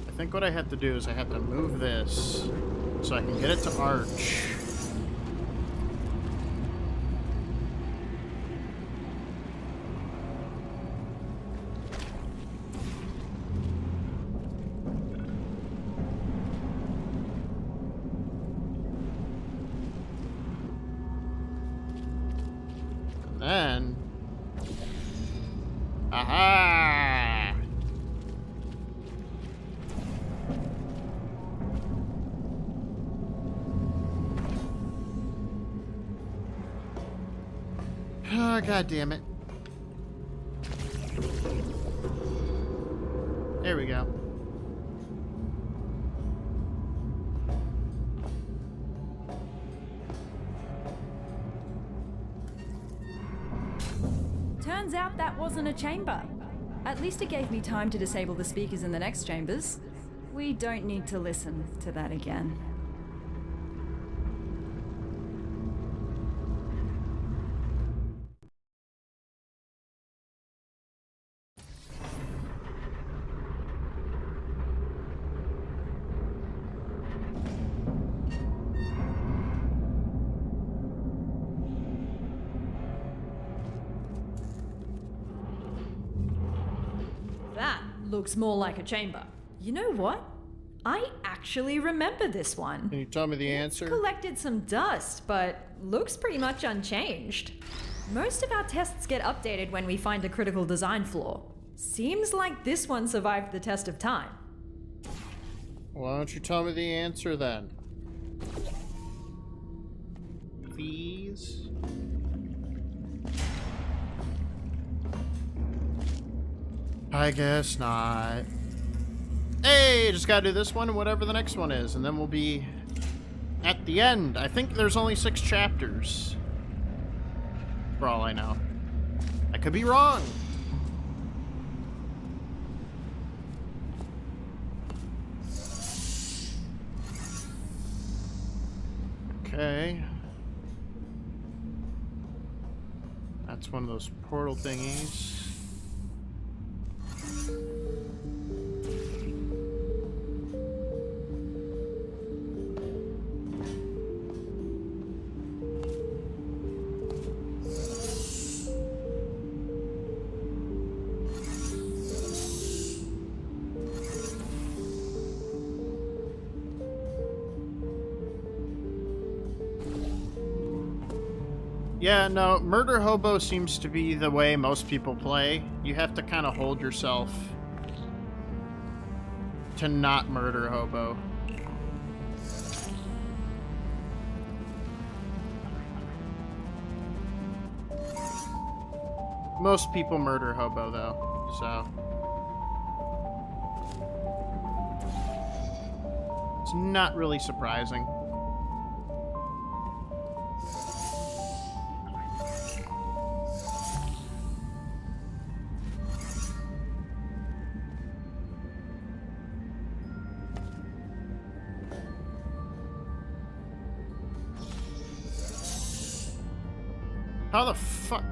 I think what I have to do is I have to move this so I can get it to arch. And then... Aha! Oh, God damn it. There we go. Turns out that wasn't a chamber. At least it gave me time to disable the speakers in the next chambers. We don't need to listen to that again. That looks more like a chamber. You know what? I actually remember this one. Can you tell me the answer? Collected some dust, but looks pretty much unchanged. Most of our tests get updated when we find a critical design flaw. Seems like this one survived the test of time. Why don't you tell me the answer then? Please? I guess not. Hey, just gotta do this one and whatever the next one is, and then we'll be at the end. I think there's only 6 chapters. For all I know. I could be wrong. Okay. That's one of those portal thingies. Yeah, no, Murder Hobo seems to be the way most people play. You have to kind of hold yourself to not Murder Hobo. Most people Murder Hobo, though, so... It's not really surprising. How the fuck?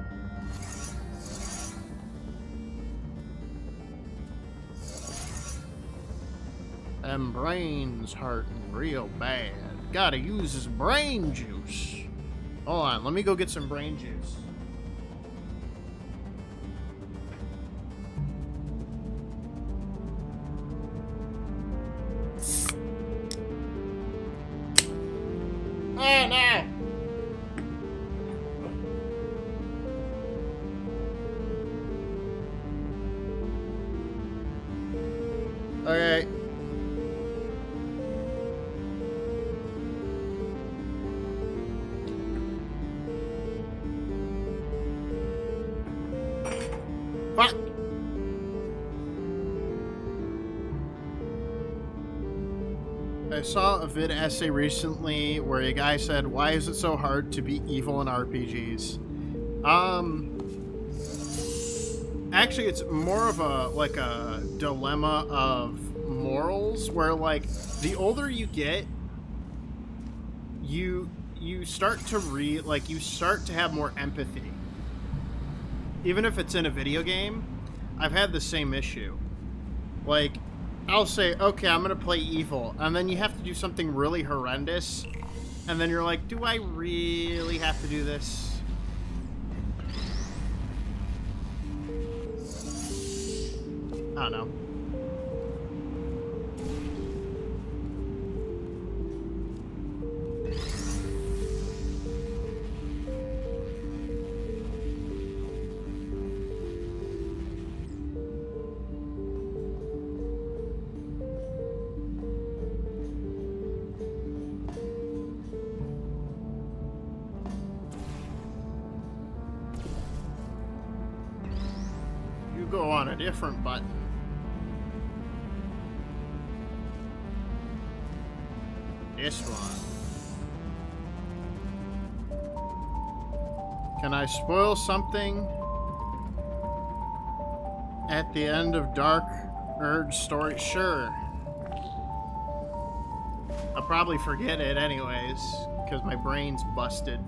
Them brains hurting real bad. Gotta use his brain juice. Hold on, let me go get some brain juice. Oh no! Okay. Fuck. I saw a vid essay recently where a guy said, "Why is it so hard to be evil in RPGs?" Actually, it's more of a dilemma of morals, where like the older you get, you start to you start to have more empathy. Even if it's in a video game, I've had the same issue. Like, I'll say, okay, I'm gonna play evil, and then you have to do something really horrendous, and then you're like, do I really have to do this? I don't know. You go on a different button. This one. Can I spoil something at the end of Dark Urge story? Sure. I'll probably forget it anyways, because my brain's busted.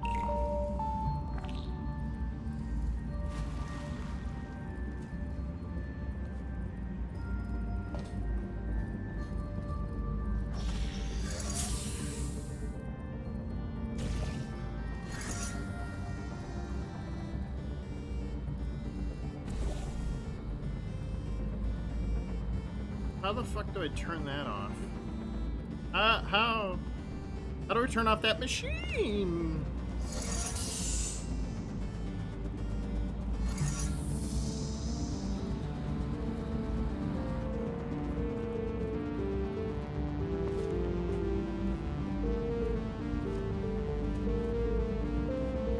How the fuck do I turn that off? How do I turn off that machine?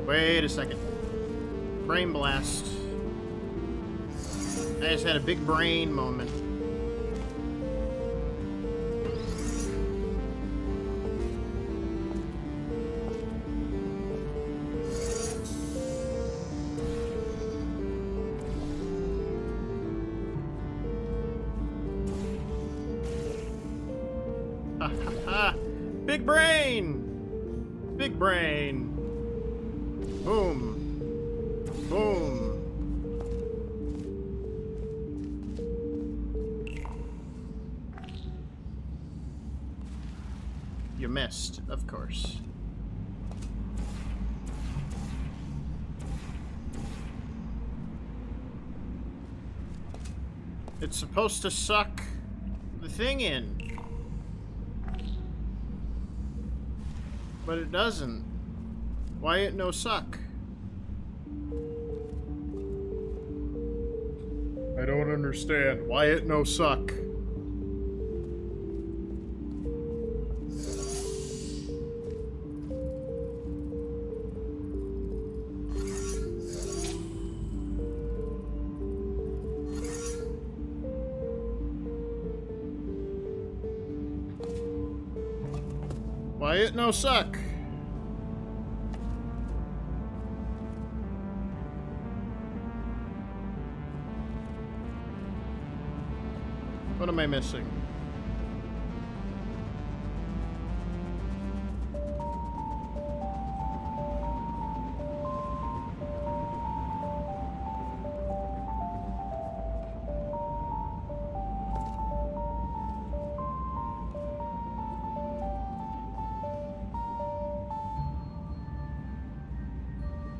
Wait a second. Brain blast. I just had a big brain moment. Big brain! Big brain! Boom! Boom! You missed, of course. It's supposed to suck the thing in. But it doesn't. Why it no suck? I don't understand. Why it no suck? I it no suck. What am I missing?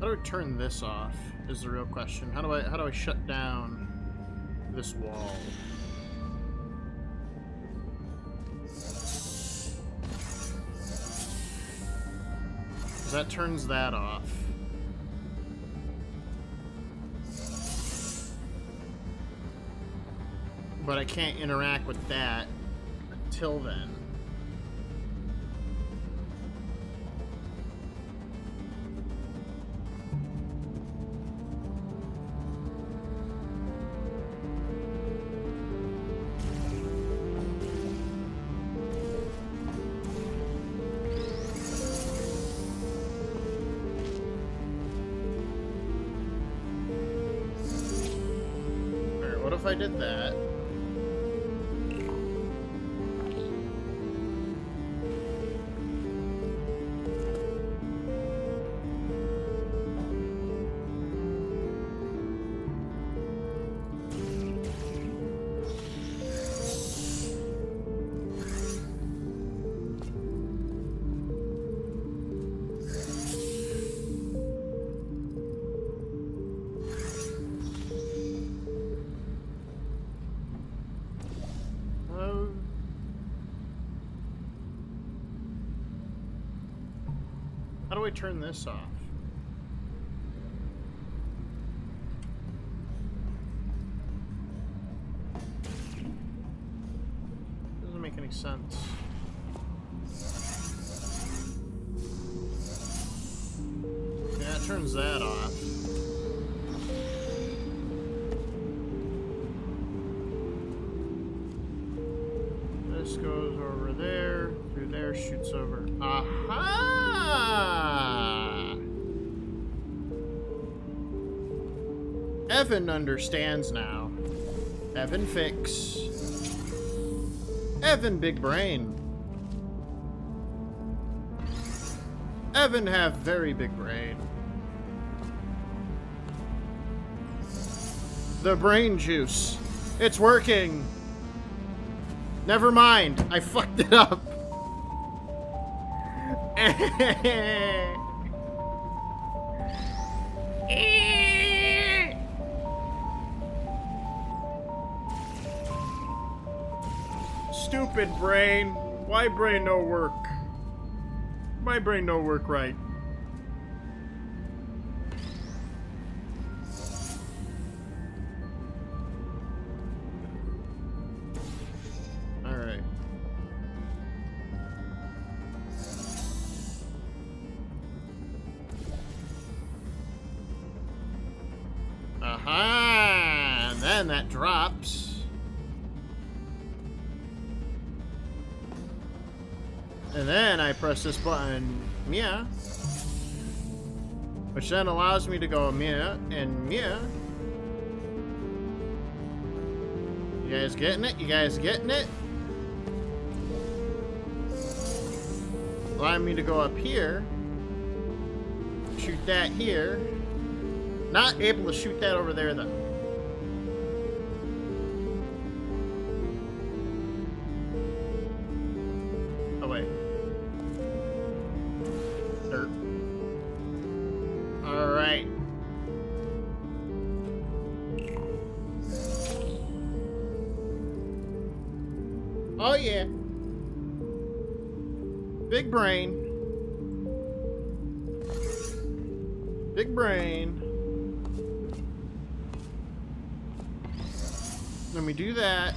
How do I turn this off is the real question. How do I shut down this wall? 'Cause that turns that off. But I can't interact with that until then. What if I did that? How do I turn this off? Doesn't make any sense. Yeah, it turns that off. This goes over there, through there, shoots over. Aha! Evan understands now. Evan fix. Evan big brain. Evan have very big brain. The brain juice. It's working. Never mind. I fucked it up. Stupid brain. Why brain no work? My brain no work right. Alright. Aha! And then that drops. And then I press this button, Mia, which then allows me to go Mia and Mia. You guys getting it? You guys getting it? Allowing me to go up here, shoot that here. Not able to shoot that over there though. Oh wait. Dirt. Alright. Oh yeah. Big brain. Big brain. Let me do that.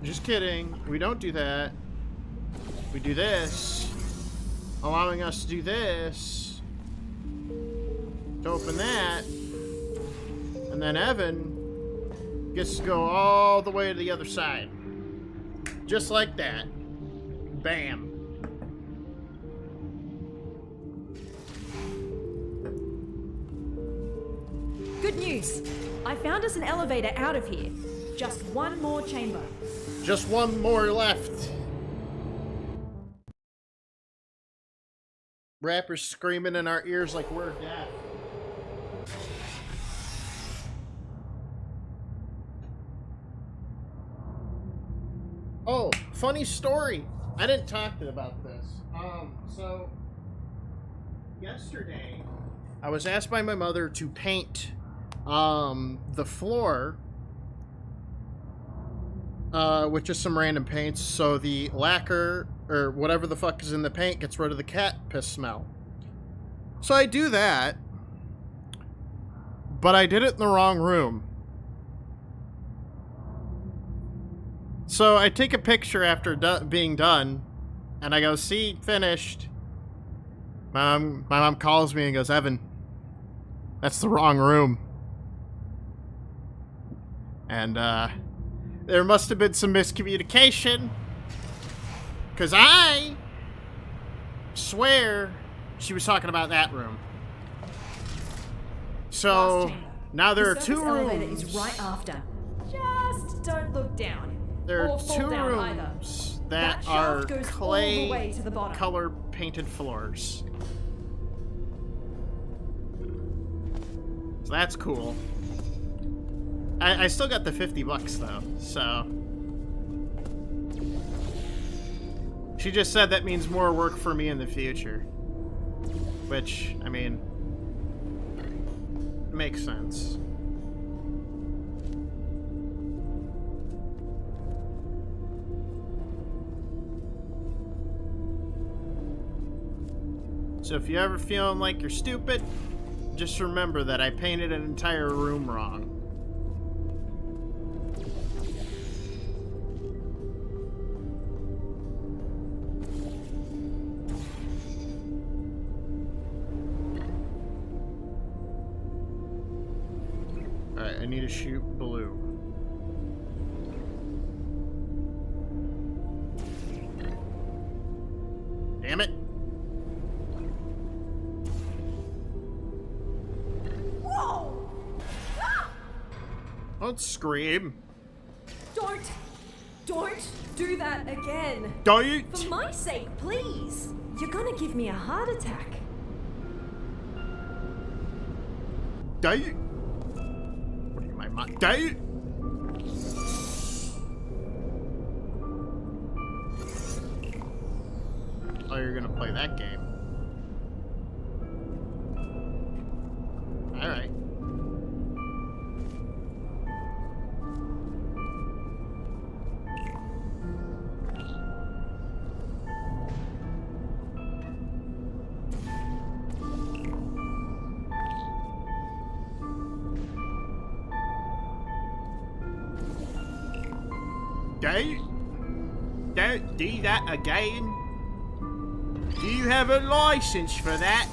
Just kidding. We don't do that. We do this, allowing us to do this. to open that. And then Evan gets to go all the way to the other side. Just like that. Bam. Good news. I found us an elevator out of here. Just one more chamber. Just one more left. Rappers screaming in our ears like we're deaf. Oh, funny story. I didn't talk about this. So yesterday I was asked by my mother to paint the floor with just some random paints, so the lacquer or whatever the fuck is in the paint gets rid of the cat piss smell. So I do that, but I did it in the wrong room. So I take a picture after being done, and I go, see, finished. My mom calls me and goes, Evan, that's the wrong room. And there must have been some miscommunication, because I swear she was talking about that room. So now there are two elevator rooms. is right after. Just don't look down. There Or are fall two down rooms either. that That are shaft goes clay all the way to the bottom. color painted floors. So that's cool. I still got the $50 though, so. She just said that means more work for me in the future. Which, I mean, makes sense. So if you're ever feeling like you're stupid, just remember that I painted an entire room wrong. Alright, I need to shoot blue. Damn it! Whoa! Ah! Don't scream. Don't do that again. Don't! For my sake, please. You're gonna give me a heart attack. Don't! What are you, my mom? Don't! Oh, you're gonna play that game. Alright. Don't do that again. Do you have a license for that?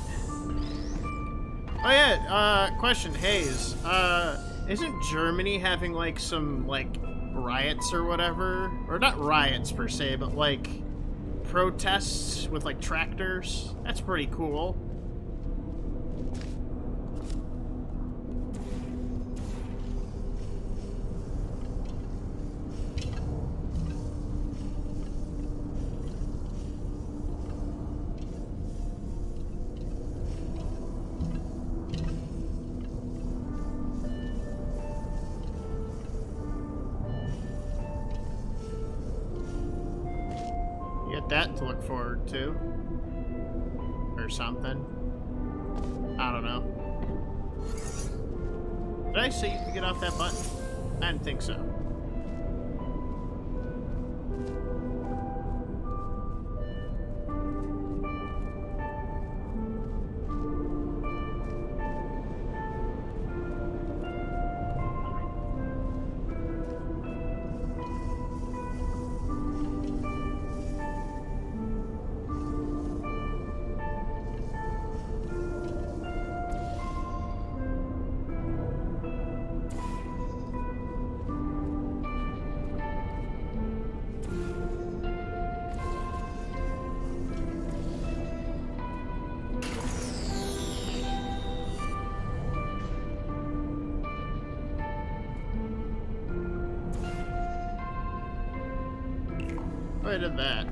Oh yeah, question, Hayes. Isn't Germany having like some like riots or whatever? Or not riots per se, but like protests with like tractors? That's pretty cool. That to look forward to. Or something. I don't know. Did I say you could get off that button? I didn't think so. I did that.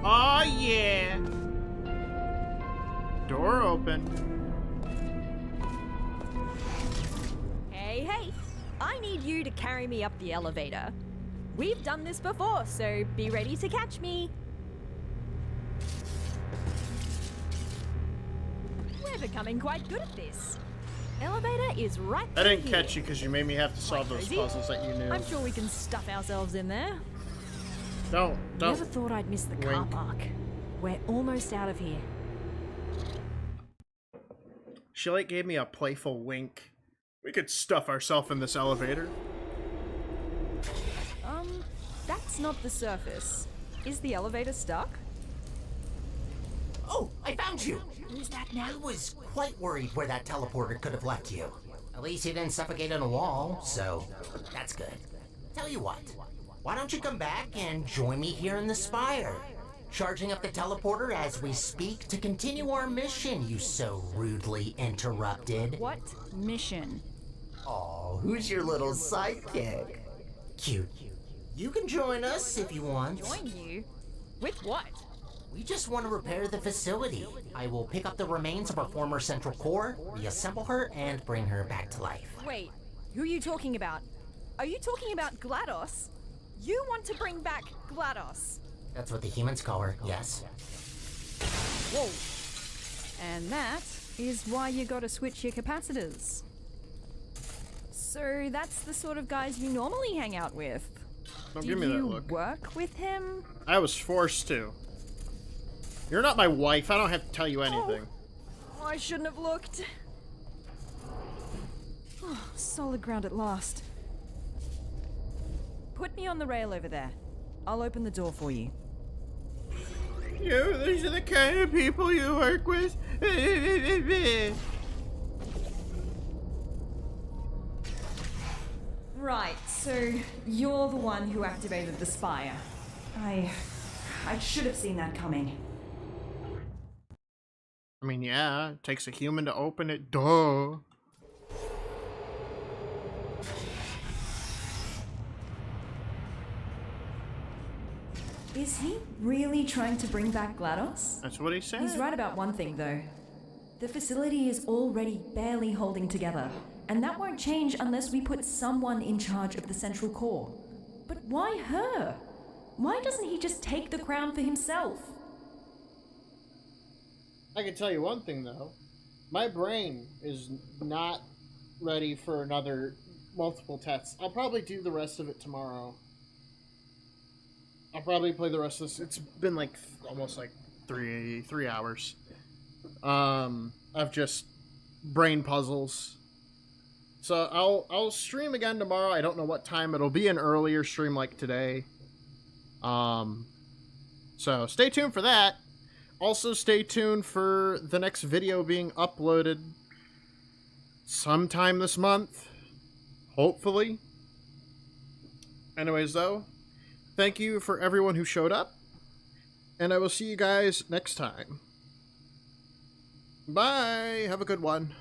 Oh yeah! Door open. Hey, hey! I need you to carry me up the elevator. We've done this before, so be ready to catch me. We're becoming quite good at this. Elevator is right I didn't here. catch you because you made me have to solve those Cozy. puzzles that you knew. I'm sure we can stuff ourselves in there. Don't. Never thought I'd miss the car Wink. park. We're almost out of here. She like gave me a playful wink. We could stuff ourselves in this elevator. That's not the surface. Is the elevator stuck? Oh, I found you! Who's that now? I was quite worried where that teleporter could have left you. At least you didn't suffocate on a wall, so that's good. Tell you what, why don't you come back and join me here in the spire? Charging up the teleporter as we speak to continue our mission you so rudely interrupted. What mission? Oh, who's your little sidekick? Cute. You can join us if you want. Join you? With what? We just want to repair the facility. I will pick up the remains of our former central core, reassemble her, and bring her back to life. Wait, who are you talking about? Are you talking about GLaDOS? You want to bring back GLaDOS? That's what the humans call her, yes. Whoa. And that is why you gotta switch your capacitors. So that's the sort of guys you normally hang out with. Don't Do give me that you look. work with him? I was forced to. You're not my wife. I don't have to tell you anything. Oh, I shouldn't have looked. Oh, solid ground at last. Put me on the rail over there. I'll open the door for you. You, these are the kind of people you work with. Right, so you're the one who activated the spire. I should have seen that coming. I mean, yeah, it takes a human to open it. Duh. Is he really trying to bring back GLaDOS? That's what he said. He's right about one thing, though. The facility is already barely holding together, and that won't change unless we put someone in charge of the central core. But why her? Why doesn't he just take the crown for himself? I can tell you one thing, though. My brain is not ready for another multiple tests. I'll probably do the rest of it tomorrow. I'll probably play the rest of this. It's been like almost like three hours. Of just brain puzzles. So I'll stream again tomorrow. I don't know what time. It'll be an earlier stream like today. So stay tuned for that. Also stay tuned for the next video being uploaded sometime this month. Hopefully. Anyways, though, thank you for everyone who showed up. And I will see you guys next time. Bye. Have a good one.